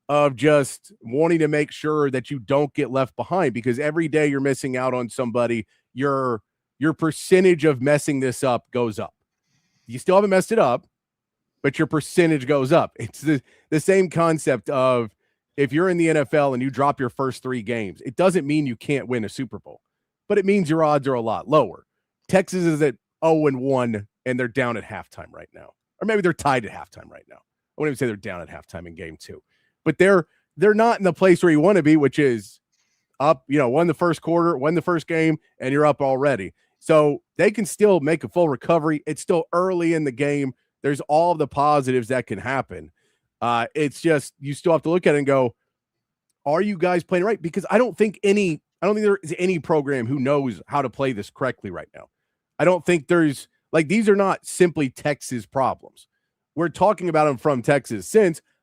of just wanting to make sure that you don't get left behind, because every day you're missing out on somebody, your percentage of messing this up goes up. You still haven't messed it up, but your percentage goes up. It's the same concept of, if you're in the NFL and you drop your first 3 games, it doesn't mean you can't win a Super Bowl, but it means your odds are a lot lower. Texas is at 0-1, and they're down at halftime right now. Or maybe they're tied at halftime right now. I wouldn't even say they're down at halftime in game 2. But they're not in the place where you want to be, which is up, won the first quarter, won the first game, and you're up already. So they can still make a full recovery. It's still early in the game. There's all the positives that can happen. It's just, you still have to look at it and go, are you guys playing right? Because I don't think there is any program who knows how to play this correctly right now. I don't think there's, these are not simply Texas problems. We're talking about them from Texas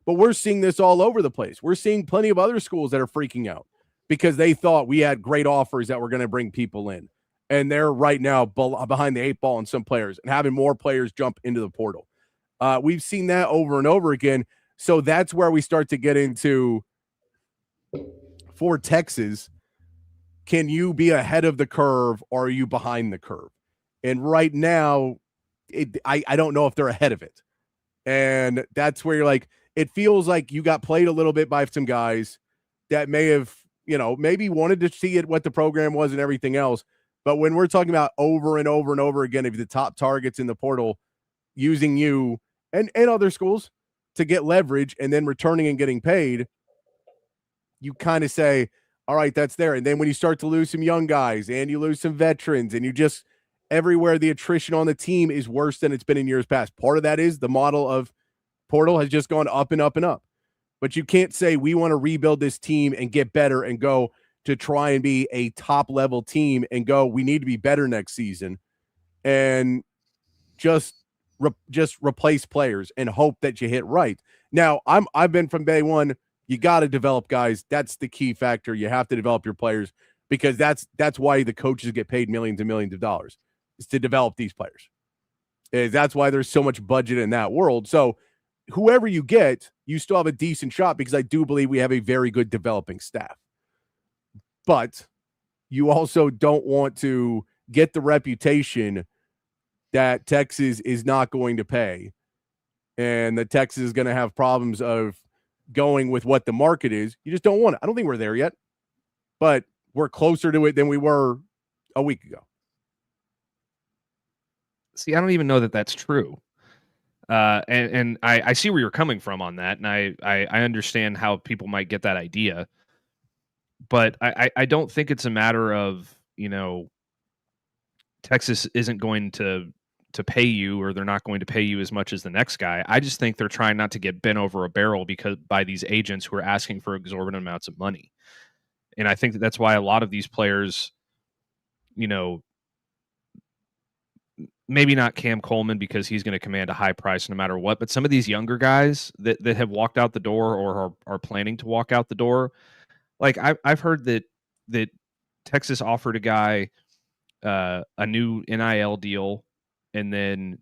but we're seeing this all over the place. We're seeing plenty of other schools that are freaking out because they thought we had great offers that were going to bring people in. And they're right now behind the 8 ball on some players and having more players jump into the portal. We've seen that over and over again. So that's where we start to get into, for Texas, can you be ahead of the curve or are you behind the curve? And right now, I don't know if they're ahead of it. And that's where you're like, it feels like you got played a little bit by some guys that may have, maybe wanted to see what the program was and everything else. But when we're talking about over and over and over again, if the top targets in the portal using you and other schools to get leverage and then returning and getting paid, you kind of say, all right, that's there. And then when you start to lose some young guys and you lose some veterans and you just, everywhere the attrition on the team is worse than it's been in years past. Part of that is the model of portal has just gone up and up and up. But you can't say we want to rebuild this team and get better and go to try and be a top level team and go, we need to be better next season, and just replace players and hope that you hit right. Now, I've been from day one. You got to develop guys. That's the key factor. You have to develop your players, because that's why the coaches get paid millions and millions of dollars, is to develop these players. That's why there's so much budget in that world. So whoever you get, you still have a decent shot, because I do believe we have a very good developing staff. But you also don't want to get the reputation that Texas is not going to pay and the Texas is going to have problems of going with what the market is. You just don't want it. I don't think we're there yet, but we're closer to it than we were a week ago. See, I don't even know that that's true. And I see where you're coming from on that, and I understand how people might get that idea, but I don't think it's a matter of, Texas isn't going to pay you, or they're not going to pay you as much as the next guy. I just think they're trying not to get bent over a barrel because by these agents who are asking for exorbitant amounts of money. And I think that's why a lot of these players, maybe not Cam Coleman because he's going to command a high price no matter what, but some of these younger guys that have walked out the door or are planning to walk out the door, like I've heard that Texas offered a guy a new NIL deal, and then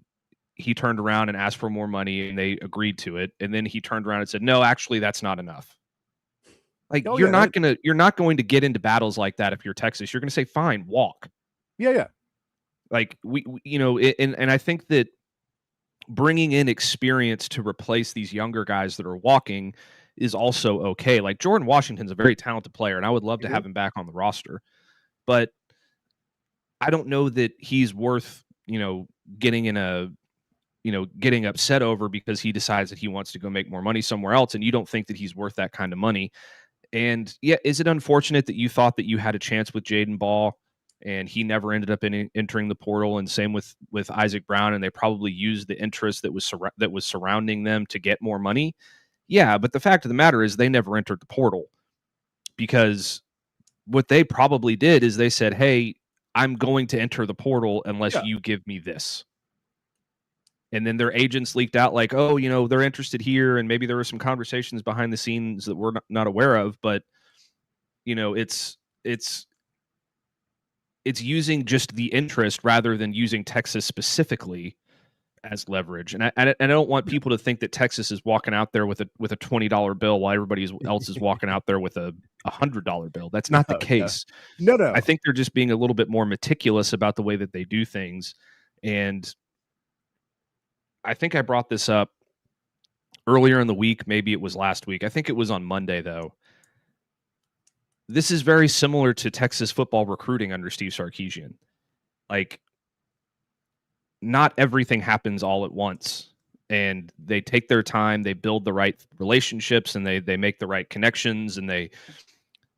he turned around and asked for more money, and they agreed to it, and then he turned around and said, "No, actually, that's not enough." Like you're not going to get into battles like that if you're Texas. You're going to say, "Fine, walk." Yeah. Like and I think that bringing in experience to replace these younger guys that are walking is also okay. Like Jordan Washington's a very talented player, and I would love to have him back on the roster, but I don't know that he's worth, getting in a, getting upset over because he decides that he wants to go make more money somewhere else, and you don't think that he's worth that kind of money. And yeah, is it unfortunate that you thought that you had a chance with Jadan Baugh and he never ended up entering the portal, and same with Isaac Brown, and they probably used the interest that was surrounding them to get more money? Yeah, but the fact of the matter is they never entered the portal, because what they probably did is they said, "Hey, I'm going to enter the portal unless you give me this." And then their agents leaked out like, "Oh, they're interested here." And maybe there were some conversations behind the scenes that we're not aware of, but it's using just the interest rather than using Texas specifically as leverage. And I don't want people to think that Texas is walking out there with a $20 bill while everybody else is walking out there with a $100 bill. That's not the case. No. I think they're just being a little bit more meticulous about the way that they do things. And I think I brought this up earlier in the week. Maybe it was last week. I think it was on Monday, though. This is very similar to Texas football recruiting under Steve Sarkisian. Like, not everything happens all at once, and they take their time, they build the right relationships, and they make the right connections, and they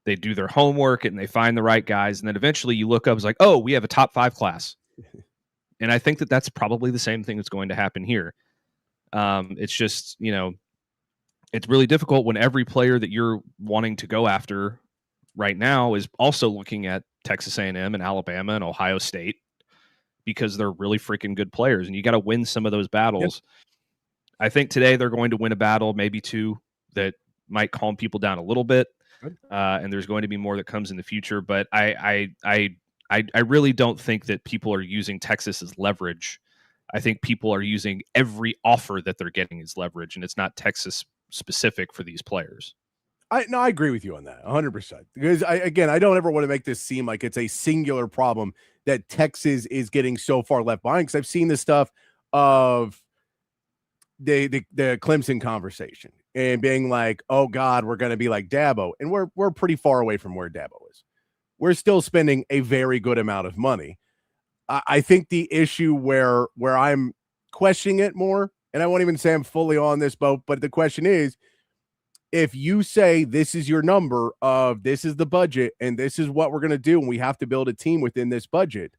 do their homework, and they find the right guys, and then eventually you look up, it's like, oh, we have a top 5 class. And I think that that's probably the same thing that's going to happen here. It's just, it's really difficult when every player that you're wanting to go after right now is also looking at Texas A&M and Alabama and Ohio State, because they're really freaking good players, and you got to win some of those battles. Yep. I think today they're going to win a battle, maybe 2, that might calm people down a little bit. And there's going to be more that comes in the future. But I really don't think that people are using Texas as leverage. I think people are using every offer that they're getting as leverage, and it's not Texas specific for these players. I agree with you on that 100%, because I don't ever want to make this seem like it's a singular problem that Texas is getting so far left behind, because I've seen the stuff of the Clemson conversation and being like, oh God, we're going to be like Dabo. And we're pretty far away from where Dabo is. We're still spending a very good amount of money. I think the issue where I'm questioning it more, and I won't even say I'm fully on this boat, but the question is, if you say this is your number of this is the budget and this is what we're going to do, and we have to build a team within this budget,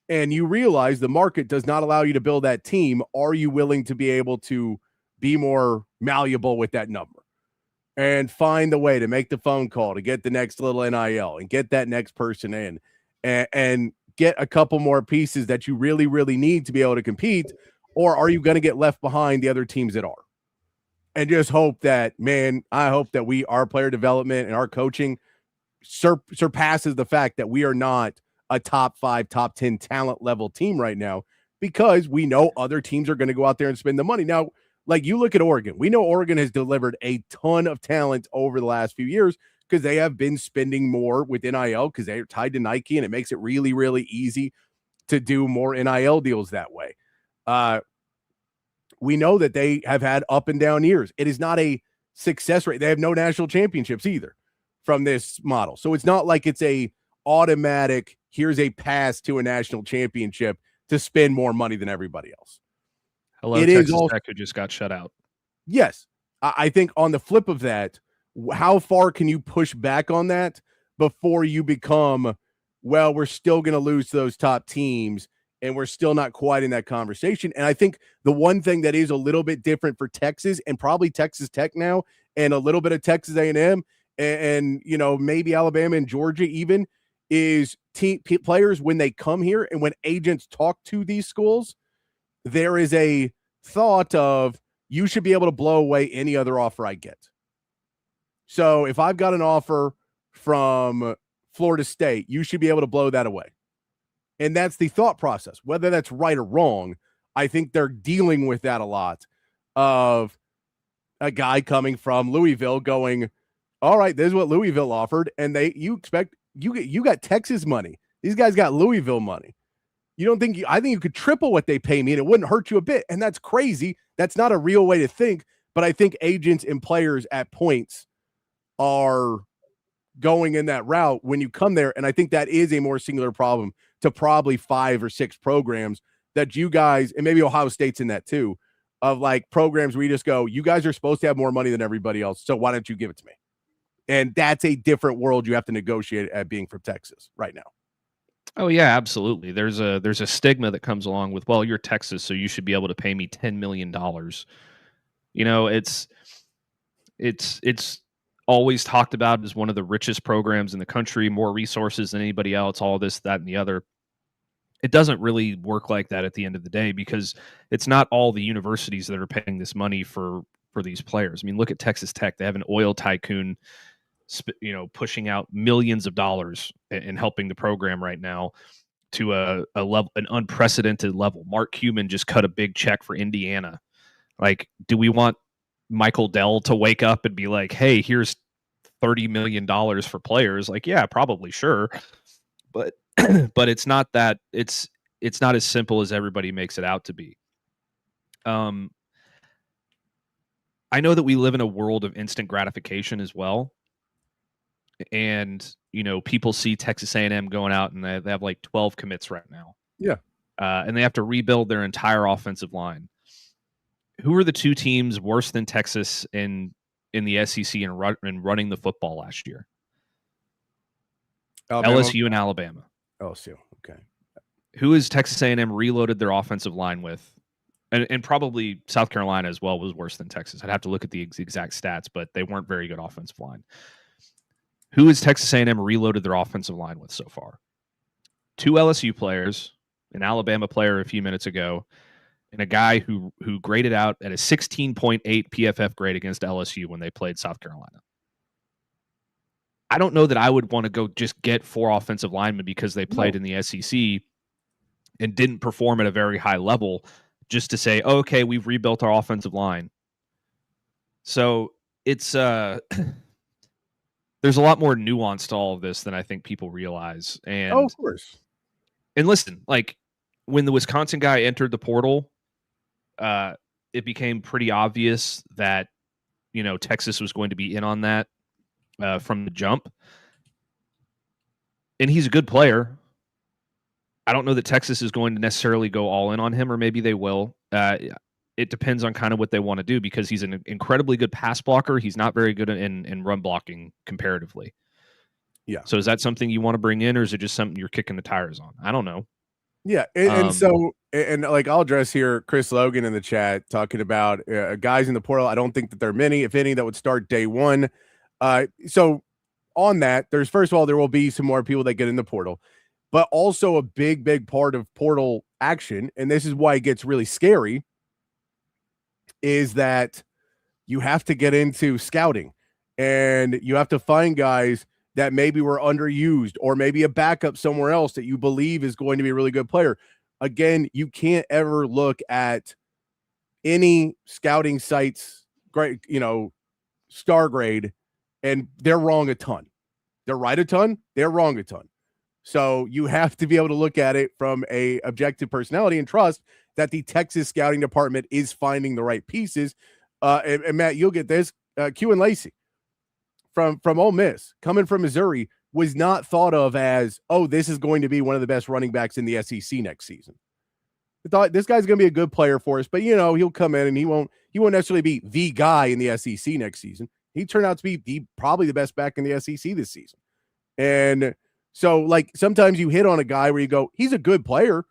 and you realize the market does not allow you to build that team, are you willing to be able to be more malleable with that number and find the way to make the phone call to get the next little NIL and get that next person in and get a couple more pieces that you really, really need to be able to compete? Or are you going to get left behind the other teams that are? And just hope that, man, I hope that our player development and our coaching surpasses the fact that we are not a top 5, top 10 talent level team right now, because we know other teams are going to go out there and spend the money. Now, like, you look at Oregon. We know Oregon has delivered a ton of talent over the last few years because they have been spending more with NIL because they're tied to Nike, and it makes it really, really easy to do more NIL deals that way. we know that they have had up and down years. It is not a success rate. They have no national championships either from this model. So it's not like it's a automatic, here's a pass to a national championship to spend more money than everybody else. Hello, It Texas is also, Tech, who just got shut out. yes. I think on the flip of that, how far can you push back on that before you become, well, we're still going to lose to those top teams and we're still not quite in that conversation. And I think the one thing that is a little bit different for Texas and probably Texas Tech now and a little bit of Texas A&M and you know, maybe Alabama and Georgia even is players when they come here and when agents talk to these schools, there is a thought of you should be able to blow away any other offer I get. So if I've got an offer from Florida State, you should be able to blow that away. And that's the thought process. Whether that's right or wrong, I think they're dealing with that a lot of a guy coming from Louisville going, all right, this is what Louisville offered. And you expect you got Texas money. These guys got Louisville money. You don't think I think you could triple what they pay me and it wouldn't hurt you a bit. And that's crazy. That's not a real way to think. But I think agents and players at points are going in that route when you come there. And I think that is a more singular problem to probably 5 or 6 programs that you guys, and maybe Ohio State's in that too, of like programs where you just go, you guys are supposed to have more money than everybody else. So why don't you give it to me? And that's a different world you have to negotiate at being from Texas right now. Oh yeah, absolutely. There's a stigma that comes along with, well, you're Texas, so you should be able to pay me $10 million. You know, it's always talked about as one of the richest programs in the country, more resources than anybody else, all this, that, and the other. It doesn't really work like that at the end of the day because it's not all the universities that are paying this money for these players. I mean, look at Texas Tech. They have an oil tycoon, you know, pushing out millions of dollars and helping the program right now to a level, an unprecedented level. Mark Cuban just cut a big check for Indiana. Like, do we want Michael Dell to wake up and be like, hey, here's $30 million for players? Like, yeah, probably, sure. But but it's not that it's not as simple as everybody makes it out to be. I know that we live in a world of instant gratification as well. And, you know, people see Texas A&M going out and they have like 12 commits right now. Yeah. And they have to rebuild their entire offensive line. Who are the two teams worse than Texas in the SEC and running the football last year? Alabama. LSU and Alabama. LSU. Okay. Who has Texas A&M reloaded their offensive line with? And probably South Carolina as well was worse than Texas. I'd have to look at the exact stats, but they weren't very good offensive line. Who has Texas A&M reloaded their offensive line with so far? 2 LSU players, an Alabama player a few minutes ago, and a guy who graded out at a 16.8 PFF grade against LSU when they played South Carolina. I don't know that I would want to go just get 4 offensive linemen because they played in the SEC and didn't perform at a very high level just to say, oh, okay, we've rebuilt our offensive line. So it's there's a lot more nuance to all of this than I think people realize. And of course. And listen, like when the Wisconsin guy entered the portal, it became pretty obvious that, you know, Texas was going to be in on that from the jump. And he's a good player. I don't know that Texas is going to necessarily go all in on him, or maybe they will. It depends on kind of what they want to do because he's an incredibly good pass blocker. He's not very good in run blocking comparatively. Yeah. So is that something you want to bring in, or is it just something you're kicking the tires on? I don't know. Yeah. And so like I'll address here Chris Logan in the chat talking about guys in the portal. I don't think that there are many, if any, that would start day one. So on that, there's first of all, there will be some more people that get in the portal, but also a big part of portal action. And this is why it gets really scary, is that you have to get into scouting and you have to find guys that maybe were underused or maybe a backup somewhere else that you believe is going to be a really good player. Again, you can't ever look at any scouting sites, great, you know, star grade, and they're wrong a ton. They're right a ton, they're wrong a ton. So you have to be able to look at it from a objective personality and trust that the Texas scouting department is finding the right pieces. And Matt, you'll get this. Q and Lacey from Ole Miss, coming from Missouri, was not thought of as, oh, this is going to be one of the best running backs in the SEC next season. I thought this guy's going to be a good player for us, but he'll come in and he won't necessarily be the guy in the SEC next season. He turned out to be probably the best back in the SEC this season. And so, like, sometimes you hit on a guy where you go, he's a good player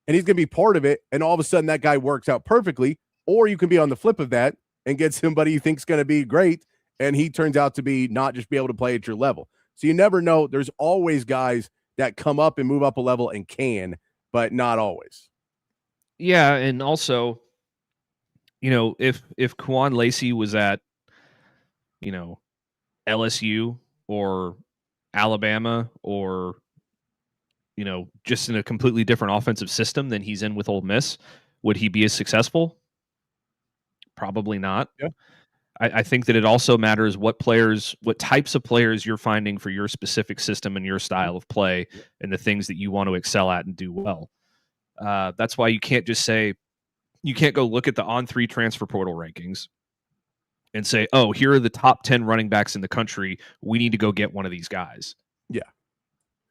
and he's going to be part of it, and all of a sudden that guy works out perfectly. Or you can be on the flip of that and get somebody you think's going to be great, and he turns out to be not just be able to play at your level. So you never know. There's always guys that come up and move up a level and can, but not always. Yeah, and also, if Kwan Lacey was at, LSU or Alabama or, just in a completely different offensive system than he's in with Ole Miss, would he be as successful? Probably not. Yeah. I think that it also matters what types of players you're finding for your specific system and your style of play and the things that you want to excel at and do well. That's why you can't go look at the On3 transfer portal rankings and say, oh, here are the top 10 running backs in the country. We need to go get one of these guys. Yeah.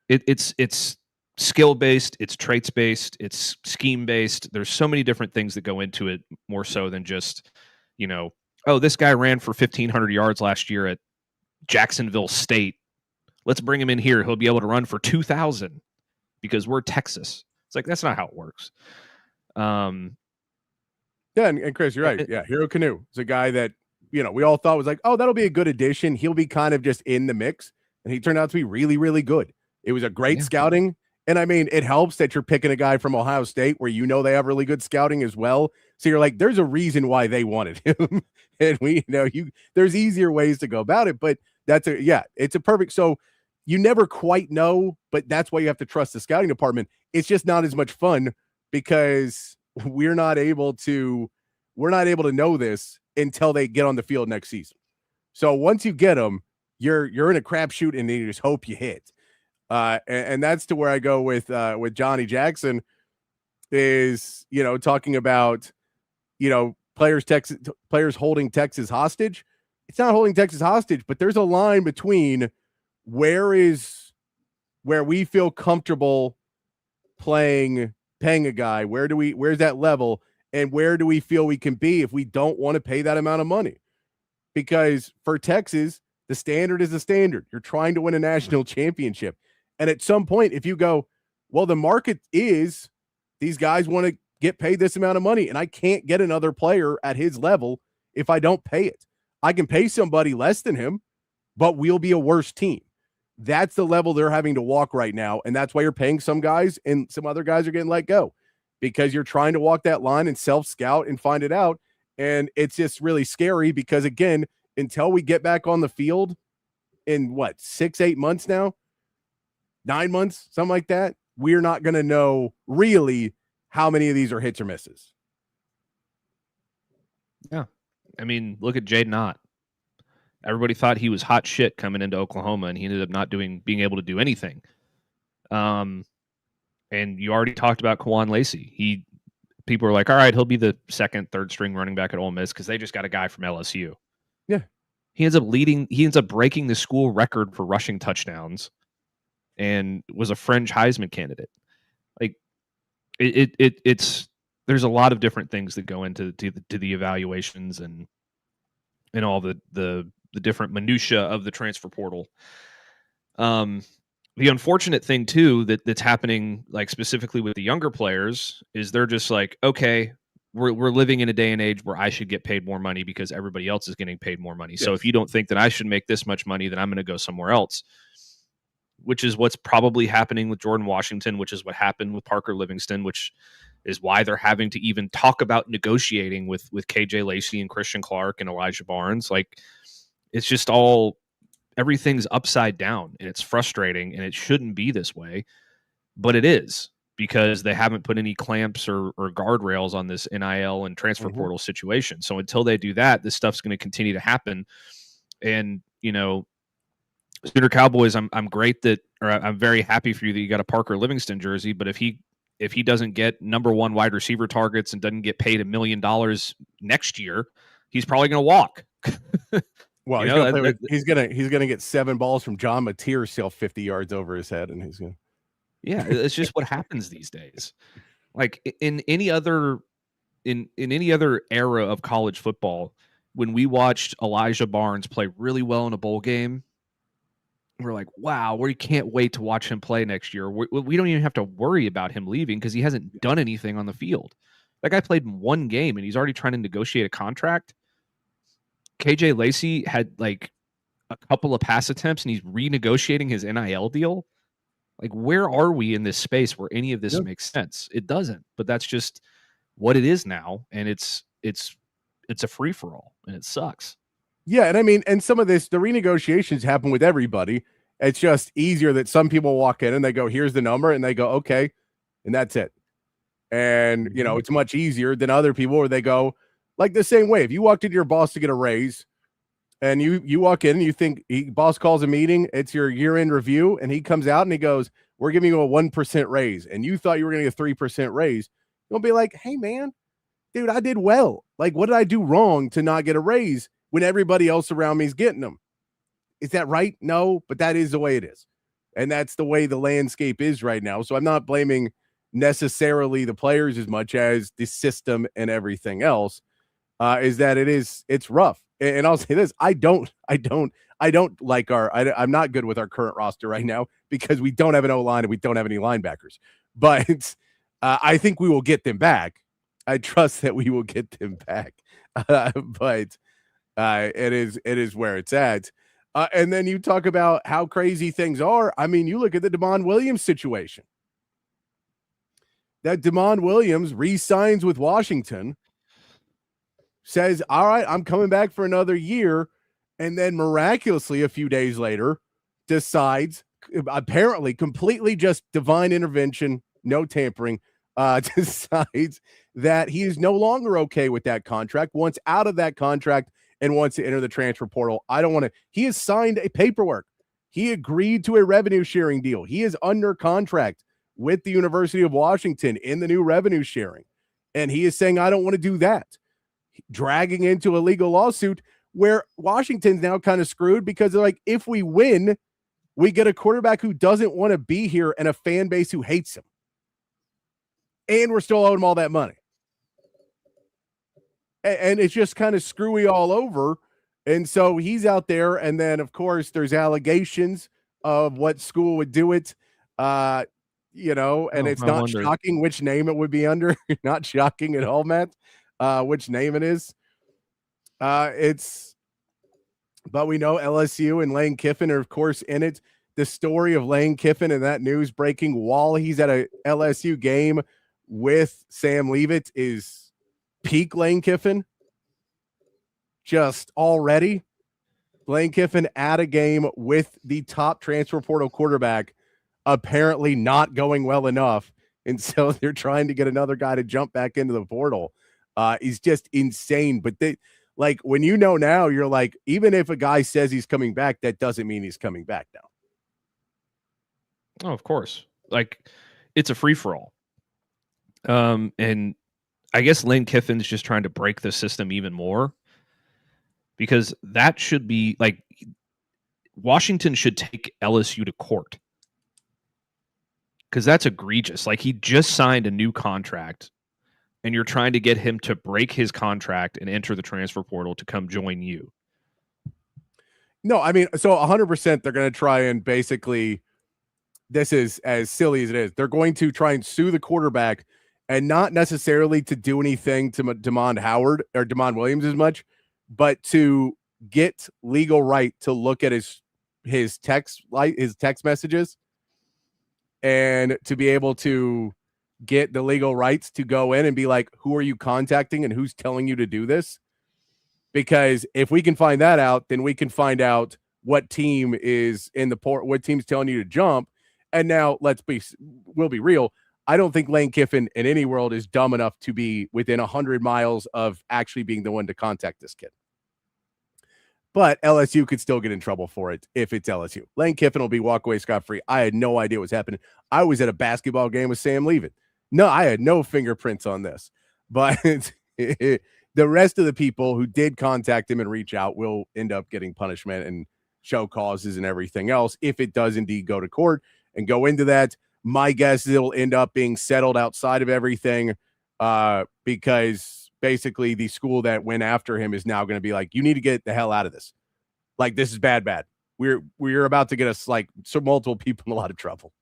It's skill-based, it's traits-based, it's scheme-based. There's so many different things that go into it, more so than just, oh, this guy ran for 1,500 yards last year at Jacksonville State. Let's bring him in here. He'll be able to run for 2,000 because we're Texas. It's like, that's not how it works. Yeah, and Chris, you're right. Yeah, Hero Canoe is a guy that, we all thought was like, oh, that'll be a good addition. He'll be kind of just in the mix. And he turned out to be really, really good. It was a great scouting. And I mean, it helps that you're picking a guy from Ohio State where they have really good scouting as well. So you're like, there's a reason why they wanted him. And there's easier ways to go about it. But it's a perfect. So you never quite know, but that's why you have to trust the scouting department. It's just not as much fun because we're not able to know this until they get on the field next season. So once you get them, you're in a crapshoot and then you just hope you hit. And that's to where I go with Johnny Jackson is, talking about, players holding Texas hostage. It's not holding Texas hostage, but there's a line between where we feel comfortable paying a guy. Where's that level? And where do we feel we can be if we don't want to pay that amount of money? Because for Texas, the standard is the standard. You're trying to win a national championship. And at some point, if you go, well, the market is these guys want to get paid this amount of money, and I can't get another player at his level if I don't pay it. I can pay somebody less than him, but we'll be a worse team. That's the level they're having to walk right now, and that's why you're paying some guys and some other guys are getting let go because you're trying to walk that line and self-scout and find it out, and it's just really scary because, again, until we get back on the field in, 6-8 months now, 9 months, something like that, we're not going to know really how many of these are hits or misses. Yeah. I mean, look at Jaden Ott. Everybody thought he was hot shit coming into Oklahoma, and he ended up being able to do anything. And you already talked about Kwan Lacey. People are like, all right, he'll be the second, third string running back at Ole Miss because they just got a guy from LSU. Yeah. He ends up breaking the school record for rushing touchdowns and was a fringe Heisman candidate. Like there's a lot of different things that go into the evaluations and all the different minutia of the transfer portal. The unfortunate thing too that's happening, like specifically with the younger players, is they're just like, okay, we're living in a day and age where I should get paid more money because everybody else is getting paid more money. Yes. So if you don't think that I should make this much money, then I'm going to go somewhere else, which is what's probably happening with Jordan Washington, which is what happened with Parker Livingston, which is why they're having to even talk about negotiating with KJ Lacey and Christian Clark and Elijah Barnes. Like, it's just everything's upside down, and it's frustrating, and it shouldn't be this way, but it is because they haven't put any clamps or guardrails on this NIL and transfer portal situation. So until they do that, this stuff's going to continue to happen. And, Sooner Cowboys, I'm very happy for you that you got a Parker Livingston jersey, but if he if he doesn't get number one wide receiver targets and doesn't get paid $1 million next year, he's probably going to walk. Well, he's gonna get 7 balls from John Mateer still 50 yards over his head, and he's gonna. Yeah, it's just what happens these days. Like in any other era of college football, when we watched Elijah Barnes play really well in a bowl game, we're like, wow, we can't wait to watch him play next year. We don't even have to worry about him leaving because he hasn't done anything on the field. That guy played in 1 game and he's already trying to negotiate a contract. KJ Lacey had like a couple of pass attempts and he's renegotiating his NIL deal. Like, where are we in this space where any of this makes sense? It doesn't, but that's just what it is now. And it's a free for all and it sucks. Yeah. And I mean, and some of this, the renegotiations happen with everybody. It's just easier that some people walk in and they go, here's the number. And they go, okay. And that's it. And, you know, it's much easier than other people where they go like the same way. If you walked into your boss to get a raise and you walk in and you think boss calls a meeting, it's your year-end review. And he comes out and he goes, we're giving you a 1% raise. And you thought you were going to get a 3% raise. You'll be like, hey man, dude, I did well. Like, what did I do wrong to not get a raise when everybody else around me is getting them? Is that right? No, but that is the way it is. And that's the way the landscape is right now. So I'm not blaming necessarily the players as much as the system and everything else. Is that it's rough. And I'll say this, I don't like I'm not good with our current roster right now because we don't have an O-line and we don't have any linebackers. But I think we will get them back. I trust that we will get them back. But it is where it's at. And then you talk about how crazy things are. I mean, you look at the Damon Williams situation. That Damon Williams re-signs with Washington, says, all right, I'm coming back for another year. And then miraculously, a few days later, decides, apparently completely just divine intervention, no tampering, decides that he is no longer okay with that contract, wants out of that contract and wants to enter the transfer portal. He has signed a paperwork. He agreed to a revenue sharing deal. He is under contract with the University of Washington in the new revenue sharing. And he is saying, I don't want to do that. Dragging into a legal lawsuit where Washington's now kind of screwed because they're like, if we win, we get a quarterback who doesn't want to be here and a fan base who hates him. And we're still owing him all that money. And it's just kind of screwy all over. And so he's out there. And then, of course, there's allegations of what school would do it. And it's not shocking which name it would be under. Not shocking at all, Matt. Which name it is. But we know LSU and Lane Kiffin are, of course, in it. The story of Lane Kiffin and that news breaking while he's at a LSU game with Sam Leavitt is peak Lane Kiffin. Just already. Lane Kiffin at a game with the top transfer portal quarterback, apparently not going well enough. And so they're trying to get another guy to jump back into the portal. He's just insane. But when you know now, you're like, even if a guy says he's coming back, that doesn't mean he's coming back now. Oh, of course. Like, it's a free-for-all. And I guess Lane Kiffin's just trying to break the system even more because that should be like Washington should take LSU to court because that's egregious. Like, he just signed a new contract and you're trying to get him to break his contract and enter the transfer portal to come join you. No, I mean, so 100% they're going to try and basically, this is as silly as it is, they're going to try and sue the quarterback and not necessarily to do anything to Damon Williams as much, but to get legal right to look at his text messages and to be able to get the legal rights to go in and be like, who are you contacting and who's telling you to do this? Because if we can find that out, then we can find out what team is in the port, what team's telling you to jump. And now we'll be real. I don't think Lane Kiffin in any world is dumb enough to be within 100 miles of actually being the one to contact this kid. But LSU could still get in trouble for it if it's LSU. Lane Kiffin will be walk away scot-free. I had no idea what's happening. I was at a basketball game with Sam Leavitt. No, I had no fingerprints on this, but the rest of the people who did contact him and reach out will end up getting punishment and show causes and everything else if it does indeed go to court and go into that. My guess is it'll end up being settled outside of everything because basically the school that went after him is now going to be like, you need to get the hell out of this. Like, this is bad. We're about to get us like multiple people in a lot of trouble.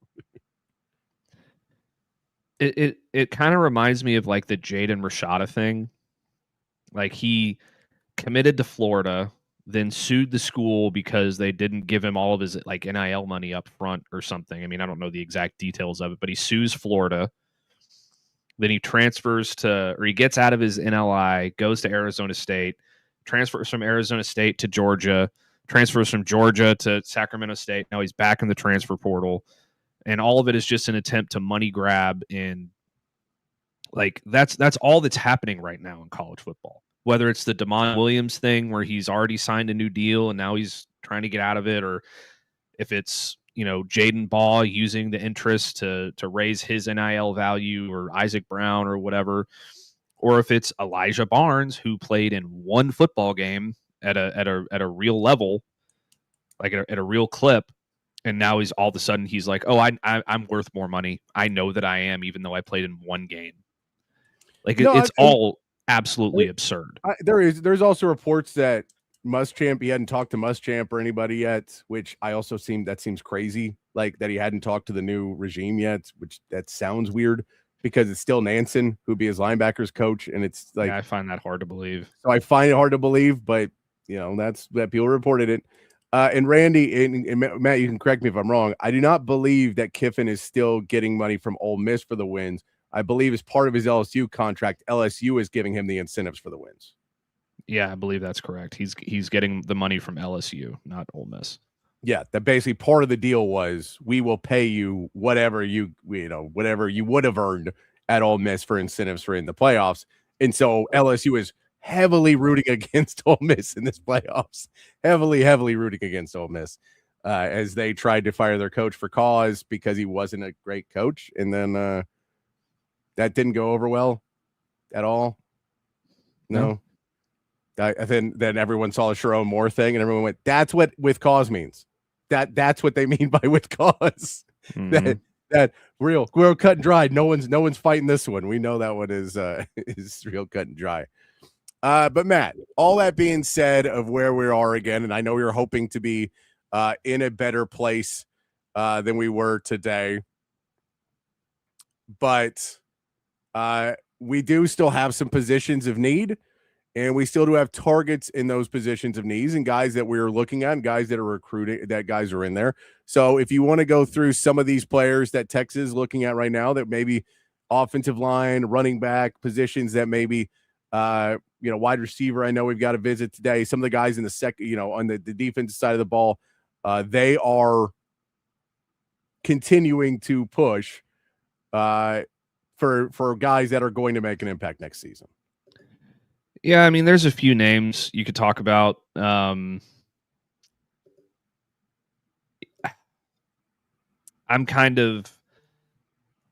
It kind of reminds me of like the Jaden Rashada thing. Like, he committed to Florida, then sued the school because they didn't give him all of his like NIL money up front or something. I mean, I don't know the exact details of it, but he sues Florida. Then he transfers or he gets out of his NLI, goes to Arizona State, transfers from Arizona State to Georgia, transfers from Georgia to Sacramento State. Now he's back in the transfer portal. And all of it is just an attempt to money grab. And like, that's all that's happening right now in college football. Whether it's the Damon Williams thing where he's already signed a new deal and now he's trying to get out of it, or if it's, Jadan Baugh using the interest to raise his NIL value, or Isaac Brown or whatever, or if it's Elijah Barnes, who played in one football game at a real level, like at a real clip. And now he's all of a sudden he's like, oh, I'm worth more money. I know that I am, even though I played in one game. Like, it's all absolutely absurd. There's also reports that Muschamp, he hadn't talked to Muschamp or anybody yet, which I also seems crazy. Like, that he hadn't talked to the new regime yet, which that sounds weird because it's still Nansen who'd be his linebackers coach, and it's like, I find that hard to believe. So I find it hard to believe, but that's that people reported it. And Randy and Matt, you can correct me if I'm wrong. I do not believe that Kiffin is still getting money from Ole Miss for the wins. I believe as part of his LSU contract, LSU is giving him the incentives for the wins. Yeah, I believe that's correct. He's getting the money from LSU, not Ole Miss. Yeah, that basically part of the deal was we will pay you whatever you would have earned at Ole Miss for incentives for in the playoffs. And so LSU is heavily rooting against Ole Miss in this playoffs. Heavily rooting against Ole Miss as they tried to fire their coach for cause because he wasn't a great coach. And then that didn't go over well at all. No. Then everyone saw the Sharon Moore thing and everyone went, that's what with cause means. That's what they mean by with cause. Mm-hmm. that real cut and dry. No one's fighting this one. We know that one is real cut and dry. But Matt, all that being said of where we are again, and I know we were hoping to be in a better place than we were today, but we do still have some positions of need, and we still do have targets in those positions of needs and guys that we're looking at and guys that are recruiting, that guys are in there. So if you want to go through some of these players that Texas is looking at right now, that maybe offensive line, running back positions that maybe wide receiver. I know we've got a visit today. Some of the guys in the second, on the defensive side of the ball, they are continuing to push for guys that are going to make an impact next season. Yeah, I mean, there's a few names you could talk about. I'm kind of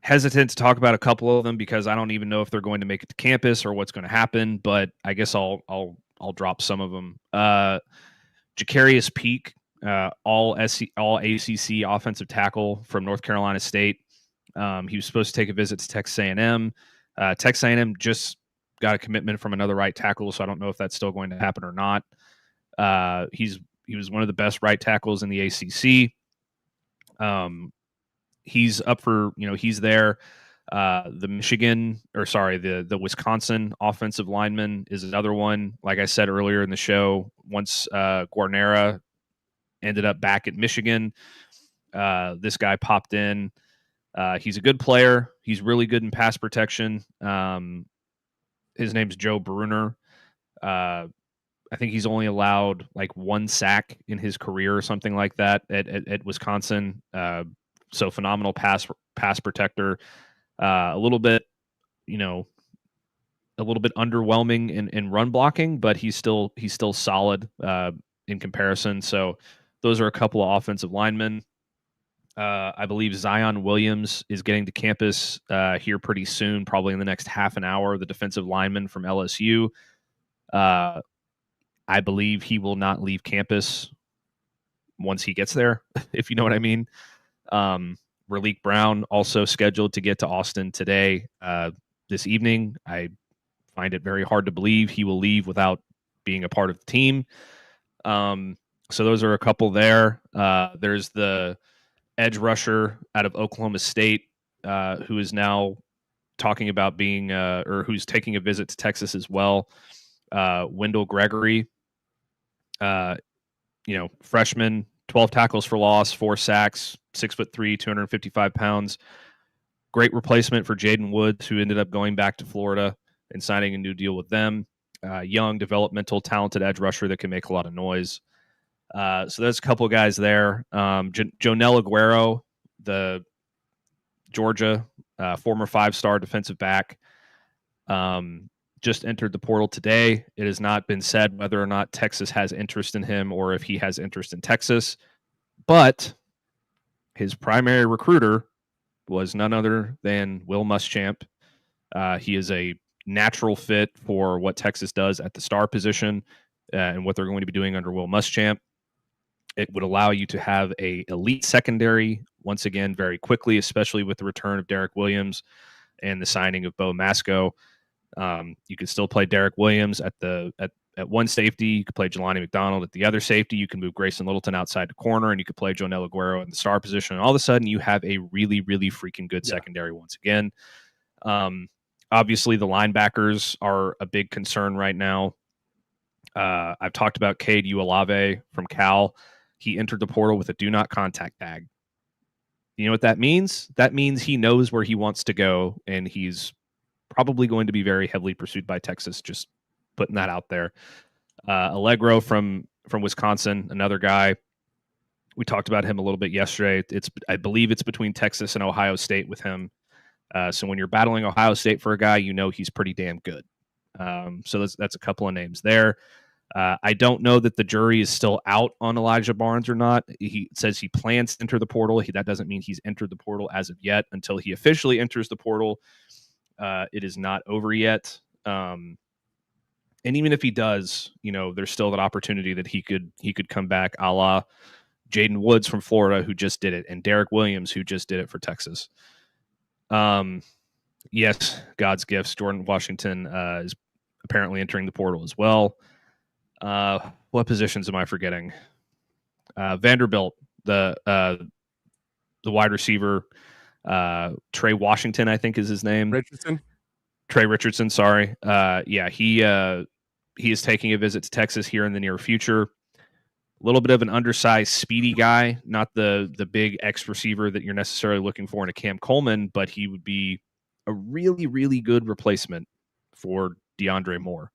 hesitant to talk about a couple of them because I don't even know if they're going to make it to campus or what's going to happen, but I guess I'll drop some of them. Jacarius Peak, all ACC offensive tackle from North Carolina State. He was supposed to take a visit to Texas A&M. Texas A&M just got a commitment from another right tackle, so I don't know if that's still going to happen or not. He was one of the best right tackles in the ACC. He's up for, he's there. The Wisconsin offensive lineman is another one. Like I said earlier in the show, once Guarnera ended up back at Michigan, this guy popped in. He's a good player. He's really good in pass protection. His name's Joe Bruner. I think he's only allowed like one sack in his career or something like that at Wisconsin. So phenomenal pass protector. A little bit underwhelming in run blocking, but he's still solid in comparison. So those are a couple of offensive linemen. I believe Zion Williams is getting to campus here pretty soon, probably in the next half an hour. The defensive lineman from LSU. I believe he will not leave campus once he gets there, if you know what I mean. Raleek Brown also scheduled to get to Austin today, this evening. I find it very hard to believe he will leave without being a part of the team. So those are a couple there. There's the edge rusher out of Oklahoma State, who is now talking about being, or who's taking a visit to Texas as well. Wendell Gregory, freshman, 12 tackles for loss, 4 sacks, 6'3", 255 pounds. Great replacement for Jaden Woods, who ended up going back to Florida and signing a new deal with them. Young, developmental, talented edge rusher that can make a lot of noise. So there's a couple of guys there. Jonel Aguero, the Georgia former 5-star defensive back, just entered the portal today. It has not been said whether or not Texas has interest in him or if he has interest in Texas, but his primary recruiter was none other than Will Muschamp. He is a natural fit for what Texas does at the star position and what they're going to be doing under Will Muschamp. It would allow you to have a elite secondary once again very quickly, especially with the return of Derek Williams and the signing of Bo Mascoe. You can still play Derek Williams at one safety. You could play Jelani McDonald at the other safety. You can move Grayson Littleton outside the corner, and you could play Jonel Aguero in the star position. And all of a sudden, you have a really, really freaking good secondary once again. Obviously, the linebackers are a big concern right now. I've talked about Cade Ualave from Cal. He entered the portal with a do not contact tag. You know what that means? That means he knows where he wants to go, and he's probably going to be very heavily pursued by Texas. Just putting that out there. Allegro from Wisconsin, another guy. We talked about him a little bit yesterday. I believe it's between Texas and Ohio State with him. So when you're battling Ohio State for a guy, you know he's pretty damn good. So that's a couple of names there. I don't know that the jury is still out on Elijah Barnes or not. He says he plans to enter the portal. That doesn't mean he's entered the portal as of yet. Until he officially enters the portal, it is not over yet. And even if he does, there's still that opportunity that he could come back, a la Jaden Woods from Florida, who just did it, and Derek Williams, who just did it for Texas. Yes, God's gifts. Jordan Washington is apparently entering the portal as well. What positions am I forgetting? Vanderbilt, the wide receiver, Trey Washington, I think is his name. Trey Richardson. Sorry. He is taking a visit to Texas here in the near future. A little bit of an undersized, speedy guy, not the big X receiver that you're necessarily looking for in a Cam Coleman, but he would be a really, really good replacement for DeAndre Moore.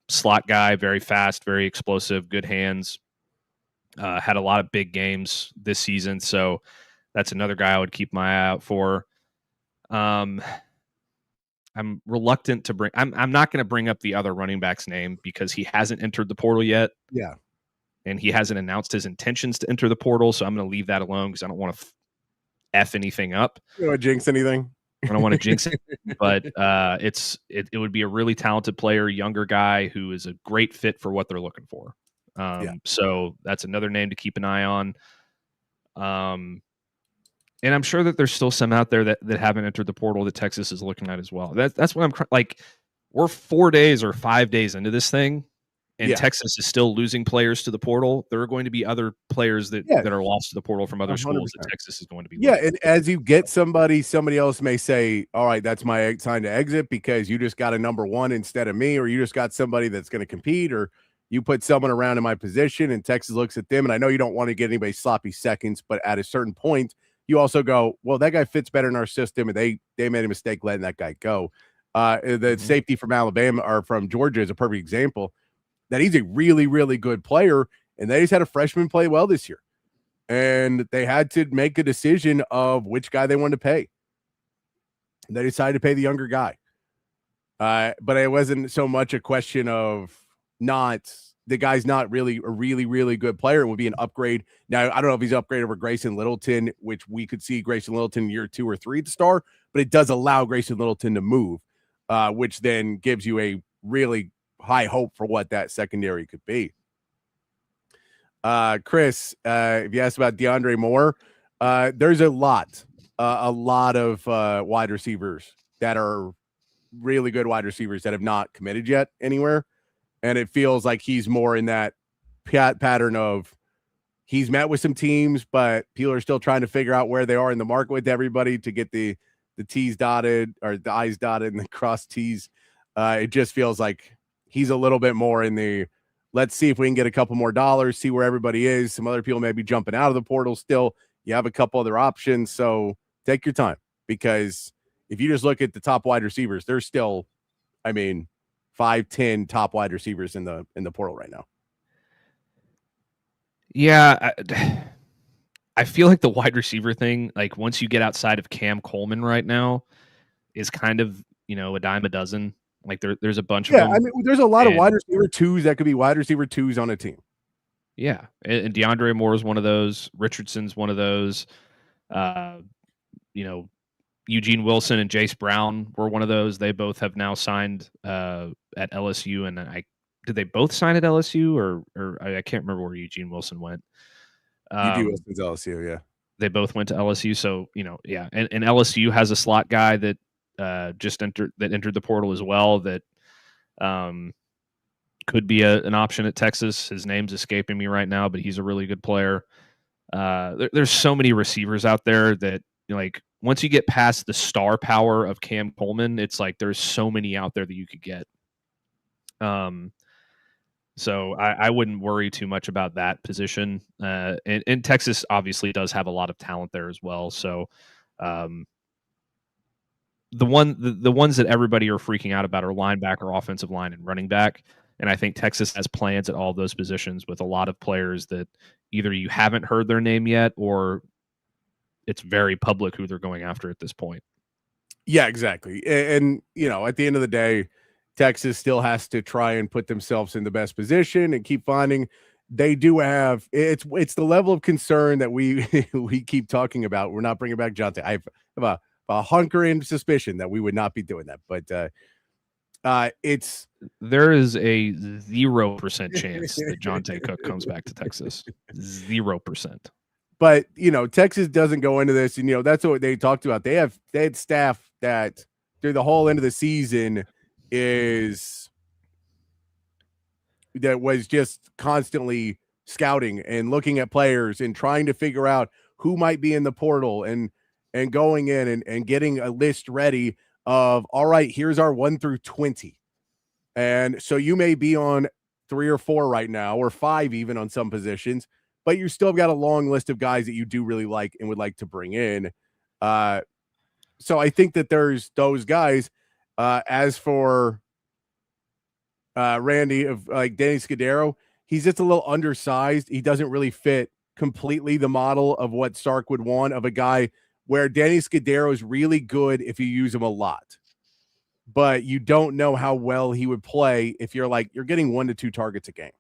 Slot guy, very fast, very explosive, good hands. Had a lot of big games this season, so that's another guy I would keep my eye out for. I'm reluctant to bring. I'm not going to bring up the other running back's name because he hasn't entered the portal yet. Yeah, and he hasn't announced his intentions to enter the portal, so I'm going to leave that alone because I don't want to f anything up. You don't want to jinx anything. I don't want to jinx it, but it would be a really talented player, younger guy who is a great fit for what they're looking for. So that's another name to keep an eye on. And I'm sure that there's still some out there that haven't entered the portal that Texas is looking at as well. That's what I'm like. We're 4 days or 5 days into this thing, and Texas is still losing players to the portal. There are going to be other players that are lost to the portal from other 100%. Schools that Texas is going to be. Yeah, and as you get somebody else may say, all right, that's my time to exit because you just got a number one instead of me, or you just got somebody that's going to compete, or you put someone around in my position and Texas looks at them. And I know you don't want to get anybody sloppy seconds, but at a certain point, you also go, well, that guy fits better in our system, and they made a mistake letting that guy go. The safety from Alabama or from Georgia is a perfect example that he's a really, really good player, and they just had a freshman play well this year. And they had to make a decision of which guy they wanted to pay. And they decided to pay the younger guy. But it wasn't so much a question of not the guy's not really a really, really good player. It would be an upgrade. Now, I don't know if he's upgraded over Grayson Littleton, which we could see Grayson Littleton year 2 or 3 to start, but it does allow Grayson Littleton to move, which then gives you a really high hope for what that secondary could be. Chris, if you asked about DeAndre Moore, there's a lot of wide receivers that are really good wide receivers that have not committed yet anywhere. And it feels like he's more in that pattern of he's met with some teams, but people are still trying to figure out where they are in the market with everybody to get the T's dotted or the I's dotted and the cross T's. It just feels like he's a little bit more in the let's see if we can get a couple more dollars, see where everybody is. Some other people may be jumping out of the portal still. You have a couple other options, so take your time, because if you just look at the top wide receivers, there's still, 5-10 top wide receivers in the portal right now. Yeah, I feel like the wide receiver thing, like once you get outside of Cam Coleman right now, is kind of, a dime a dozen. Like there's a bunch of them. There's a lot of wide receiver 2s that could be wide receiver 2s on a team. Yeah, and DeAndre Moore is one of those. Richardson's one of those. Eugene Wilson and Jace Brown were one of those. They both have now signed at LSU, and did they both sign at LSU or I can't remember where Eugene Wilson went. Eugene Wilson's LSU, yeah. They both went to LSU, so yeah. And LSU has a slot guy that entered the portal as well that could be an option at Texas. His name's escaping me right now, but he's a really good player. There's so many receivers out there that once you get past the star power of Cam Coleman, it's like there's so many out there that you could get. So I wouldn't worry too much about that position. And Texas obviously does have a lot of talent there as well. So the ones that everybody are freaking out about are linebacker, offensive line, and running back. And I think Texas has plans at all those positions with a lot of players that either you haven't heard their name yet or it's very public who they're going after at this point. Yeah, exactly. And at the end of the day, Texas still has to try and put themselves in the best position and keep finding. They do have it's the level of concern that we keep talking about. We're not bringing back Jonte. I have a hunkering suspicion that we would not be doing that, but there is a 0% chance that Jonte Cook comes back to Texas. 0%. But Texas doesn't go into this, and that's what they talked about. They had staff that through the whole end of the season was just constantly scouting and looking at players and trying to figure out who might be in the portal and going in and getting a list ready of, all right, here's our 1 through 20. And so you may be on 3 or 4 right now, or 5 even on some positions, but you still got a long list of guys that you do really like and would like to bring in. So I think that there's those guys. As for Randy, of Danny Scudero, he's just a little undersized. He doesn't really fit completely the model of what Sark would want of a guy, where Danny Scudero is really good if you use him a lot, but you don't know how well he would play if you're getting 1 to 2 targets a game.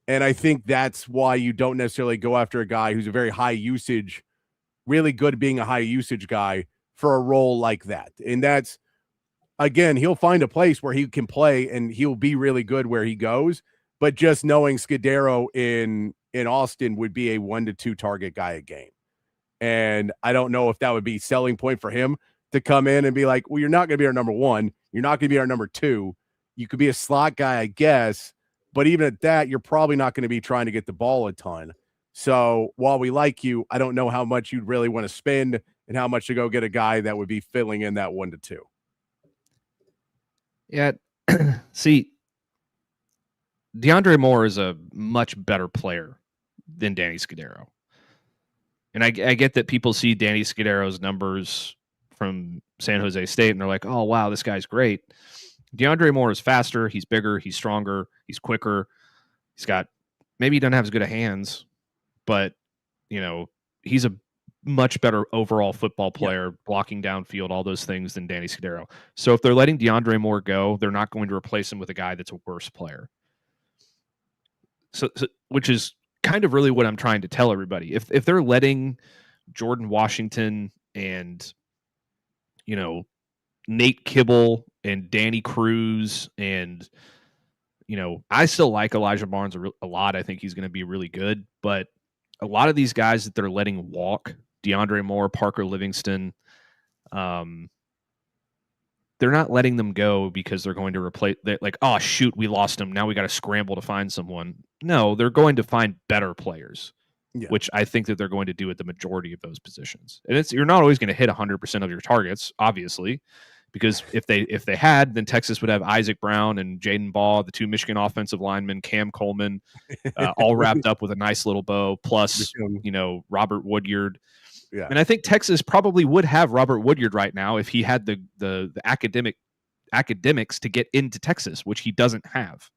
And I think that's why you don't necessarily go after a guy who's a very high usage, really good at being a high usage guy for a role like that. And that's, again, he'll find a place where he can play and he'll be really good where he goes. But just knowing Scudero in Austin would be a 1 to 2 target guy a game. And I don't know if that would be selling point for him to come in and be like, well, you're not going to be our number 1. You're not going to be our number 2. You could be a slot guy, I guess. But even at that, you're probably not going to be trying to get the ball a ton. So while we like you, I don't know how much you'd really want to spend and how much to go get a guy that would be filling in that 1 to 2. Yeah. See, DeAndre Moore is a much better player than Danny Scudero. And I get that people see Danny Scudero's numbers from San Jose State and they're like, oh, wow, this guy's great. DeAndre Moore is faster. He's bigger. He's stronger. He's quicker. Maybe he doesn't have as good of hands, but, he's a much better overall football player, blocking downfield, all those things than Danny Scudero. So if they're letting DeAndre Moore go, they're not going to replace him with a guy that's a worse player. so which is kind of really what I'm trying to tell everybody. If they're letting Jordan Washington and, you know, Nate Kibble and Danny Cruz and, you know, I still like Elijah Barnes a lot. I think he's going to be really good, but a lot of these guys that they're letting walk, DeAndre Moore, Parker Livingston, they're not letting them go because they're going to replace, like, oh shoot, we lost him, now we got to scramble to find someone. No, they're going to find better players, which I think that they're going to do at the majority of those positions. And you're not always going to hit 100% of your targets, obviously, because if they had, then Texas would have Isaac Brown and Jadan Baugh, the two Michigan offensive linemen, Cam Coleman, all wrapped up with a nice little bow, plus, you know, Robert Woodyard. Yeah. And I think Texas probably would have Robert Woodyard right now if he had the academics to get into Texas, which he doesn't have.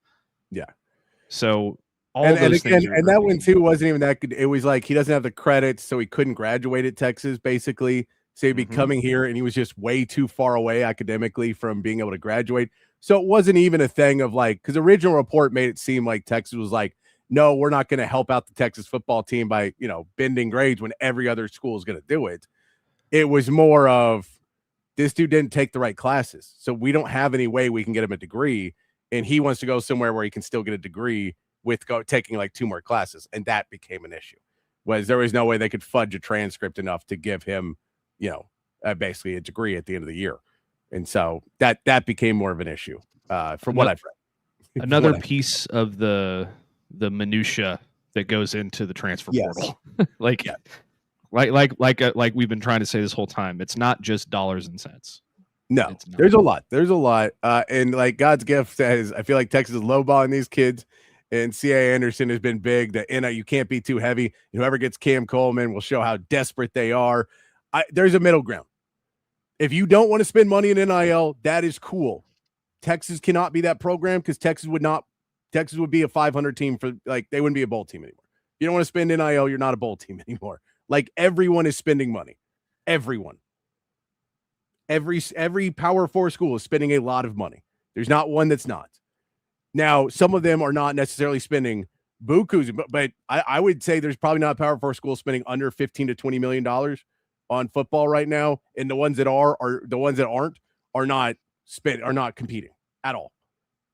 Yeah. So and that one too wasn't even that good. It was like he doesn't have the credits, so he couldn't graduate at Texas, basically. So he'd be coming here, and he was just way too far away academically from being able to graduate. So it wasn't even a thing of like, because the original report made it seem like Texas was like, no, we're not going to help out the Texas football team by, you know, bending grades when every other school is going to do it. It was more of this dude didn't take the right classes, so we don't have any way we can get him a degree, and he wants to go somewhere where he can still get a degree with taking like 2 more classes, and that became an issue. There was no way they could fudge a transcript enough to give him, you know, basically a degree at the end of the year, and so that became more of an issue from what I've read. Another piece of the minutia that goes into the transfer portal, like we've been trying to say this whole time, it's not just dollars and cents. No, there's a lot. And like God's gift says, I feel like Texas is lowballing these kids, and C.A. Anderson has been big. That you can't be too heavy. Whoever gets Cam Coleman will show how desperate they are. There's a middle ground. If you don't want to spend money in NIL, that is cool. Texas cannot be that program because Texas would be a 500 team they wouldn't be a bowl team anymore. If you don't want to spend NIL, you're not a bowl team anymore. Like everyone is spending money. Everyone. Every Power 4 school is spending a lot of money. There's not one that's not. Now, some of them are not necessarily spending bukus, but I would say there's probably not a Power 4 school spending under $15 to $20 million on football right now, and the ones that are not competing at all.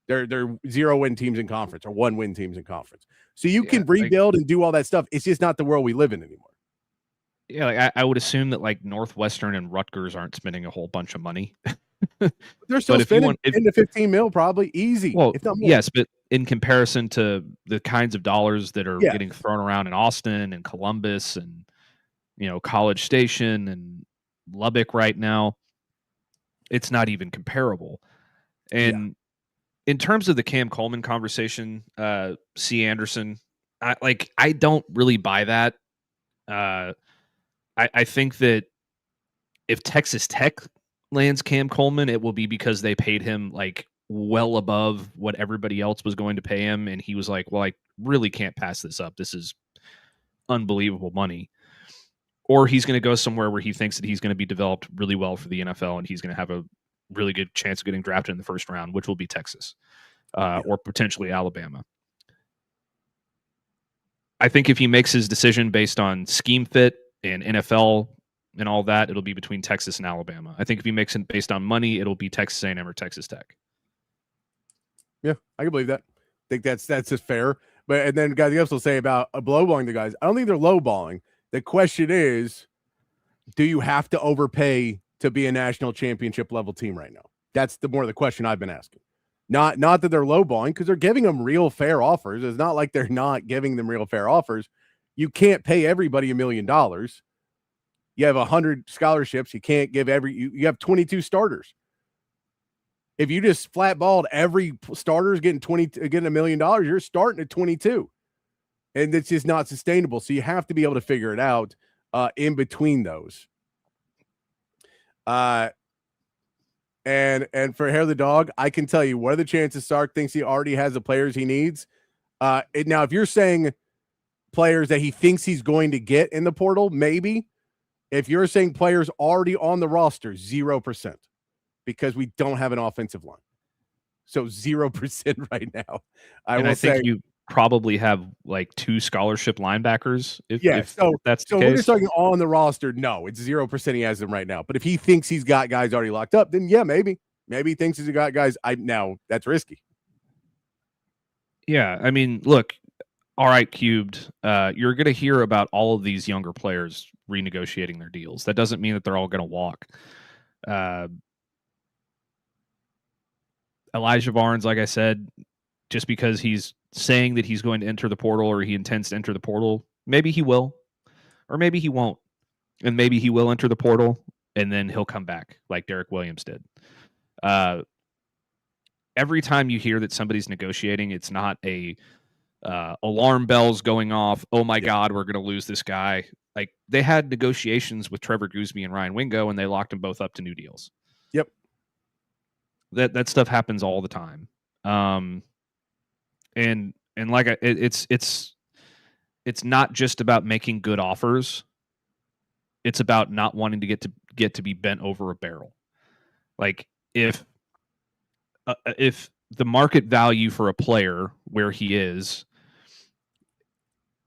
They're 0-win teams in conference or 1-win teams in conference. So you can rebuild and do all that stuff. It's just not the world we live in anymore. Yeah, like I would assume that like Northwestern and Rutgers aren't spending a whole bunch of money. They're still spending 10 to 15 mil, probably easy. Well, yes, but in comparison to the kinds of dollars that are getting thrown around in Austin and Columbus and, you know, College Station and Lubbock right now, it's not even comparable. And in terms of the Cam Coleman conversation, C. Anderson, I don't really buy that. I think that if Texas Tech lands Cam Coleman, it will be because they paid him like well above what everybody else was going to pay him. And he was like, well, I really can't pass this up. This is unbelievable money. Or he's going to go somewhere where he thinks that he's going to be developed really well for the NFL and he's going to have a really good chance of getting drafted in the first round, which will be Texas or potentially Alabama. I think if he makes his decision based on scheme fit and NFL and all that, it'll be between Texas and Alabama. I think if he makes it based on money, it'll be Texas A&M or Texas Tech. Yeah, I can believe that. I think that's just fair. But and then guys else will say about lowballing the guys. I don't think they're lowballing. The question is, do you have to overpay to be a national championship level team right now? That's the question I've been asking. Not that they're lowballing, because they're giving them real fair offers. It's not like they're not giving them real fair offers. You can't pay everybody $1 million. You have 100 scholarships. You can't give you have 22 starters. If you just flatballed every starter is getting $1 million, you're starting at 22. And it's just not sustainable. So you have to be able to figure it out in between those. And for Hair the Dog, I can tell you, what are the chances Sark thinks he already has the players he needs? Now, if you're saying players that he thinks he's going to get in the portal, maybe. If you're saying players already on the roster, 0%, because we don't have an offensive line. So 0% right now. I think probably have like 2 scholarship linebackers. If that's the so case. we're just talking on the roster. No, it's 0% he has them right now. But if he thinks he's got guys already locked up, then yeah, maybe he thinks he's got guys. Now that's risky. Yeah, I mean, look, all right, Cubed, you're going to hear about all of these younger players renegotiating their deals. That doesn't mean that they're all going to walk. Elijah Barnes, like I said, just because he's saying that he's going to enter the portal or he intends to enter the portal, maybe he will, or maybe he won't. And maybe he will enter the portal and then he'll come back like Derek Williams did. Every time you hear that somebody's negotiating, it's not a alarm bells going off. Oh my God, we're going to lose this guy. Like they had negotiations with Trevor Gooseby and Ryan Wingo, and they locked them both up to new deals. Yep, that stuff happens all the time. And like it's not just about making good offers. It's about not wanting to get to be bent over a barrel. Like if the market value for a player where he is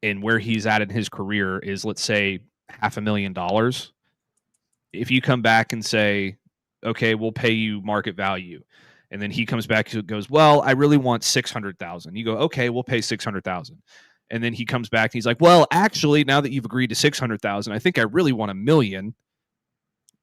and where he's at in his career is, let's say, $500,000. If you come back and say, okay, we'll pay you market value, and then he comes back and goes, well, I really want $600,000. You go, okay, we'll pay $600,000. And then he comes back and he's like, well, actually, now that you've agreed to $600,000, I think I really want $1 million.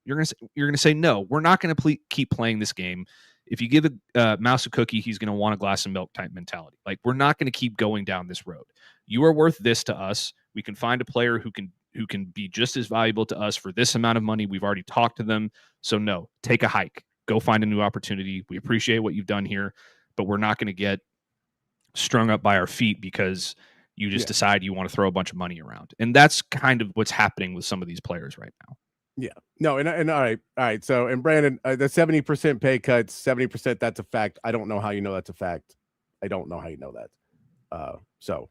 You're gonna say no. We're not gonna keep playing this game. If you give a mouse a cookie, he's gonna want a glass of milk type mentality. Like we're not gonna keep going down this road. You are worth this to us. We can find a player who can be just as valuable to us for this amount of money. We've already talked to them. So no, take a hike. Go find a new opportunity. We appreciate what you've done here, but we're not going to get strung up by our feet because you just decide you want to throw a bunch of money around. And that's kind of what's happening with some of these players right now. Yeah. No, and all right. So, and Brandon, the 70% pay cuts, 70%, that's a fact. I don't know how you know that's a fact. I don't know how you know that. So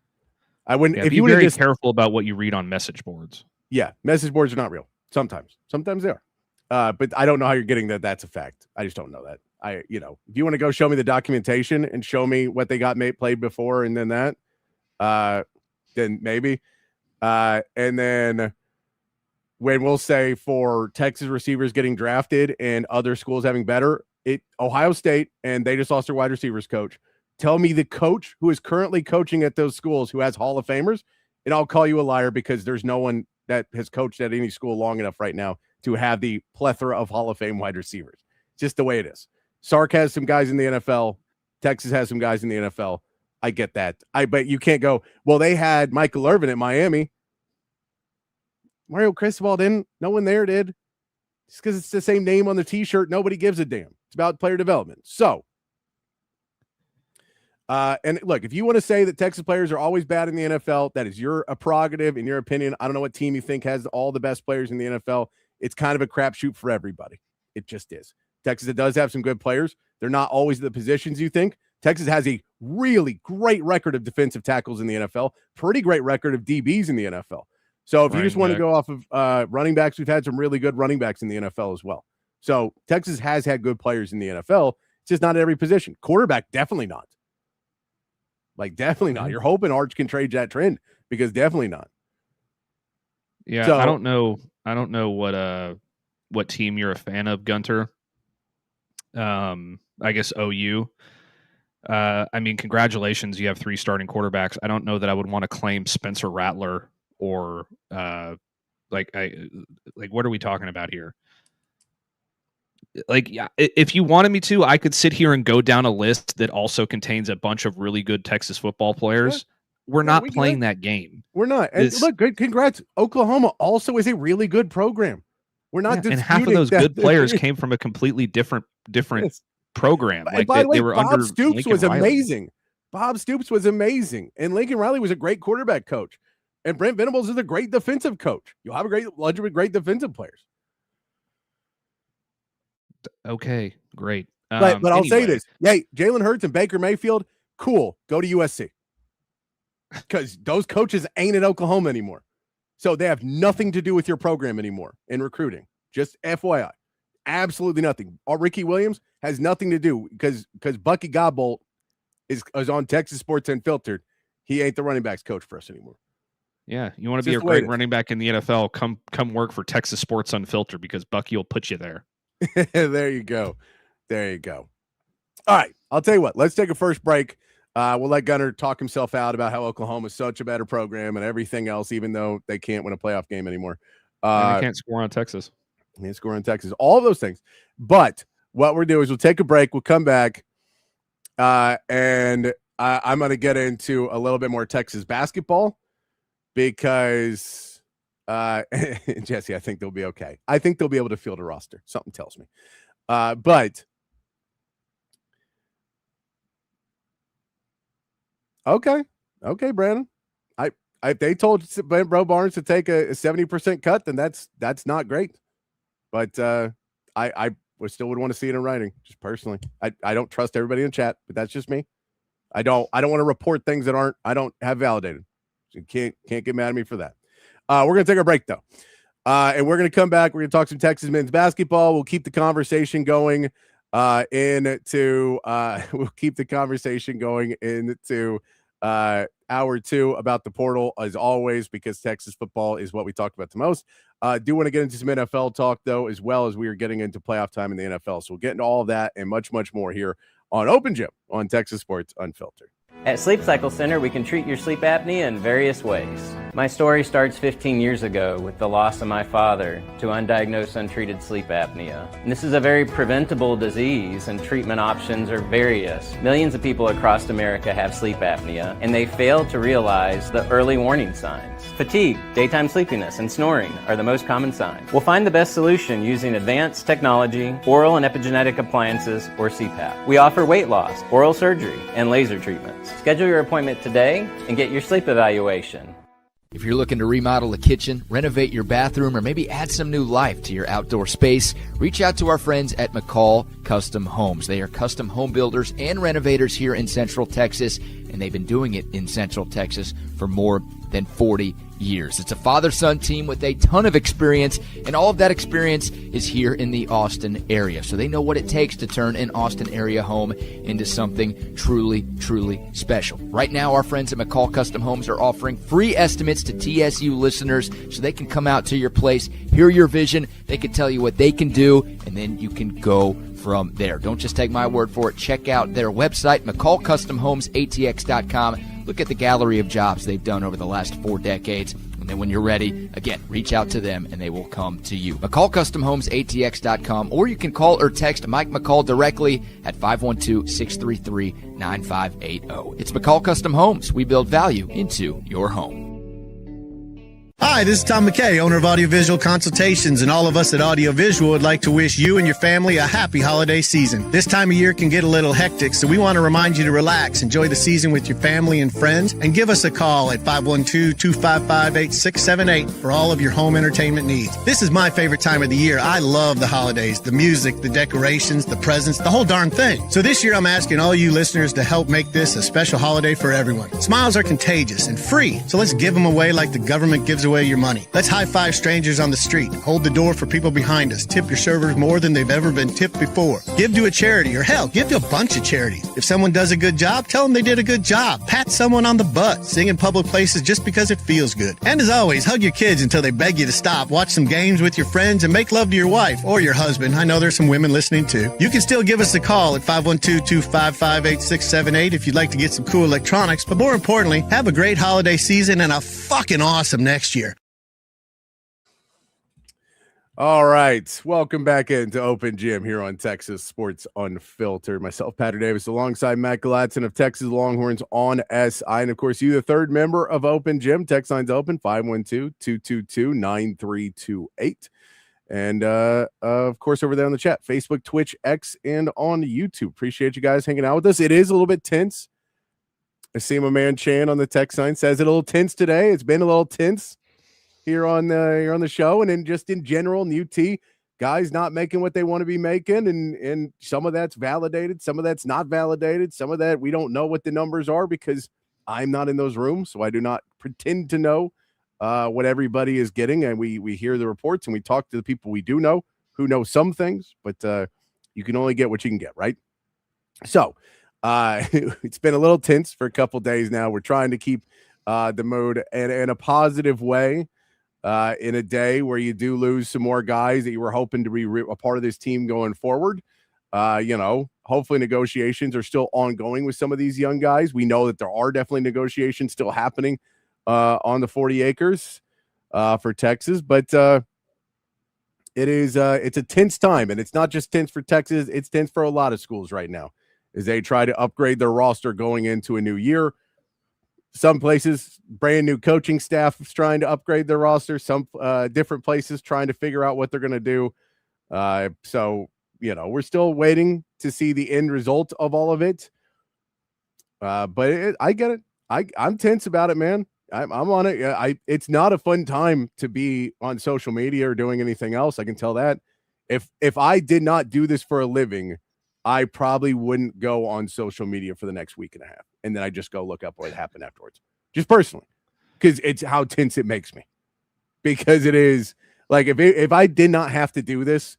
I wouldn't, if you be very just careful about what you read on message boards. Yeah. Message boards are not real. Sometimes they are. But I don't know how you're getting that. That's a fact. I just don't know that. If you want to go show me the documentation and show me what they got played before and then that, then maybe. And then when we'll say for Texas receivers getting drafted and other schools having better, Ohio State, and they just lost their wide receivers coach. Tell me the coach who is currently coaching at those schools who has Hall of Famers, and I'll call you a liar because there's no one that has coached at any school long enough right now to have the plethora of Hall of Fame wide receivers. Just the way it is. Sark has some guys in the NFL. Texas has some guys in the NFL. I get that. But you can't go, well, they had Michael Irvin at Miami. Mario Cristobal didn't. No one there did. Just because it's the same name on the T-shirt, nobody gives a damn. It's about player development. So, and look, if you want to say that Texas players are always bad in the NFL, that is your prerogative, in your opinion. I don't know what team you think has all the best players in the NFL. It's kind of a crapshoot for everybody. It just is. Texas does have some good players. They're not always the positions you think. Texas has a really great record of defensive tackles in the NFL, pretty great record of DBs in the NFL. So if you just want to go off of running backs, we've had some really good running backs in the NFL as well. So Texas has had good players in the NFL. It's just not at every position. Quarterback, definitely not. Like, definitely not. You're hoping Arch can trade that trend because definitely not. Yeah, so, I don't know what team you're a fan of, Gunter. I guess OU. I mean, congratulations. You have 3 starting quarterbacks. I don't know that I would want to claim Spencer Rattler or what are we talking about here? Like, yeah, if you wanted me to, I could sit here and go down a list that also contains a bunch of really good Texas football players. We're not playing that game. We're not. And look, good. Congrats. Oklahoma also is a really good program. We're not disputing and half of those good players came from a completely different program. Like by the way, Bob Stoops was amazing. Bob Stoops was amazing. And Lincoln Riley was a great quarterback coach. And Brent Venables is a great defensive coach. You'll have a great defensive players. Okay, great. But I'll say this. Hey, Jalen Hurts and Baker Mayfield, cool. Go to USC. Because those coaches ain't at Oklahoma anymore. So they have nothing to do with your program anymore in recruiting. Just FYI. Absolutely nothing. Ricky Williams has nothing to do because Bucky Godbolt is on Texas Sports Unfiltered. he ain't the running backs coach for us anymore. Yeah, you want to be a great running back in the NFL? Come work for Texas Sports Unfiltered because Bucky will put you there. There you go. There you go. All right, I'll tell you what. Let's take a first break. We'll let Gunner talk himself out about how Oklahoma is such a better program and everything else, even though they can't win a playoff game anymore. And they can't score on Texas. They can't score on Texas. All of those things. But what we'll do is we'll take a break. We'll come back, and I'm going to get into a little bit more Texas basketball because, Jesse, I think they'll be okay. I think they'll be able to field a roster. Something tells me. But okay, Brandon. If they told Bro Barnes to take a 70% cut, then that's not great. But I still would want to see it in writing, just personally. I don't trust everybody in chat, but that's just me. I don't want to report things that I don't have validated. So you can't get mad at me for that. We're gonna take a break though. And we're gonna come back. We're gonna talk some Texas men's basketball. We'll keep the conversation going we'll keep the conversation going into hour 2 about the portal as always, because Texas football is what we talked about the most. Do want to get into some NFL talk though, as well as we are getting into playoff time in the NFL. So we'll get into all of that and much, much more here on Open Gym on Texas Sports Unfiltered. At Sleep Cycle Center, we can treat your sleep apnea in various ways. My story starts 15 years ago with the loss of my father to undiagnosed, untreated sleep apnea. And this is a very preventable disease, and treatment options are various. Millions of people across America have sleep apnea, and they fail to realize the early warning signs. Fatigue, daytime sleepiness, and snoring are the most common signs. We'll find the best solution using advanced technology, oral and epigenetic appliances, or CPAP. We offer weight loss, oral surgery, and laser treatments. Schedule your appointment today and get your sleep evaluation. If you're looking to remodel a kitchen, renovate your bathroom, or maybe add some new life to your outdoor space, reach out to our friends at McCall Custom Homes. They are custom home builders and renovators here in Central Texas, and they've been doing it in Central Texas for more than 40 years. It's a father-son team with a ton of experience, and all of that experience is here in the Austin area. So they know what it takes to turn an Austin area home into something truly, truly special. Right now, our friends at McCall Custom Homes are offering free estimates to TSU listeners so they can come out to your place, hear your vision, they can tell you what they can do, and then you can go from there. Don't just take my word for it. Check out their website, McCallCustomHomesATX.com. Look at the gallery of jobs they've done over the last 4 decades. And then when you're ready, again, reach out to them and they will come to you. McCallCustomHomesATX.com, or you can call or text Mike McCall directly at 512-633-9580. It's McCall Custom Homes. We build value into your home. Hi, this is Tom McKay, owner of Audiovisual Consultations, and all of us at Audiovisual would like to wish you and your family a happy holiday season. This time of year can get a little hectic, so we want to remind you to relax, enjoy the season with your family and friends, and give us a call at 512-255-8678 for all of your home entertainment needs. This is my favorite time of the year. I love the holidays, the music, the decorations, the presents, the whole darn thing. So this year I'm asking all you listeners to help make this a special holiday for everyone. Smiles are contagious and free, so let's give them away like the government gives away your money. Let's high-five strangers on the street. Hold the door for people behind us. Tip your servers more than they've ever been tipped before. Give to a charity, or hell, give to a bunch of charities. If someone does a good job, tell them they did a good job. Pat someone on the butt. Sing in public places just because it feels good. And as always, hug your kids until they beg you to stop. Watch some games with your friends and make love to your wife or your husband. I know there's some women listening too. You can still give us a call at 512-255-8678 if you'd like to get some cool electronics. But more importantly, have a great holiday season and a fucking awesome next year. All right. Welcome back into Open Gym here on Texas Sports Unfiltered. Myself, Patrick Davis, alongside Matt Galatzan of Texas Longhorns on SI. And, of course, you, the third member of Open Gym. Text line's open, 512-222-9328. And, of course, over there on the chat, Facebook, Twitch, X, and on YouTube. Appreciate you guys hanging out with us. It is a little bit tense. I see my man Chan on the text line says it a little tense today. It's been a little tense here on the show, and then just in general, in UT, guys not making what they want to be making, and some of that's validated, some of that's not validated, some of that we don't know what the numbers are because I'm not in those rooms, so I do not pretend to know what everybody is getting, and we hear the reports and we talk to the people we do know who know some things, but you can only get what you can get, right? So It's been a little tense for a couple days now. We're trying to keep the mood in a positive way in a day where you do lose some more guys that you were hoping to be a part of this team going forward. Hopefully negotiations are still ongoing with some of these young guys. We know that there are definitely negotiations still happening on the 40 acres for Texas, but it's a tense time, and it's not just tense for Texas. It's tense for a lot of schools right now as they try to upgrade their roster going into a new year. Some places, brand new coaching staff is trying to upgrade their roster. Some different places trying to figure out what they're going to do. So, we're still waiting to see the end result of all of it. But I get it. I'm tense about it, man. I'm on it. It's not a fun time to be on social media or doing anything else. I can tell that. If I did not do this for a living, I probably wouldn't go on social media for the next week and a half. And then I just go look up what happened afterwards, just personally, because it's how tense it makes me. Because it is like, if I did not have to do this,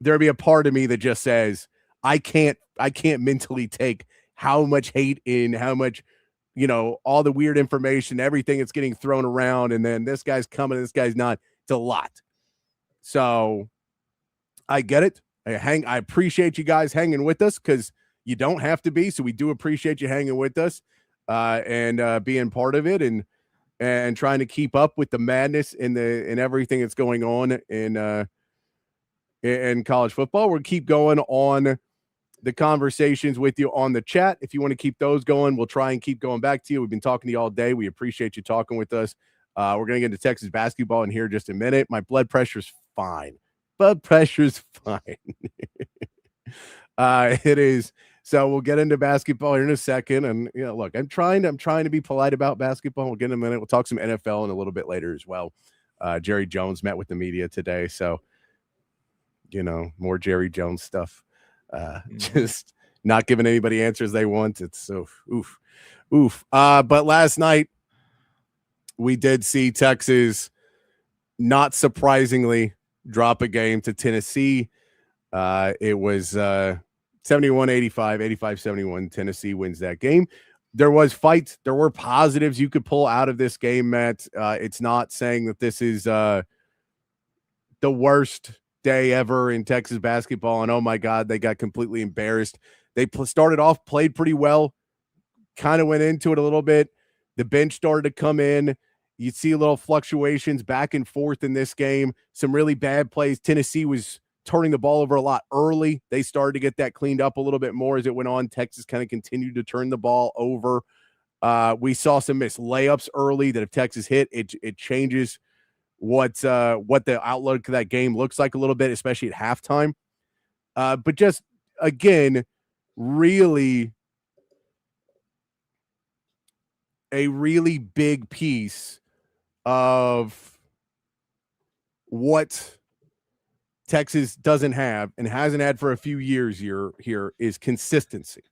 there'd be a part of me that just says, I can't mentally take how much hate in, how much, all the weird information, everything that's getting thrown around. And then this guy's coming, this guy's not. It's a lot. So I get it. I appreciate you guys hanging with us, because you don't have to be. So we do appreciate you hanging with us and being part of it and trying to keep up with the madness and everything that's going on in college football. We'll keep going on the conversations with you on the chat. If you want to keep those going, we'll try and keep going back to you. We've been talking to you all day. We appreciate you talking with us. We're going to get into Texas basketball in here just a minute. My blood pressure's fine. Blood pressure's fine. It is. So we'll get into basketball here in a second. And look, I'm trying to be polite about basketball. We'll get in a minute. We'll talk some NFL in a little bit later as well. Jerry Jones met with the media today. So, more Jerry Jones stuff. Just not giving anybody answers they want. It's so oof. But last night we did see Texas, not surprisingly, drop a game to Tennessee. It was 71-85, 85-71. Tennessee wins that game. There was fights. There were positives you could pull out of this game, Matt. It's not saying that this is the worst day ever in Texas basketball, and oh my God, they got completely embarrassed. They started off, played pretty well, kind of went into it a little bit. The bench started to come in. You see a little fluctuations back and forth in this game. Some really bad plays. Tennessee was turning the ball over a lot early. They started to get that cleaned up a little bit more as it went on. Texas kind of continued to turn the ball over. We saw some missed layups early that if Texas hit, it changes what the outlook of that game looks like a little bit, especially at halftime. But just, again, really a really big piece of what Texas doesn't have and hasn't had for a few years here is consistency.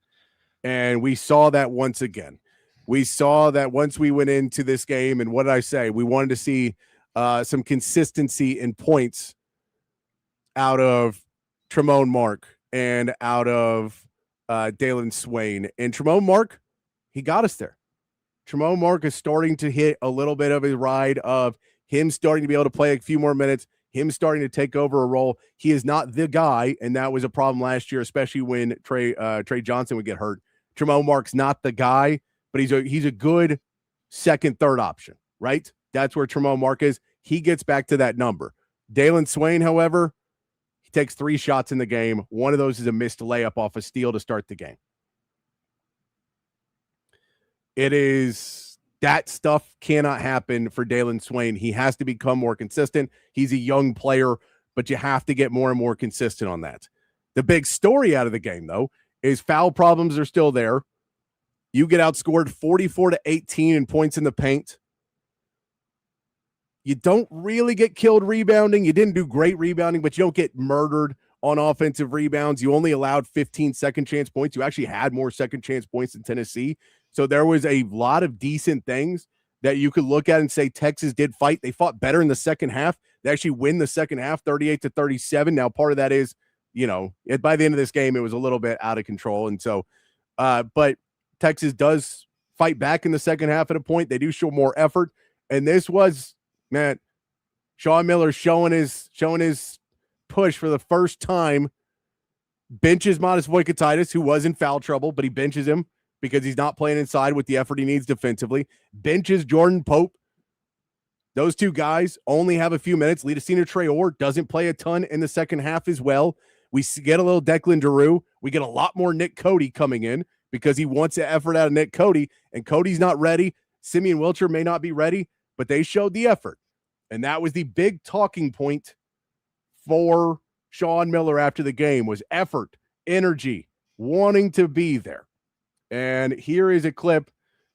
And we saw that once again. We saw that once we went into this game, and what did I say? We wanted to see some consistency in points out of Tremone Mark and out of Dalen Swain. And Tremone Mark, he got us there. Tremone Mark is starting to hit a little bit of his ride of him starting to be able to play a few more minutes, him starting to take over a role. He is not the guy, and that was a problem last year, especially when Trey Johnson would get hurt. Tremone Mark's not the guy, but he's a good second, third option, right? That's where Tremone Mark is. He gets back to that number. Dalen Swain, however, he takes 3 shots in the game. One of those is a missed layup off a steal to start the game. It is that stuff cannot happen for Dalen Swain. He has to become more consistent. He's a young player, but you have to get more and more consistent on that. The big story out of the game, though, is foul problems are still there. You get outscored 44-18 in points in the paint. You don't really get killed rebounding. You didn't do great rebounding, but you don't get murdered on offensive rebounds. You only allowed 15 second chance points. You actually had more second chance points than Tennessee. So there was a lot of decent things that you could look at and say Texas did fight. They fought better in the second half. They actually win the second half 38-37. Now, part of that is, by the end of this game, it was a little bit out of control. And so But Texas does fight back in the second half at a point. They do show more effort. And this was, man, Sean Miller showing his push for the first time. Benches Mascoe, who was in foul trouble, but he benches him because he's not playing inside with the effort he needs defensively. Benches Jordan Pope. Those two guys only have a few minutes. Leadasina Traore doesn't play a ton in the second half as well. We get a little Declan Giroux. We get a lot more Nick Cody coming in because he wants the effort out of Nick Cody, and Cody's not ready. Simeon Wilcher may not be ready, but they showed the effort. And that was the big talking point for Sean Miller after the game was effort, energy, wanting to be there. And here is a clip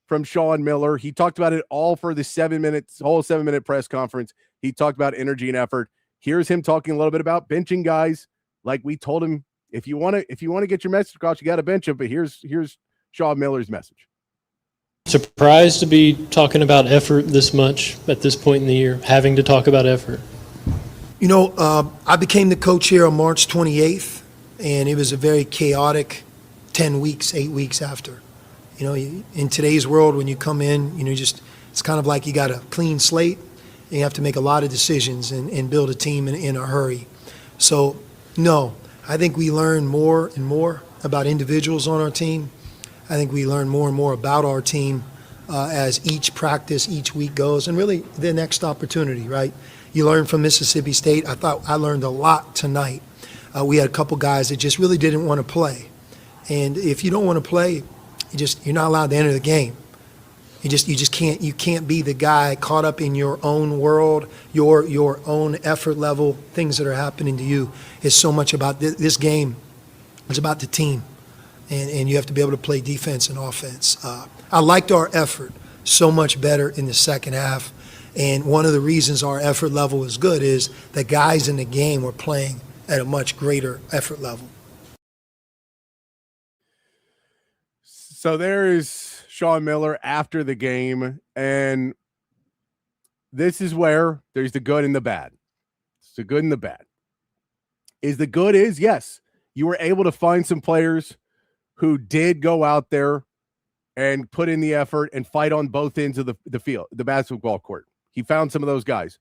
from Sean Miller. He talked about it all for the whole 7-minute press conference. He talked about energy and effort. Here's him talking a little bit about benching guys. Like we told him, if you want to get your message across, you got to bench him. But here's Sean Miller's message. Surprised to be talking about effort this much at this point in the year, having to talk about effort. You know, I became the coach here on March 28th, and it was a very chaotic 8 weeks after. You know, in today's world, when you come in, you know, it's kind of like you got a clean slate, and you have to make a lot of decisions and build a team in a hurry. So, no, I think we learn more and more about individuals on our team. I think we learn more and more about our team as each practice, each week goes, and really the next opportunity, right? You learn from Mississippi State. I thought I learned a lot tonight. We had a couple guys that just really didn't want to play. And if you don't want to play, you're not allowed to enter the game. You can't be the guy caught up in your own world, your own effort level, things that are happening to you. It's so much about this game. It's about the team. And you have to be able to play defense and offense. I liked our effort so much better in the second half. And one of the reasons our effort level is good is the guys in the game were playing at a much greater effort level. So there is Sean Miller after the game, and this is where there's the good and the bad. It's the good and the bad. The good is, yes, you were able to find some players who did go out there and put in the effort and fight on both ends of the field, the basketball court. He found some of those guys.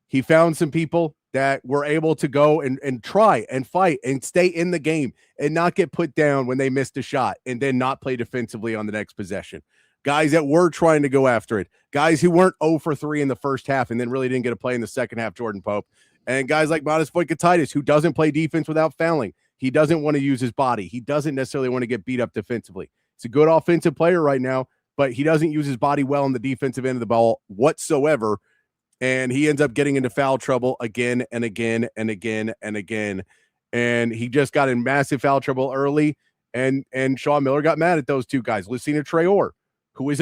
He found some people that were able to go and try and fight and stay in the game and not get put down when they missed a shot and then not play defensively on the next possession. Guys that were trying to go after it. Guys who weren't 0 for 3 in the first half and then really didn't get a play in the second half, Jordan Pope. And guys like Mascoe, who doesn't play defense without fouling. He doesn't want to use his body. He doesn't necessarily want to get beat up defensively. He's a good offensive player right now, but he doesn't use his body well on the defensive end of the ball whatsoever. And he ends up getting into foul trouble again and again and again and again. And he just got in massive foul trouble early. And Sean Miller got mad at those two guys. Leadasina Traore, who is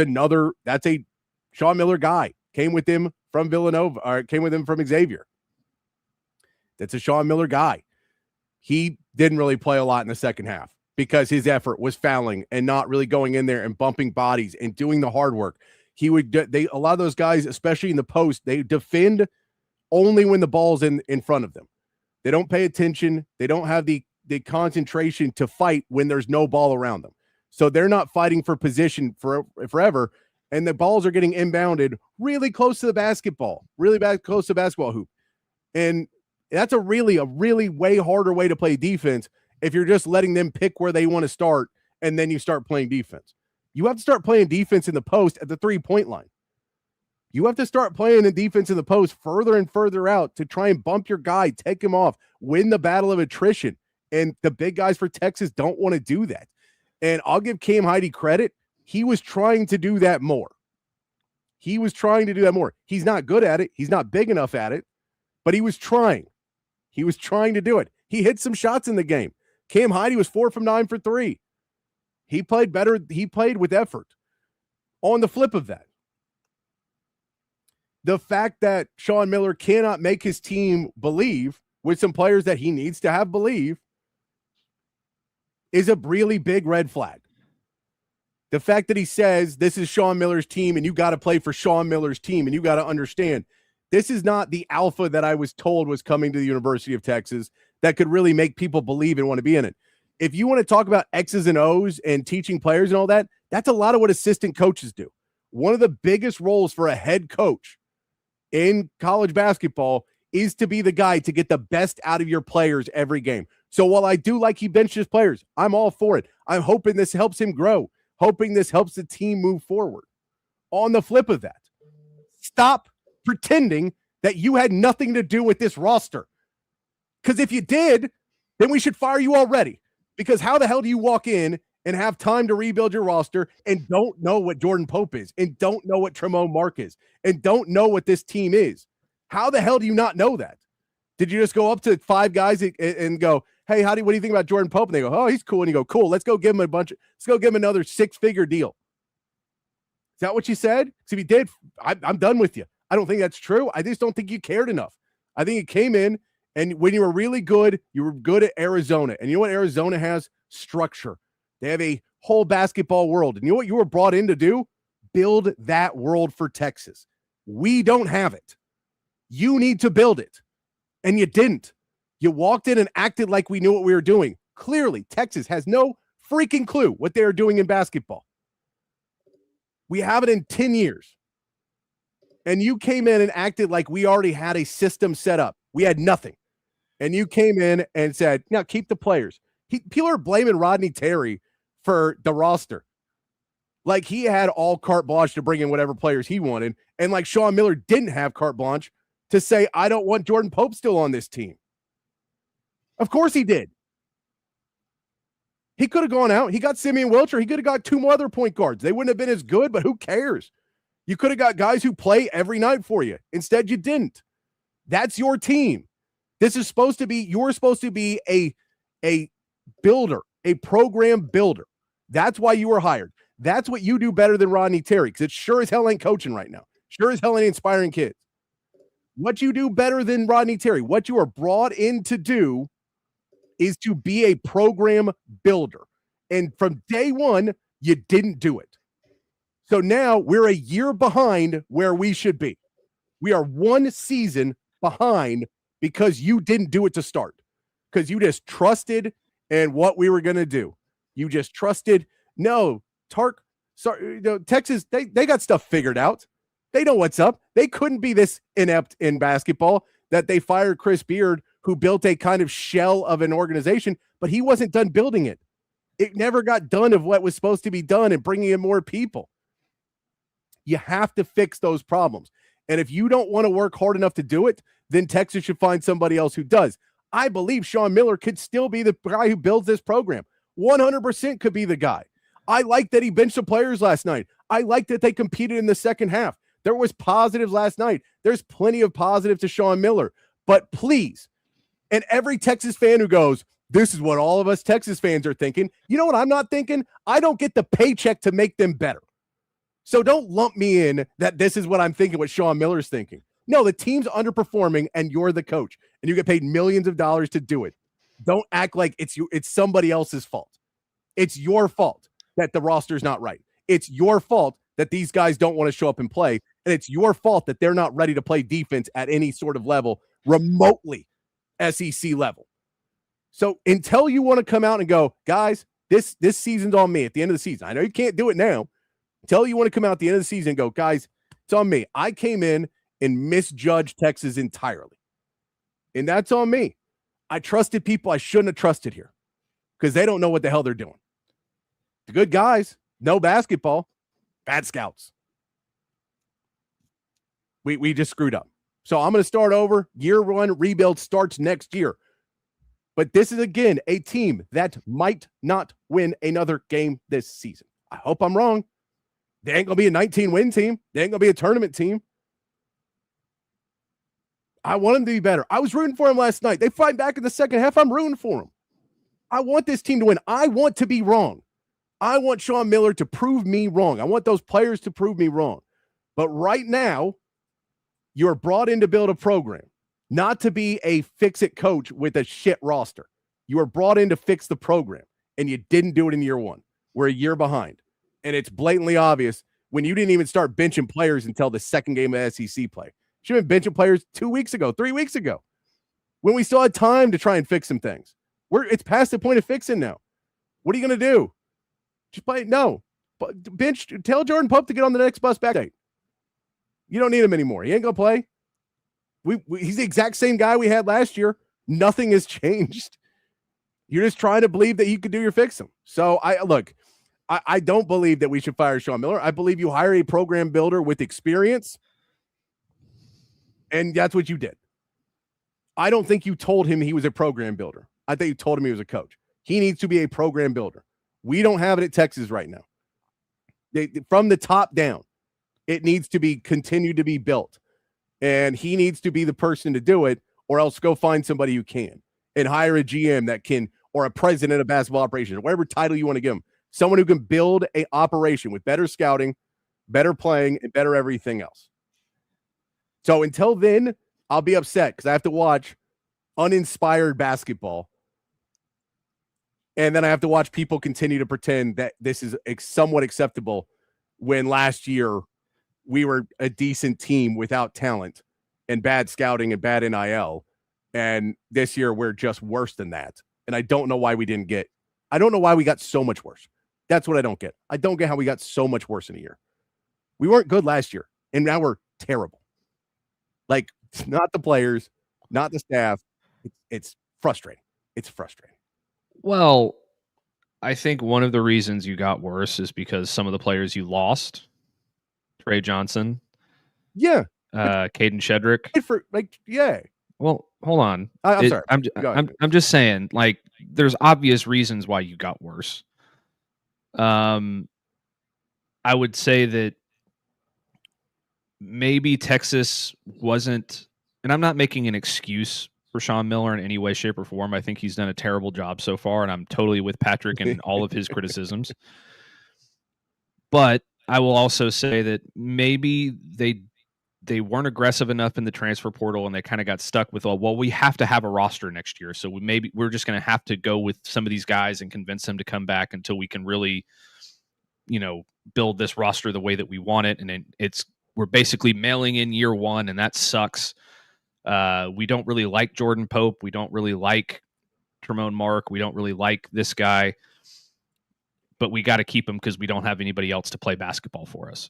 that's a Sean Miller guy. Came with him from Villanova, or came with him from Xavier. That's a Sean Miller guy. He didn't really play a lot in the second half because his effort was fouling and not really going in there and bumping bodies and doing the hard work. A lot of those guys, especially in the post, they defend only when the ball's in front of them. They don't pay attention. They don't have the concentration to fight when there's no ball around them. So they're not fighting for position forever. And the balls are getting inbounded really close to the basketball, close to the basketball hoop. And that's a really way harder way to play defense if you're just letting them pick where they want to start and then you start playing defense. You have to start playing defense in the post at the 3-point line. You have to start playing the defense in the post further and further out to try and bump your guy, take him off, win the battle of attrition. And the big guys for Texas don't want to do that. And I'll give Cam Heide credit. He was trying to do that more. He's not good at it. He's not big enough at it, but he was trying. He was trying to do it. He hit some shots in the game. Cam Heide was 4 from 9 for 3. He played better. He played with effort. On the flip of that, the fact that Sean Miller cannot make his team believe with some players that he needs to have believe is a really big red flag. The fact that he says this is Sean Miller's team and you got to play for Sean Miller's team and you got to understand this is not the alpha that I was told was coming to the University of Texas that could really make people believe and want to be in it. If you want to talk about X's and O's and teaching players and all that, that's a lot of what assistant coaches do. One of the biggest roles for a head coach in college basketball is to be the guy to get the best out of your players every game. So while I do like he benches players, I'm all for it. I'm hoping this helps him grow, hoping this helps the team move forward. On the flip of that, stop pretending that you had nothing to do with this roster. Because if you did, then we should fire you already. Because how the hell do you walk in and have time to rebuild your roster and don't know what Jordan Pope is and don't know what Tremont Mark is and don't know what this team is? How the hell do you not know that? Did you just go up to 5 guys and go, hey, what do you think about Jordan Pope? And they go, oh, he's cool. And you go, cool. Let's go give him let's go give him another 6-figure deal. Is that what you said? Because if you did, I'm done with you. I don't think that's true. I just don't think you cared enough. I think you came in, and when you were really good, you were good at Arizona. And you know what Arizona has? Structure. They have a whole basketball world. And you know what you were brought in to do? Build that world for Texas. We don't have it. You need to build it. And you didn't. You walked in and acted like we knew what we were doing. Clearly, Texas has no freaking clue what they are doing in basketball. We haven't in 10 years. And you came in and acted like we already had a system set up. We had nothing. And you came in and said, now keep the players. People are blaming Rodney Terry for the roster. Like he had all carte blanche to bring in whatever players he wanted. And like Sean Miller didn't have carte blanche to say, I don't want Jordan Pope still on this team. Of course he did. He could have gone out. He got Simeon Wilcher. He could have got 2 more other point guards. They wouldn't have been as good, but who cares? You could have got guys who play every night for you. Instead, you didn't. That's your team. This is supposed to be, you're supposed to be a builder, a program builder. That's why you were hired. That's what you do better than Rodney Terry, because it sure as hell ain't coaching right now. Sure as hell ain't inspiring kids. What you do better than Rodney Terry, what you are brought in to do is to be a program builder. And from day one, you didn't do it. So now we're a year behind where we should be. We are 1 season behind because you didn't do it to start. Because you just trusted in what we were going to do. You just trusted. No, Texas, they got stuff figured out. They know what's up. They couldn't be this inept in basketball that they fired Chris Beard, who built a kind of shell of an organization, but he wasn't done building it. It never got done of what was supposed to be done and bringing in more people. You have to fix those problems. And if you don't want to work hard enough to do it, then Texas should find somebody else who does. I believe Sean Miller could still be the guy who builds this program. 100% could be the guy. I like that he benched the players last night. I like that they competed in the second half. There was positives last night. There's plenty of positives to Sean Miller. But please, and every Texas fan who goes, this is what all of us Texas fans are thinking. You know what I'm not thinking? I don't get the paycheck to make them better. So don't lump me in that this is what I'm thinking, what Sean Miller's thinking. No, the team's underperforming and you're the coach and you get paid millions of dollars to do it. Don't act like it's somebody else's fault. It's your fault that the roster's not right. It's your fault that these guys don't want to show up and play. And it's your fault that they're not ready to play defense at any sort of level, remotely SEC level. So until you want to come out and go, guys, this season's on me at the end of the season. I know you can't do it now. Until you want to come out at the end of the season and go, guys, it's on me. I came in and misjudged Texas entirely. And that's on me. I trusted people I shouldn't have trusted here because they don't know what the hell they're doing. The good guys, no basketball, bad scouts. We just screwed up. So I'm going to start over. Year 1 rebuild starts next year. But this is, again, a team that might not win another game this season. I hope I'm wrong. They ain't going to be a 19-win team. They ain't going to be a tournament team. I want them to be better. I was rooting for them last night. They fight back in the second half. I'm rooting for them. I want this team to win. I want to be wrong. I want Sean Miller to prove me wrong. I want those players to prove me wrong. But right now, you're brought in to build a program, not to be a fix-it coach with a shit roster. You were brought in to fix the program, and you didn't do it in year 1. We're a year behind. And it's blatantly obvious when you didn't even start benching players until the second game of SEC play. Should have been benching players 2 weeks ago, 3 weeks ago, when we still had time to try and fix some things. It's past the point of fixing now. What are you going to do? Just play? No. Bench. Tell Jordan Pope to get on the next bus back. You don't need him anymore. He ain't going to play. He's the exact same guy we had last year. Nothing has changed. You're just trying to believe that you could do your fix him. So I don't believe that we should fire Sean Miller. I believe you hire a program builder with experience, and that's what you did. I don't think you told him he was a program builder. I think you told him he was a coach. He needs to be a program builder. We don't have it at Texas right now. From the top down, it needs to be continued to be built, and he needs to be the person to do it, or else go find somebody who can and hire a GM that can, or a president of basketball operations, or whatever title you want to give him. Someone who can build an operation with better scouting, better playing, and better everything else. So until then, I'll be upset because I have to watch uninspired basketball. And then I have to watch people continue to pretend that this is somewhat acceptable when last year we were a decent team without talent and bad scouting and bad NIL. And this year we're just worse than that. And I don't know why we got so much worse. That's what I don't get. I don't get how we got so much worse in a year. We weren't good last year, and now we're terrible. Like, not the players, not the staff. It's frustrating. It's frustrating. Well, I think one of the reasons you got worse is because some of the players you lost, Trey Johnson, yeah, Caden Shedrick. Yeah. Well, hold on. I'm sorry. I'm just saying, like, there's obvious reasons why you got worse. I would say that maybe Texas wasn't, and I'm not making an excuse for Sean Miller in any way, shape, or form. I think he's done a terrible job so far, and I'm totally with Patrick in all of his criticisms. But I will also say that maybe they weren't aggressive enough in the transfer portal, and they kind of got stuck with, well, we have to have a roster next year, so we're just going to have to go with some of these guys and convince them to come back until we can really, build this roster the way that we want it. And we're basically mailing in year one, and that sucks. We don't really like Jordan Pope. We don't really like Tremone Mark. We don't really like this guy, but we got to keep him because we don't have anybody else to play basketball for us.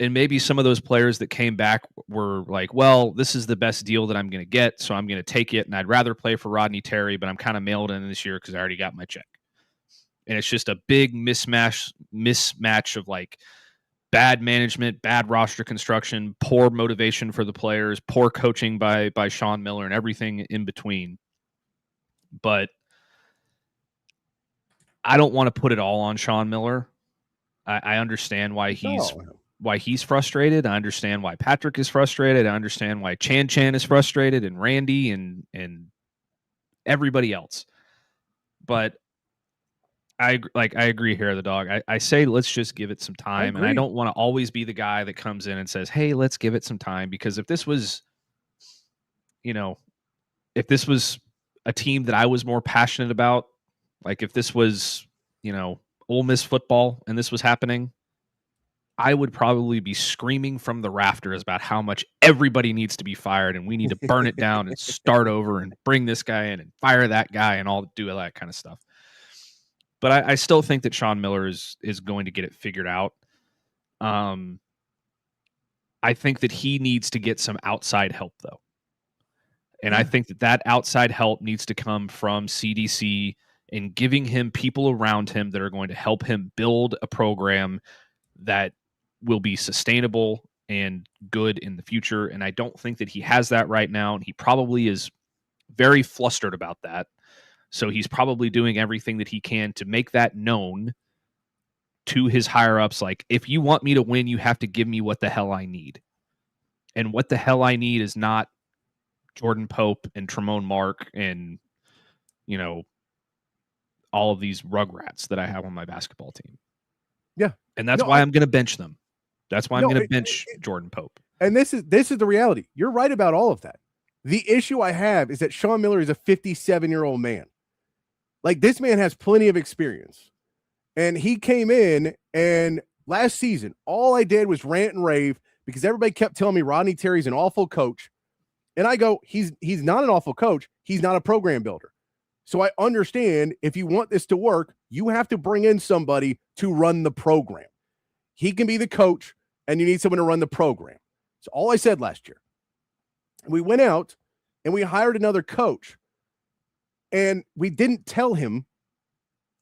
And maybe some of those players that came back were like, well, this is the best deal that I'm going to get, so I'm going to take it, and I'd rather play for Rodney Terry, but I'm kind of mailed in this year because I already got my check. And it's just a big mismatch of like bad management, bad roster construction, poor motivation for the players, poor coaching by Sean Miller, and everything in between. But I don't want to put it all on Sean Miller. I understand why he's frustrated. I understand why Patrick is frustrated. I understand why Chan is frustrated, and Randy and everybody else. But I agree here, the dog. I say let's just give it some time, and I don't want to always be the guy that comes in and says, "Hey, let's give it some time." Because if this was, a team that I was more passionate about, like if this was, Ole Miss football and this was happening, I would probably be screaming from the rafters about how much everybody needs to be fired and we need to burn it down and start over and bring this guy in and fire that guy and do all that kind of stuff. But I still think that Sean Miller is going to get it figured out. I think that he needs to get some outside help, though. And I think that outside help needs to come from CDC and giving him people around him that are going to help him build a program that will be sustainable and good in the future. And I don't think that he has that right now. And he probably is very flustered about that. So he's probably doing everything that he can to make that known to his higher ups. Like, if you want me to win, you have to give me what the hell I need. And what the hell I need is not Jordan Pope and Tremone Mark and, all of these rugrats that I have on my basketball team. Yeah. And that's why I'm going to bench them. That's why I'm going to bench Jordan Pope. And this is the reality. You're right about all of that. The issue I have is that Sean Miller is a 57-year-old man. Like, this man has plenty of experience. And he came in, and last season, all I did was rant and rave because everybody kept telling me Rodney Terry's an awful coach. And I go, he's not an awful coach. He's not a program builder. So I understand if you want this to work, you have to bring in somebody to run the program. He can be the coach, and you need someone to run the program. That's all I said last year. We went out and we hired another coach, and we didn't tell him,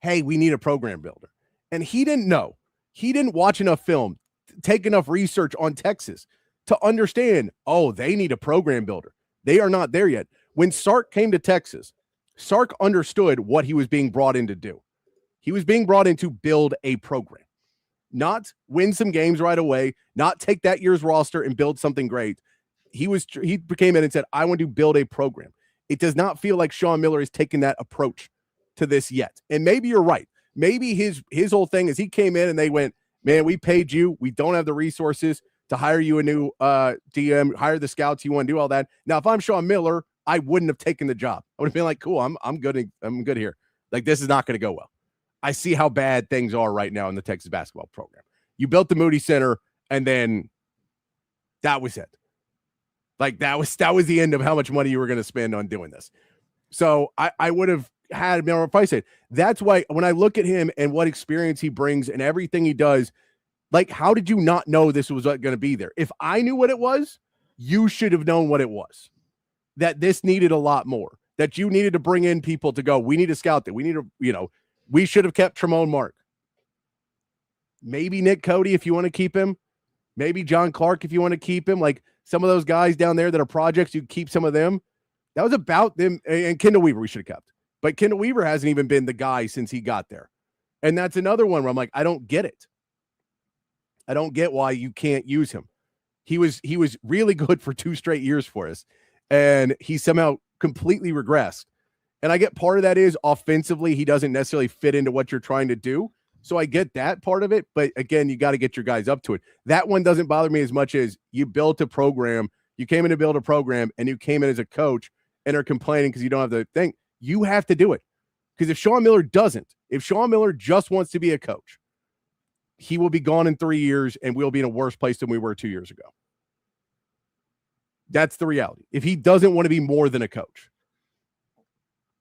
hey, we need a program builder. And he didn't know. He didn't watch enough film, take enough research on Texas to understand, oh, they need a program builder. They are not there yet. When Sark came to Texas, Sark understood what he was being brought in to do. He was being brought in to build a program, not win some games right away, not take that year's roster and build something great. He came in and said, I want to build a program. It does not feel like Sean Miller is taking that approach to this yet. And maybe you're right. Maybe his whole thing is he came in and they went, man, we paid you. We don't have the resources to hire you a new DM, hire the scouts. You want to do all that. Now, if I'm Sean Miller, I wouldn't have taken the job. I would have been like, cool, I'm good. I'm good here. Like, this is not going to go well. I see how bad things are right now in the Texas basketball program. You built the Moody Center, and then that was it. Like, that was the end of how much money you were going to spend on doing this. So I would have had Miller price it. That's why when I look at him and what experience he brings and everything he does, like, how did you not know this was going to be there? If I knew what it was, you should have known what it was. That this needed a lot more. That you needed to bring in people to go, we need to scout that. We need to, we should have kept Tremont Mark. Maybe Nick Cody if you want to keep him. Maybe John Clark if you want to keep him. Like, some of those guys down there that are projects, you keep some of them. That was about them. And Kendall Weaver we should have kept. But Kendall Weaver hasn't even been the guy since he got there. And that's another one where I'm like, I don't get it. I don't get why you can't use him. He was really good for 2 straight years for us. And he somehow completely regressed. And I get part of that is offensively, he doesn't necessarily fit into what you're trying to do. So I get that part of it. But again, you got to get your guys up to it. That one doesn't bother me as much as you built a program. You came in to build a program and you came in as a coach and are complaining because you don't have the thing. You have to do it. Because if Sean Miller doesn't, if Sean Miller just wants to be a coach, he will be gone in 3 years and we'll be in a worse place than we were 2 years ago. That's the reality. If he doesn't want to be more than a coach,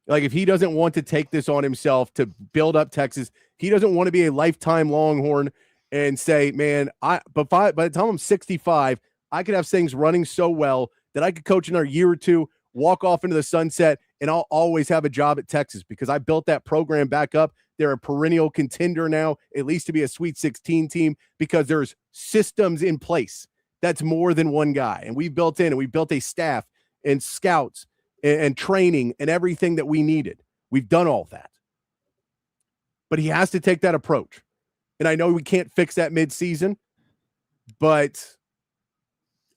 like if he doesn't want to take this on himself to build up Texas, he doesn't want to be a lifetime Longhorn and say, man, by the time I'm 65, I could have things running so well that I could coach another year or two, walk off into the sunset, and I'll always have a job at Texas because I built that program back up. They're a perennial contender now, at least to be a Sweet 16 team, because there's systems in place. That's more than one guy. And we built a staff and scouts and training and everything that we needed. We've done all that. But he has to take that approach. And I know we can't fix that midseason, but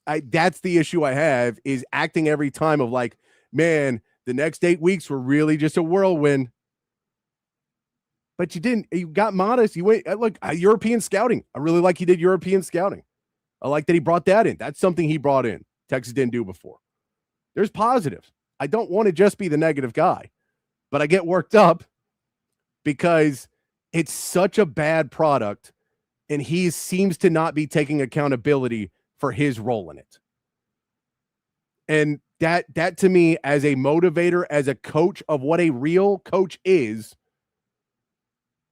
that's the issue I have, is acting every time of like, man, the next 8 weeks were really just a whirlwind. But you got modest. You went, look, European scouting. I really like he did European scouting. I like that he brought that in. That's something he brought in. Texas didn't do before. There's positives. I don't want to just be the negative guy, but I get worked up because it's such a bad product and he seems to not be taking accountability for his role in it. And that to me, as a motivator, as a coach of what a real coach is,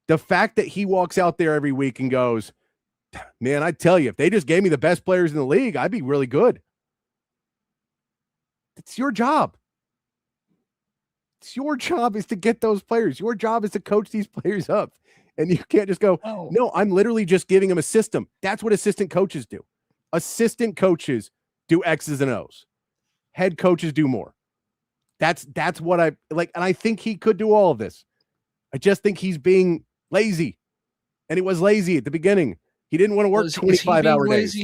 the fact that he walks out there every week and goes, man, I tell you, if they just gave me the best players in the league, I'd be really good. It's your job. It's your job is to get those players. Your job is to coach these players up. And you can't just go, no, I'm literally just giving them a system. That's what assistant coaches do. Assistant coaches do X's and O's. Head coaches do more. That's what I like. And I think he could do all of this. I just think he's being lazy. And he was lazy at the beginning. He didn't want to work 25-hour days.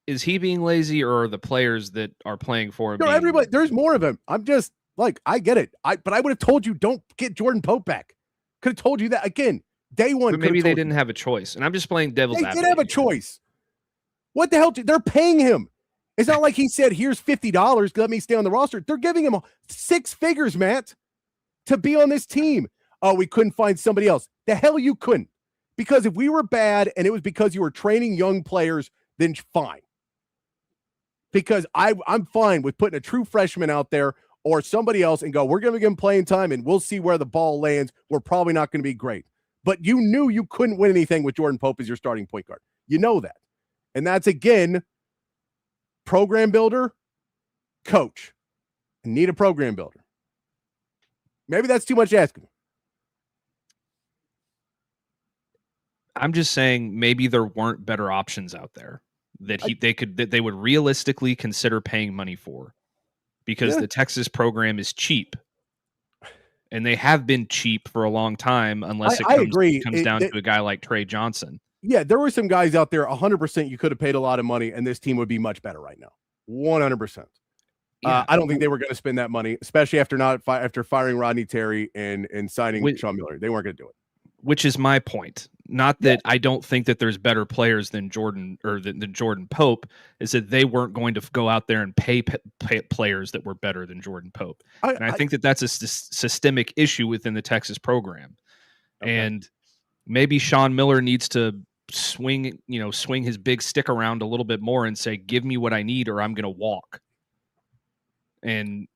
Is he being lazy, or are the players that are playing for him? No, everybody. There's more of him. I'm just like, I get it. But I would have told you, don't get Jordan Pope back. Could have told you that again. Day one. But maybe they didn't have a choice. And I'm just playing devil's advocate. They did have a choice. What the hell? They're paying him. It's not like he said, here's $50. Let me stay on the roster. They're giving him 6 figures, Matt, to be on this team. Oh, we couldn't find somebody else. The hell you couldn't. Because if we were bad and it was because you were training young players, then fine. Because I'm fine with putting a true freshman out there or somebody else and go, we're going to give him playing time and we'll see where the ball lands. We're probably not going to be great. But you knew you couldn't win anything with Jordan Pope as your starting point guard. You know that. And that's, again, program builder, coach. Need a program builder. Maybe that's too much asking. I'm just saying maybe there weren't better options out there that they would realistically consider paying money for, because the Texas program is cheap. And they have been cheap for a long time, unless it comes down to a guy like Trey Johnson. Yeah, there were some guys out there, 100% you could have paid a lot of money, and this team would be much better right now. 100%. Yeah. I don't think they were going to spend that money, especially after firing Rodney Terry and signing Sean Miller. They weren't going to do it. Which is my point. Not that I don't think that there's better players than Jordan or than Jordan Pope, is that they weren't going to go out there and pay players that were better than Jordan Pope. I think that that's a systemic issue within the Texas program. Okay. And maybe Sean Miller needs to swing his big stick around a little bit more and say, give me what I need or I'm going to walk. And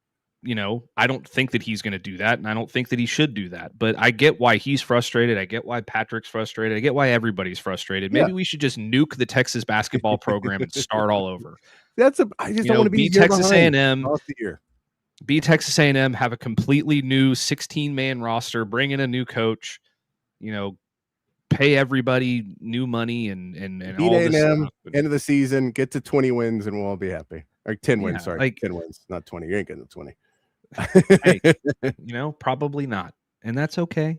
I don't think that he's going to do that, and I don't think that he should do that. But I get why he's frustrated. I get why Patrick's frustrated. I get why everybody's frustrated. Maybe we should just nuke the Texas basketball program and start all over. I just don't want to be Texas A&M. Be Texas A&M, have a completely new 16-man roster, bring in a new coach, pay everybody new money and beat all this A&M, stuff. end of the season, get to 20 wins, and we'll all be happy. Or 10 wins, sorry. 10 wins, not 20. You ain't getting to 20. Hey, probably not. And that's okay.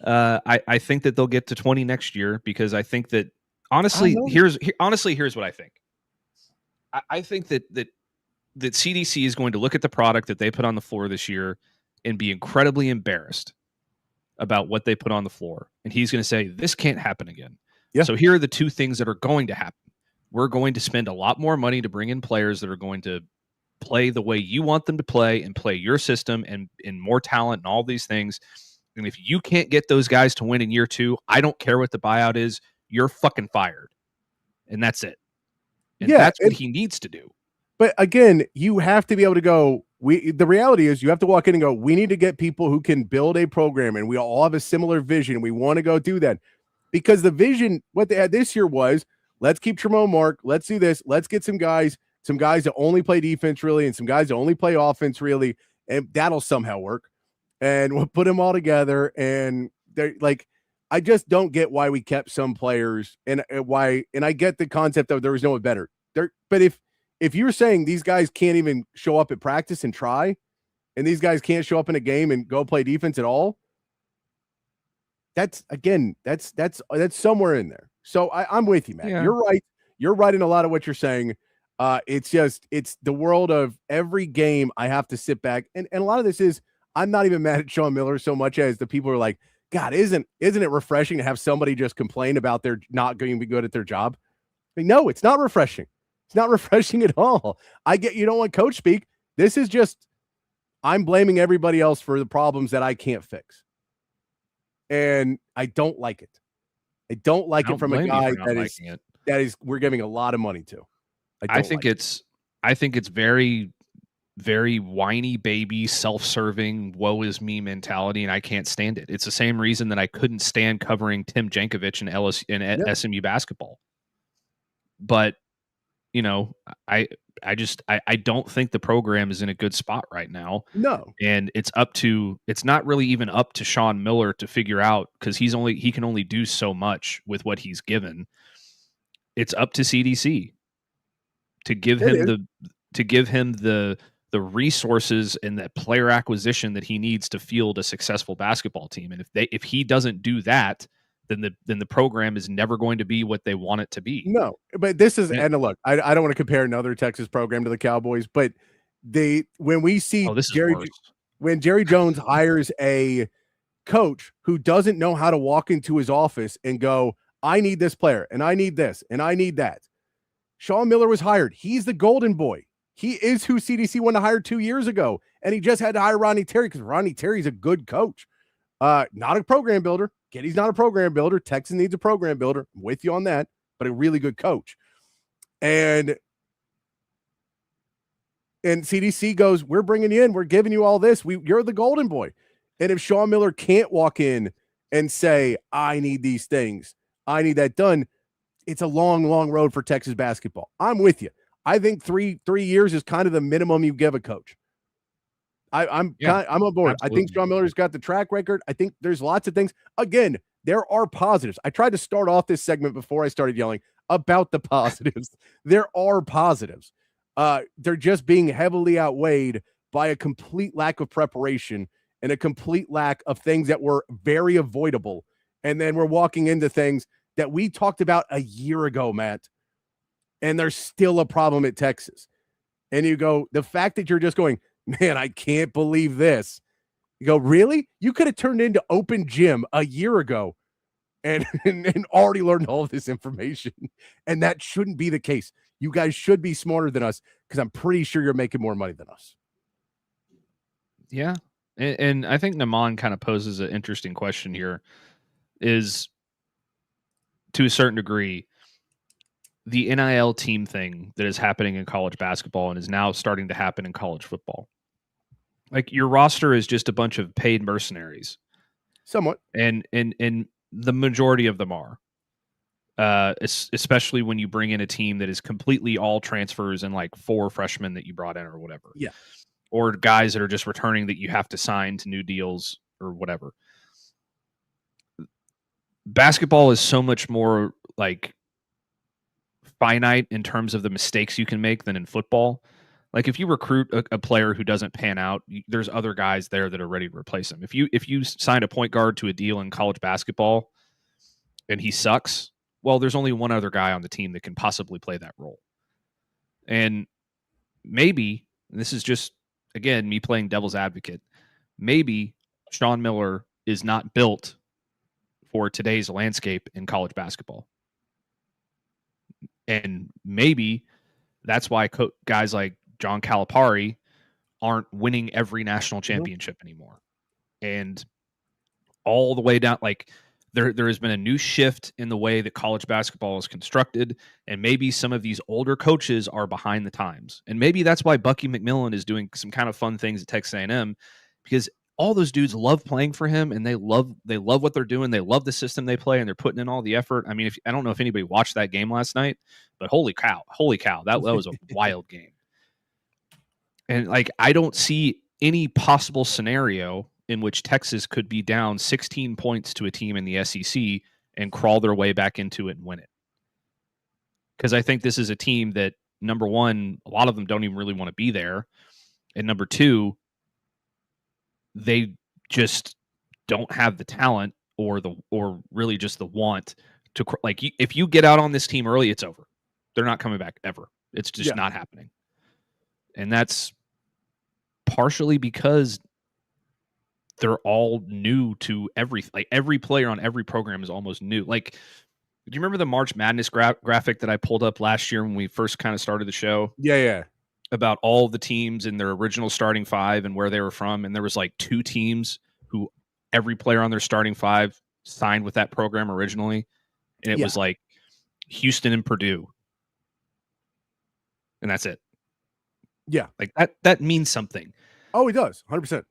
I think that they'll get to 20 next year, because I think that honestly, here's what I think. I think that CDC is going to look at the product that they put on the floor this year and be incredibly embarrassed about what they put on the floor. And he's going to say, this can't happen again. Yeah. So here are the two things that are going to happen. We're going to spend a lot more money to bring in players that are going to play the way you want them to play and play your system and more talent and all these things. And if you can't get those guys to win in year 2, I don't care what the buyout is, you're fucking fired. And that's it. And that's what he needs to do. But again, you have to be able to go, the reality is you have to walk in and go, we need to get people who can build a program, and we all have a similar vision. We want to go do that. Because the vision, what they had this year was, let's keep Tremont Mark, let's do this, let's get some guys that only play defense really, and some guys that only play offense really, and that'll somehow work. And we'll put them all together. And they're like, I just don't get why we kept some players, and I get the concept of there was no one better. But if you're saying these guys can't even show up at practice and try, and these guys can't show up in a game and go play defense at all, that's somewhere in there. So I'm with you, man. Yeah. You're right. You're right in a lot of what you're saying. It's the world of every game I have to sit back. And a lot of this is, I'm not even mad at Sean Miller so much as the people who are like, God, isn't it refreshing to have somebody just complain about their not going to be good at their job? Like, no, it's not refreshing. It's not refreshing at all. I get you don't want coach speak. This is just, I'm blaming everybody else for the problems that I can't fix. And I don't like it. I don't like it from a guy that is we're giving a lot of money to. I think it's very, very whiny baby, self-serving, woe is me mentality, and I can't stand it. It's the same reason that I couldn't stand covering Tim Jankovich in SMU basketball. But I don't think the program is in a good spot right now. No. And it's not really even up to Sean Miller to figure out, because he can only do so much with what he's given. It's up to CDC to give him the resources and the player acquisition that he needs to field a successful basketball team. And if he doesn't do that, then the program is never going to be what they want it to be. No, but this is, and look, I don't want to compare another Texas program to the Cowboys, but when we see when Jerry Jones hires a coach who doesn't know how to walk into his office and go, I need this player and I need this and I need that. Sean Miller was hired. He's the golden boy. He is who CDC wanted to hire 2 years ago. And he just had to hire Rodney Terry because Rodney Terry's a good coach. Not a program builder. He's not a program builder. Texas needs a program builder. I'm with you on that, but a really good coach. And And CDC goes, we're bringing you in. We're giving you all this. You're the golden boy. And if Sean Miller can't walk in and say, I need these things, I need that done, it's a long, long road for Texas basketball. I'm with you. I think three years is kind of the minimum you give a coach. I'm on board. Absolutely. I think Sean Miller's got the track record. I think there's lots of things. Again, there are positives. I tried to start off this segment before I started yelling about the positives. There are positives. They're just being heavily outweighed by a complete lack of preparation and a complete lack of things that were very avoidable. And then we're walking into things that we talked about a year ago, Matt, and there's still a problem at Texas. And you go, the fact that you're just going, man, I can't believe this. You go, really? You could have turned into open gym a year ago and already learned all of this information. And that shouldn't be the case. You guys should be smarter than us because I'm pretty sure you're making more money than us. Yeah. And I think Naman kind of poses an interesting question here is, to a certain degree, the NIL team thing that is happening in college basketball and is now starting to happen in college football. Like, your roster is just a bunch of paid mercenaries. Somewhat. And the majority of them are. Especially when you bring in a team that is completely all transfers and like 4 freshmen that you brought in or whatever. Yeah. Or guys that are just returning that you have to sign to new deals or whatever. Basketball is so much more like finite in terms of the mistakes you can make than in football. Like, if you recruit a player who doesn't pan out, there's other guys there that are ready to replace him. If you sign a point guard to a deal in college basketball and he sucks, well, there's only one other guy on the team that can possibly play that role. And maybe, and this is just, again, me playing devil's advocate, maybe Sean Miller is not built for today's landscape in college basketball. And maybe that's why guys like John Calipari aren't winning every national championship anymore. And all the way down, like, there has been a new shift in the way that college basketball is constructed, and maybe some of these older coaches are behind the times. And maybe that's why Bucky McMillan is doing some kind of fun things at Texas A&M, because all those dudes love playing for him, and they love what they're doing. They love the system they play, and they're putting in all the effort. I mean, I don't know if anybody watched that game last night, but holy cow, that was a wild game. And like, I don't see any possible scenario in which Texas could be down 16 points to a team in the SEC and crawl their way back into it and win it. Because I think this is a team that, number one, a lot of them don't even really want to be there. And number two, they just don't have the talent or really just the want to, like, if you get out on this team early, it's over. They're not coming back ever. It's just not happening. And that's partially because they're all new to everything. Like, every player on every program is almost new. Like, do you remember the March Madness graphic that I pulled up last year when we first kind of started the show? Yeah. About all the teams in their original starting 5 and where they were from. And there was like 2 teams who every player on their starting 5 signed with that program originally. And it was like Houston and Purdue. And that's it. Yeah. Like, that means something. Oh, it does. 100%.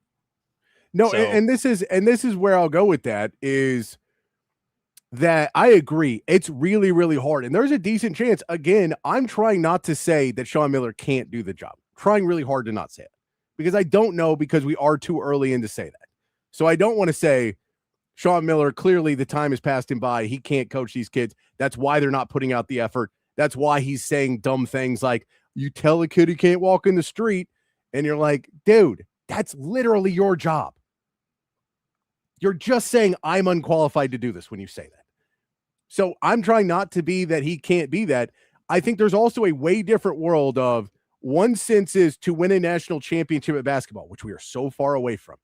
No, so, and this is where I'll go with that, is that I agree. It's really, really hard. And there's a decent chance. Again, I'm trying not to say that Sean Miller can't do the job. Trying really hard to not say it. Because I don't know, because we are too early in to say that. So I don't want to say Sean Miller, clearly the time has passed him by. He can't coach these kids. That's why they're not putting out the effort. That's why he's saying dumb things like, you tell a kid he can't walk in the street, and you're like, dude, that's literally your job. You're just saying I'm unqualified to do this when you say that. So I'm trying not to be that he can't be that. I think there's also a way different world of, one sense is to win a national championship at basketball, which we are so far away from.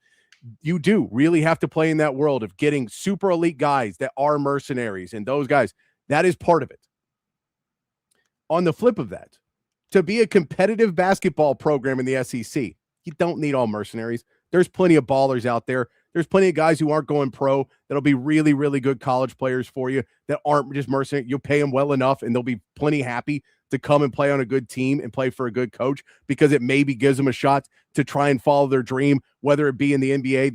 You do really have to play in that world of getting super elite guys that are mercenaries, and those guys, that is part of it. On the flip of that, to be a competitive basketball program in the SEC, you don't need all mercenaries. There's plenty of ballers out there. There's plenty of guys who aren't going pro that'll be really, really good college players for you that aren't just mercenary. You'll pay them well enough, and they'll be plenty happy to come and play on a good team and play for a good coach, because it maybe gives them a shot to try and follow their dream, whether it be in the NBA,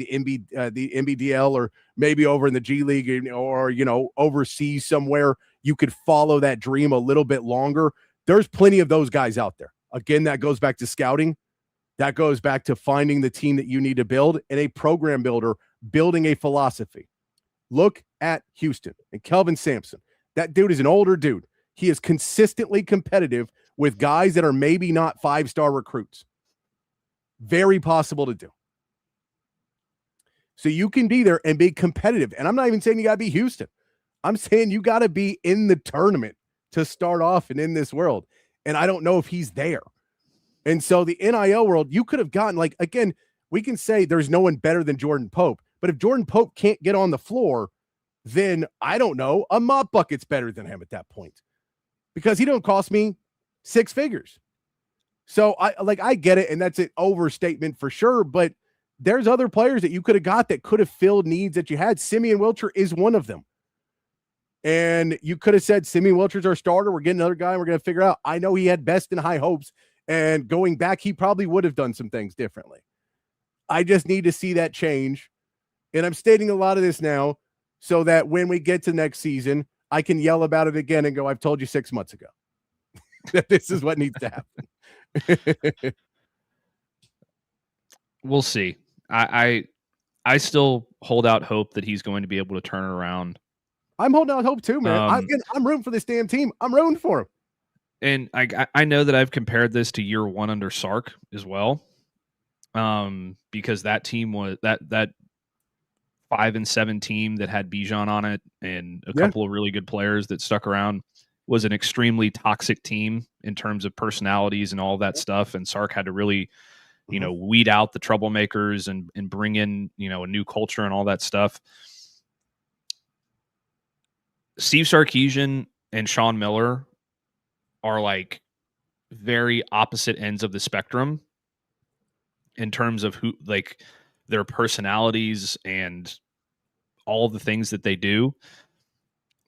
the NBDL, or maybe over in the G League, or, overseas somewhere. You could follow that dream a little bit longer. There's plenty of those guys out there. Again, that goes back to scouting. That goes back to finding the team that you need to build, and a program builder building a philosophy. Look at Houston and Kelvin Sampson. That dude is an older dude. He is consistently competitive with guys that are maybe not 5-star recruits. Very possible to do. So you can be there and be competitive. And I'm not even saying you got to be Houston. I'm saying you got to be in the tournament to start off and in this world. And I don't know if he's there. And so the NIL world, you could have gotten, again, we can say there's no one better than Jordan Pope. But if Jordan Pope can't get on the floor, then I don't know, a mop bucket's better than him at that point, because he don't cost me 6 figures. So I get it, and that's an overstatement for sure, but there's other players that you could have got that could have filled needs that you had. Simeon Wilcher is one of them. And you could have said, Simeon Wilcher's our starter, we're getting another guy, and we're going to figure out. I know he had best and high hopes, and going back, he probably would have done some things differently. I just need to see that change. And I'm stating a lot of this now so that when we get to next season, I can yell about it again and go, I've told you 6 months ago that this is what needs to happen. We'll see. I still hold out hope that he's going to be able to turn it around. I'm holding out hope too, man. I'm rooting for this damn team. I'm rooting for him. And I know that I've compared this to year 1 under Sark as well. Because that team was that 5-7 team that had Bijan on it and a couple of really good players that stuck around was an extremely toxic team in terms of personalities and all that stuff. And Sark had to really, weed out the troublemakers and bring in, a new culture and all that stuff. Steve Sarkisian and Sean Miller are like very opposite ends of the spectrum in terms of who, like, their personalities and all the things that they do.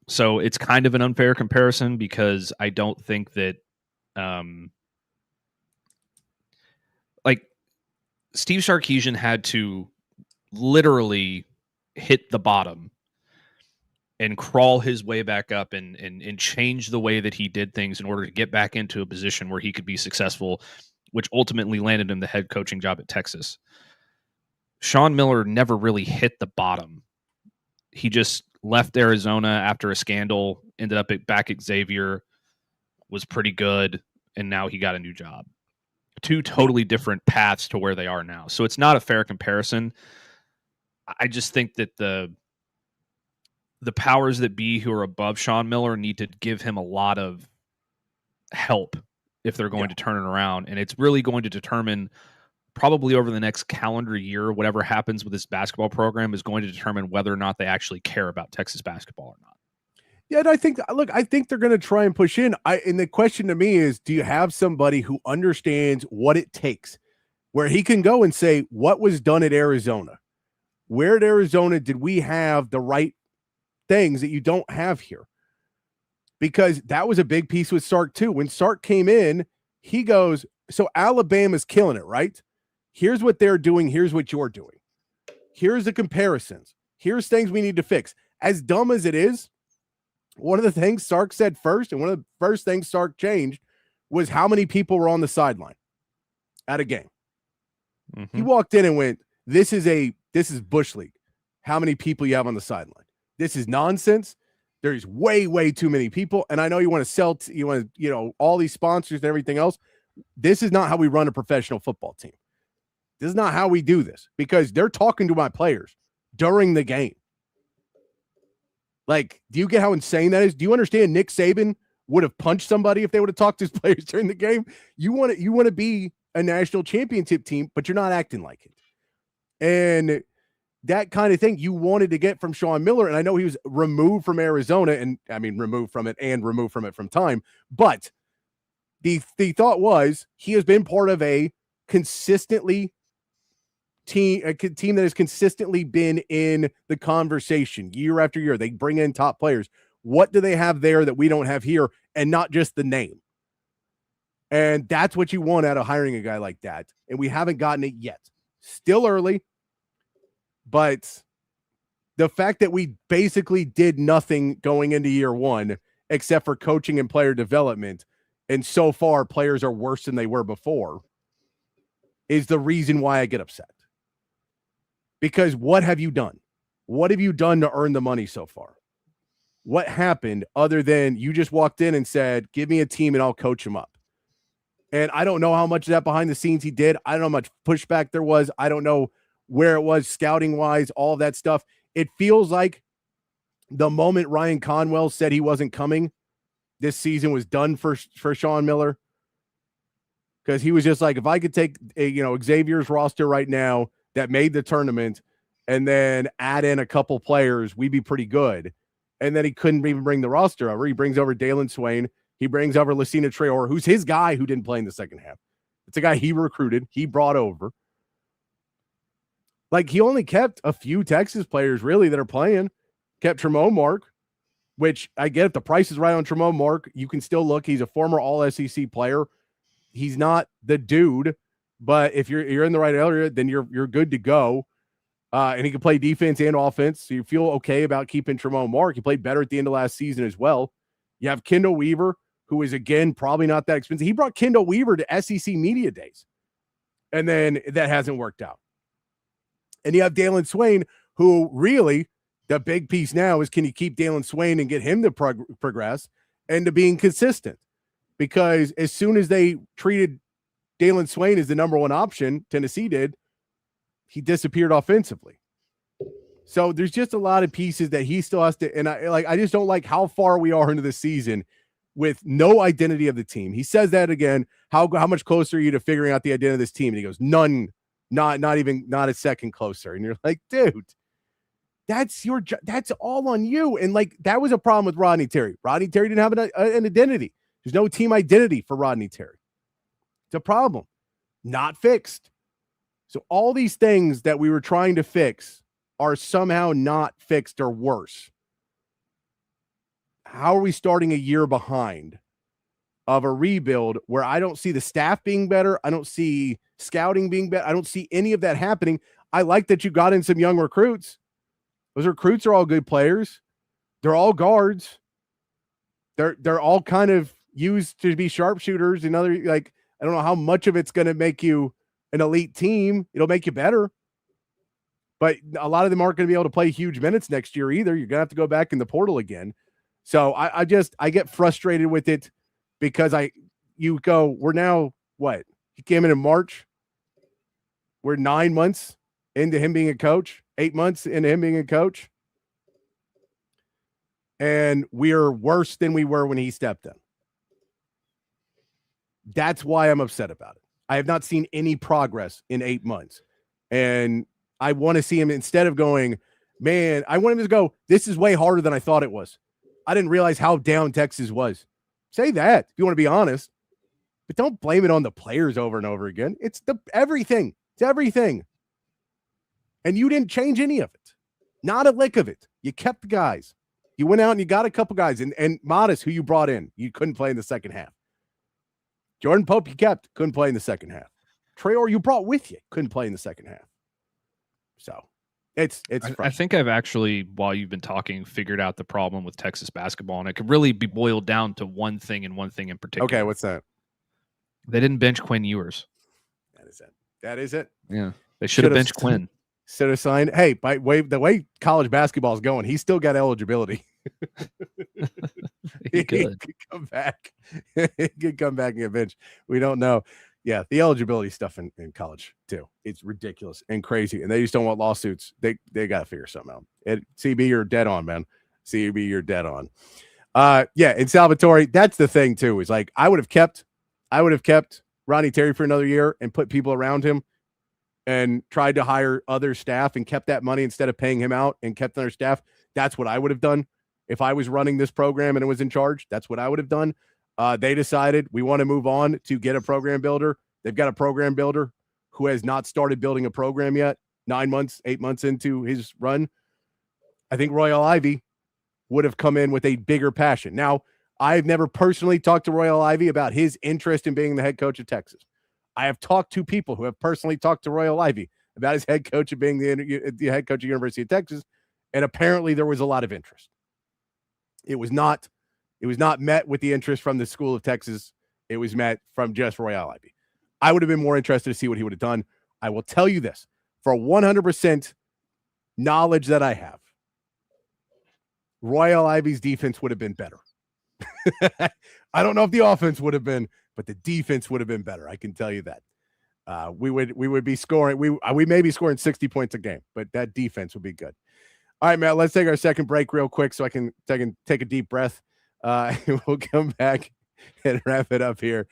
So it's kind of an unfair comparison, because I don't think that Steve Sarkisian had to literally hit the bottom and crawl his way back up and change the way that he did things in order to get back into a position where he could be successful, which ultimately landed him the head coaching job at Texas. Sean Miller never really hit the bottom. He just left Arizona after a scandal, ended up back at Xavier, was pretty good, and now he got a new job. 2 totally different paths to where they are now. So it's not a fair comparison. I just think that the powers that be who are above Sean Miller need to give him a lot of help if they're going to turn it around. And it's really going to determine, probably over the next calendar year, whatever happens with this basketball program is going to determine whether or not they actually care about Texas basketball or not. Yeah, and I think they're going to try and push in. And the question to me is, do you have somebody who understands what it takes, where he can go and say, what was done at Arizona? Where at Arizona did we have the right things that you don't have here? Because that was a big piece with Sark too. When Sark came in, he goes, so Alabama's killing it, right? Here's what they're doing. Here's what you're doing. Here's the comparisons. Here's things we need to fix. As dumb as it is, one of the things Sark said first, and one of the first things Sark changed, was how many people were on the sideline at a game. Mm-hmm. He walked in and went, this is Bush League. How many people you have on the sideline? This is nonsense. There's way, way too many people. And I know you want to sell, all these sponsors and everything else. This is not how we run a professional football team. This is not how we do this, because they're talking to my players during the game. Like, do you get how insane that is? Do you understand Nick Saban would have punched somebody if they would have talked to his players during the game? You want to be a national championship team, but you're not acting like it. And that kind of thing you wanted to get from Sean Miller. And I know he was removed from Arizona, and I mean, removed from it from time. But the thought was, he has been part of a team that has consistently been in the conversation year after year. They bring in top players. What do they have there that we don't have here? And not just the name. And that's what you want out of hiring a guy like that. And we haven't gotten it yet. Still early, but the fact that we basically did nothing going into year one, except for coaching and player development, and so far players are worse than they were before, is the reason why I get upset. Because what have you done? What have you done to earn the money so far? What happened other than you just walked in and said, give me a team and I'll coach them up? And I don't know how much of that behind the scenes he did. I don't know how much pushback there was. I don't know where it was scouting wise, all of that stuff. It feels like the moment Ryan Conwell said he wasn't coming, this season was done for Sean Miller. Because he was just like, if I could take Xavier's roster right now that made the tournament and then add in a couple players, we'd be pretty good. And then he couldn't even bring the roster over. He brings over Dalen Swain. He brings over Lucina Traore, who's his guy who didn't play in the second half. It's a guy he recruited. He brought over. Like, he only kept a few Texas players, really, that are playing. Kept Tremont Mark, which I get if the price is right on Tremont Mark. You can still look. He's a former All-SEC player. He's not the dude, but if you're in the right area, then you're good to go. And he can play defense and offense, so you feel okay about keeping Tremont Mark. He played better at the end of last season as well. You have Kendall Weaver, who is, again, probably not that expensive. He brought Kendall Weaver to SEC Media Days, and then that hasn't worked out. And you have Dalen Swain, who really, the big piece now is, can you keep Dalen Swain and get him to progress and to being consistent? Because as soon as they treated Dalen Swain as the number one option, Tennessee did, he disappeared offensively. So there's just a lot of pieces that he still has to, and I just don't like how far we are into the season with no identity of the team. He says that again. How much closer are you to figuring out the identity of this team? And he goes, none, not a second closer. And you're like, dude, that's all on you. And like, that was a problem with Rodney Terry. Rodney Terry didn't have an identity. There's no team identity for Rodney Terry. It's a problem, not fixed. So all these things that we were trying to fix are somehow not fixed or worse. How are we starting a year behind of a rebuild where I don't see the staff being better? I don't see scouting being better. I don't see any of that happening. I like that you got in some young recruits. Those recruits are all good players. They're all guards. They're all kind of used to be sharpshooters. And other, like, I don't know how much of it's going to make you an elite team. It'll make you better. But a lot of them aren't going to be able to play huge minutes next year either. You're going to have to go back in the portal again. So I get frustrated with it because we're now what? He came in March. We're 9 months into him being a coach, 8 months into him being a coach. And we're worse than we were when he stepped in. That's why I'm upset about it. I have not seen any progress in 8 months. And I want to see him, instead of going, man, I want him to go, this is way harder than I thought it was. I didn't realize how down Texas was. Say that if you want to be honest. But don't blame it on the players over and over again. It's everything. It's everything. And you didn't change any of it. Not a lick of it. You kept the guys. You went out and you got a couple guys. And Modest, who you brought in, you couldn't play in the second half. Jordan Pope, you kept, couldn't play in the second half. Traore, you brought with you, couldn't play in the second half. So it's I think I've actually, while you've been talking, figured out the problem with Texas basketball, and it could really be boiled down to one thing and one thing in particular. Okay, what's that? They didn't bench Quinn Ewers. That is it. Yeah, they should have benched Quinn. Should have signed. Hey, the way college basketball is going, he's still got eligibility. He could come back. He could come back and get benched. We don't know. Yeah, the eligibility stuff in college too. It's ridiculous and crazy, and they just don't want lawsuits. They got to figure something out. CB, you're dead on, man. CB, you're dead on. Yeah, and Salvatore, that's the thing too. Is like I would have kept Rodney Terry for another year and put people around him, and tried to hire other staff and kept that money instead of paying him out and kept other staff. That's what I would have done if I was running this program and it was in charge. That's what I would have done. They decided we want to move on to get a program builder. They've got a program builder who has not started building a program yet. 8 months into his run. I think Royal Ivy would have come in with a bigger passion. Now, I've never personally talked to Royal Ivey about his interest in being the head coach of Texas. I have talked to people who have personally talked to Royal Ivey about his head coach of being the head coach of University of Texas, and apparently there was a lot of interest. It was not met with the interest from the School of Texas. It was met from just Royal Ivey. I would have been more interested to see what he would have done. I will tell you this, for 100% knowledge that I have, Royal Ivey's defense would have been better. I don't know if the offense would have been, but the defense would have been better. I can tell you that. We would be scoring. We may be scoring 60 points a game, but that defense would be good. All right, Matt, let's take our second break real quick so I can take a deep breath. And we'll come back and wrap it up here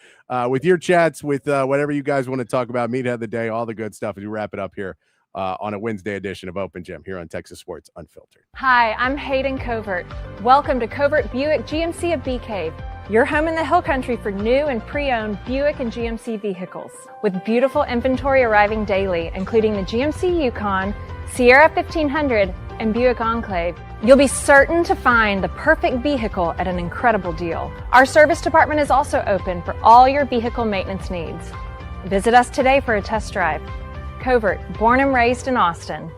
with your chats, with whatever you guys want to talk about, meathead of the day, all the good stuff as we wrap it up here on a Wednesday edition of Open Gym here on Texas Sports Unfiltered. Hi, I'm Hayden Covert. Welcome to Covert Buick GMC of Bee Cave, your home in the Hill Country for new and pre-owned Buick and GMC vehicles. With beautiful inventory arriving daily, including the GMC Yukon, Sierra 1500, and Buick Enclave, you'll be certain to find the perfect vehicle at an incredible deal. Our service department is also open for all your vehicle maintenance needs. Visit us today for a test drive. Covert, born and raised in Austin.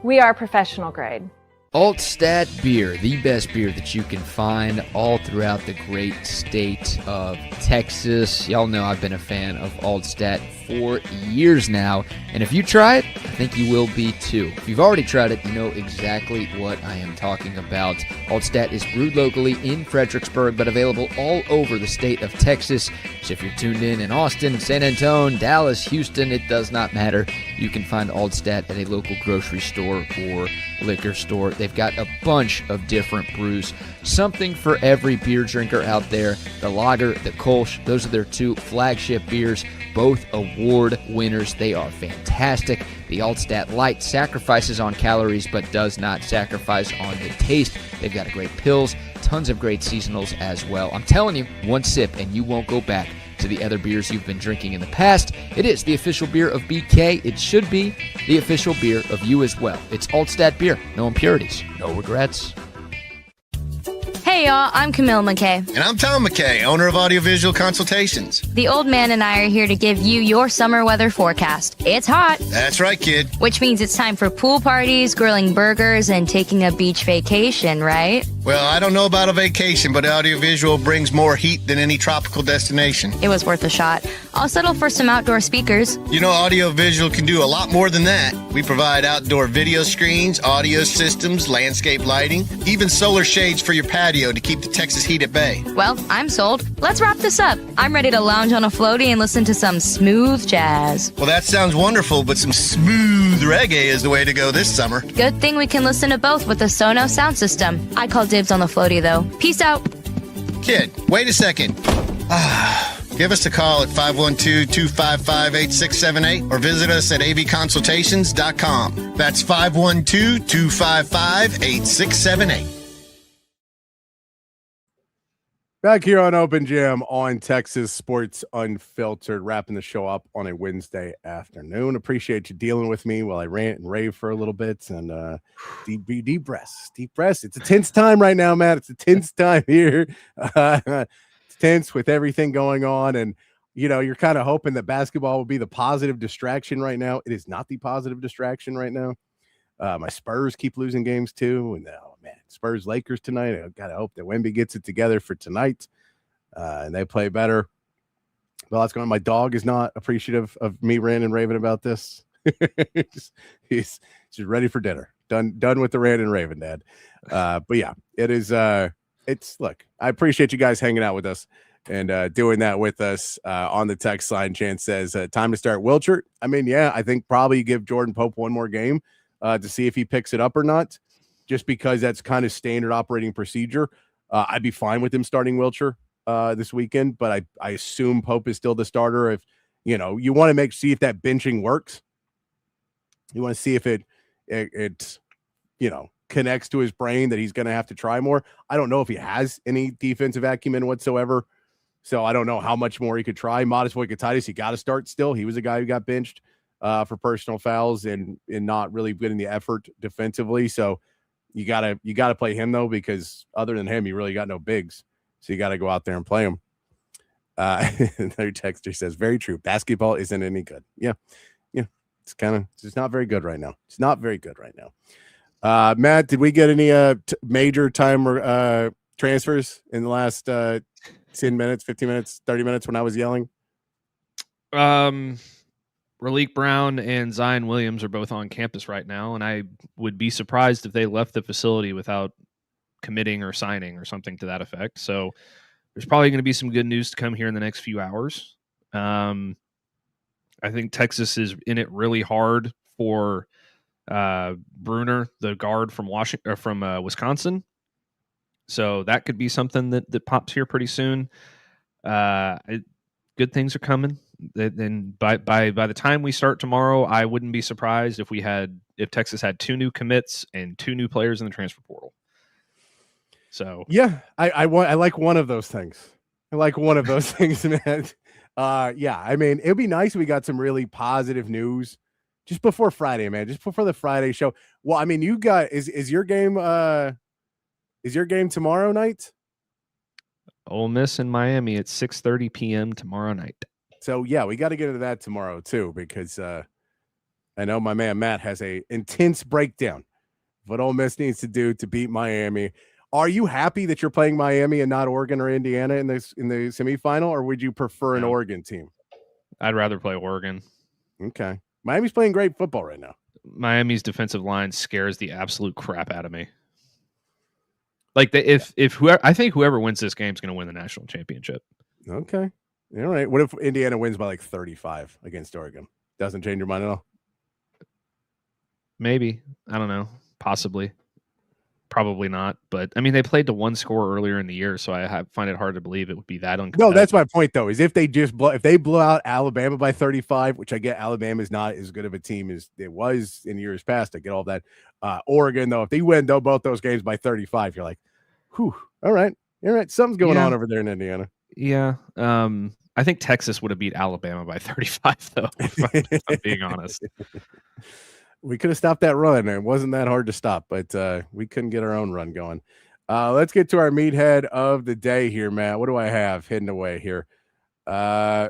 We are professional grade. Altstadt Beer, the best beer that you can find all throughout the great state of Texas. Y'all know I've been a fan of Altstadt for years now, and if you try it, I think you will be too. If you've already tried it, you know exactly what I am talking about. Altstadt is brewed locally in Fredericksburg, but available all over the state of Texas. So if you're tuned in Austin, San Antonio, Dallas, Houston, it does not matter. You can find Altstadt at a local grocery store or liquor store. They've got a bunch of different brews, something for every beer drinker out there. The lager, the Kolsch, those are their two flagship beers, both award winners. They are fantastic. The Altstadt Light sacrifices on calories but does not sacrifice on the taste. They've got great pills, tons of great seasonals as well. I'm telling you, one sip and you won't go back to the other beers you've been drinking in the past. It is the official beer of BK. It should be the official beer of you as well. It's Altstadt Beer. No impurities, no regrets. Hey y'all, I'm Camille McKay. And I'm Tom McKay, owner of Audiovisual Consultations. The old man and I are here to give you your summer weather forecast. It's hot. That's right, kid. Which means it's time for pool parties, grilling burgers, and taking a beach vacation, right? Well, I don't know about a vacation, but Audiovisual brings more heat than any tropical destination. It was worth a shot. I'll settle for some outdoor speakers. You know, Audiovisual can do a lot more than that. We provide outdoor video screens, audio systems, landscape lighting, even solar shades for your patio to keep the Texas heat at bay. Well, I'm sold. Let's wrap this up. I'm ready to lounge on a floaty and listen to some smooth jazz. Well, that sounds wonderful, but some smooth reggae is the way to go this summer. Good thing we can listen to both with the Sonos sound system. I call dibs on the floaty, though. Peace out. Kid, wait a second. Give us a call at 512-255-8678 or visit us at avconsultations.com. That's 512-255-8678. Back here on Open Gym on Texas Sports Unfiltered, wrapping the show up on a Wednesday afternoon. Appreciate you dealing with me while I rant and rave for a little bit. And deep breaths. It's a tense time right now, Matt. It's a tense time here. It's tense with everything going on. And, you know, you're kind of hoping that basketball will be the positive distraction right now. It is not the positive distraction right now. My Spurs keep losing games too. And Spurs Lakers tonight. I gotta hope that Wemby gets it together for tonight and they play better. Well, that's going. My dog is not appreciative of me ranting and raving about this. he's just ready for dinner. Done with the rant and raving, Dad. But yeah, it is. Look, I appreciate you guys hanging out with us and doing that with us on the text line. Chance says time to start Wilcher. I mean, yeah, I think probably give Jordan Pope one more game to see if he picks it up or not. Just because that's kind of standard operating procedure. I'd be fine with him starting Wilcher this weekend, but I assume Pope is still the starter. If you know, you want to see if that benching works. You want to see if it you know, connects to his brain that he's going to have to try more. I don't know if he has any defensive acumen whatsoever, so I don't know how much more he could try. Modest Voikatitis, he got to start still. He was a guy who got benched for personal fouls and not really getting the effort defensively. So you gotta play him though, because other than him, you really got no bigs. So you got to go out there and play them. Another texter says, very true. Basketball isn't any good. Yeah. It's just not very good right now. It's not very good right now. Matt, did we get any major time transfers in the last 10 minutes, 15 minutes, 30 minutes when I was yelling? Raleek Brown and Zion Williams are both on campus right now, and I would be surprised if they left the facility without committing or signing or something to that effect. So there's probably going to be some good news to come here in the next few hours. I think Texas is in it really hard for Bruner, the guard from Wisconsin. So that could be something that pops here pretty soon. Good things are coming. Then by the time we start tomorrow, I wouldn't be surprised if Texas had 2 new commits and 2 new players in the transfer portal. So yeah, I like one of those things. I like one of those things, man. Yeah, I mean, it'd be nice if we got some really positive news just before Friday, man. Just before the Friday show. Well, I mean, you got is your game tomorrow night? Ole Miss in Miami at 6:30 p.m. tomorrow night. So yeah, we got to get into that tomorrow too, because I know my man Matt has a intense breakdown of what Ole Miss needs to do to beat Miami. Are you happy that you're playing Miami and not Oregon or Indiana in the semifinal, or would you prefer an Oregon team? I'd rather play Oregon. Okay, Miami's playing great football right now. Miami's defensive line scares the absolute crap out of me. Like I think whoever wins this game is going to win the national championship. Okay. All right. What if Indiana wins by like 35 against Oregon? Doesn't change your mind at all? Maybe. I don't know. Possibly. Probably not. But I mean, they played to 1 score earlier in the year, so I find it hard to believe it would be that uncompetitive. No, that's my point though. Is if they blow out Alabama by 35, which I get Alabama is not as good of a team as it was in years past. I get all that. Oregon though, if they win both those games by 35, you're like, whew, all right. Something's going on over there in Indiana. Yeah. I think Texas would have beat Alabama by 35 though, if I'm being honest. We could have stopped that run. It wasn't that hard to stop, but we couldn't get our own run going. Let's get to our meathead of the day here, Matt. What do I have hidden away here? I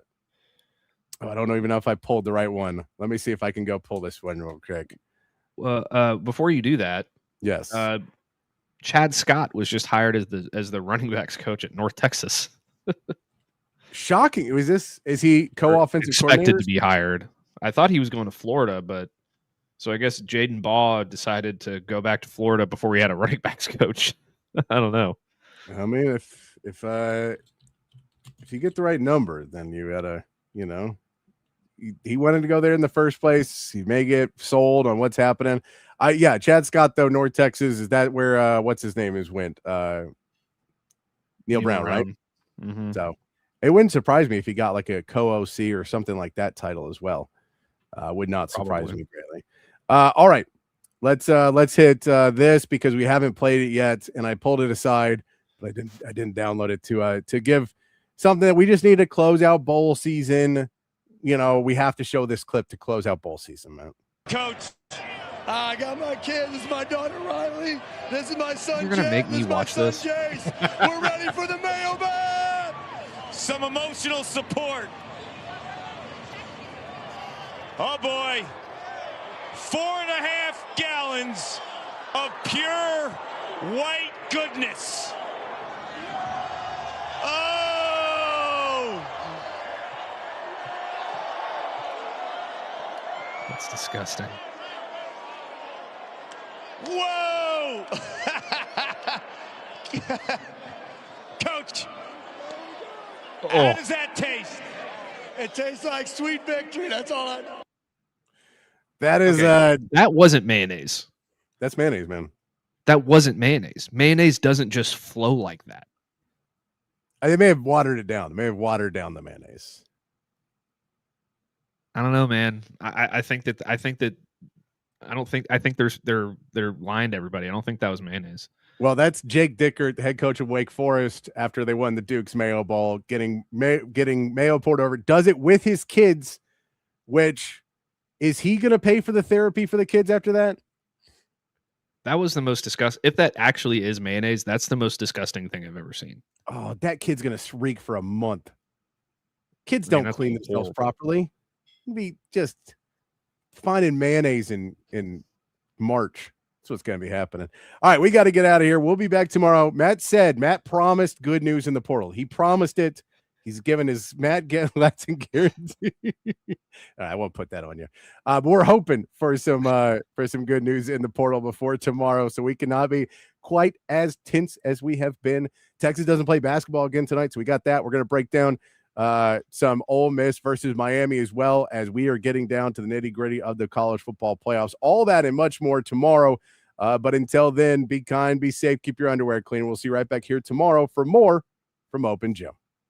don't even know if I pulled the right one. Let me see if I can go pull this one real quick. Well, before you do that, yes, Chad Scott was just hired as the running backs coach at North Texas. Shocking. Is he co-offensive expected to be hired? I thought he was going to Florida, but so I guess Jadan Baugh decided to go back to Florida before we had a running backs coach. I don't know. I mean, if you get the right number, then you gotta, he wanted to go there in the first place. He may get sold on what's happening. Yeah, Chad Scott though, North Texas, is that where what's his name went? Neil Brown, right? Mm-hmm. So it wouldn't surprise me if he got like a co-OC or something like that title as well. Would not surprise me greatly. All right, let's hit this because we haven't played it yet, and I pulled it aside, but I didn't download it to give something that we just need to close out bowl season. We have to show this clip to close out bowl season, man. Coach, I got my kid. This is my daughter Riley. This is my son. You're gonna make me watch this. We're ready for the mailbag. Some emotional support. Oh boy. 4.5 gallons of pure white goodness. Oh! That's disgusting. Whoa! Coach, how does that taste? It tastes like sweet victory. That's all I know. That is that wasn't mayonnaise. That's mayonnaise, man. That wasn't mayonnaise. Mayonnaise doesn't just flow like that. They may have watered it down. They may have watered down the mayonnaise. I don't know, man. I think they're lying to everybody. I don't think that was mayonnaise. Well, that's Jake Dickert, the head coach of Wake Forest, after they won the Duke's Mayo Bowl, getting mayo poured over. Does it with his kids, which is he going to pay for the therapy for the kids after that? That was the most disgusting. If that actually is mayonnaise, that's the most disgusting thing I've ever seen. Oh, that kid's gonna reek for a month. Kids Man, don't that's clean themselves horrible. properly. Be just finding mayonnaise in March. That's what's going to be happening. All right, we got to get out of here. We'll be back tomorrow. Matt promised good news in the portal. He promised it. He's given his Matt Galatzan guarantee. I won't put that on you. But we're hoping for some good news in the portal before tomorrow, so we cannot be quite as tense as we have been. Texas doesn't play basketball again tonight, so we got that. We're going to break down some Ole Miss versus Miami, as well as we are getting down to the nitty-gritty of the college football playoffs. All that and much more tomorrow. But until then, be kind, be safe, keep your underwear clean. We'll see you right back here tomorrow for more from Open Gym.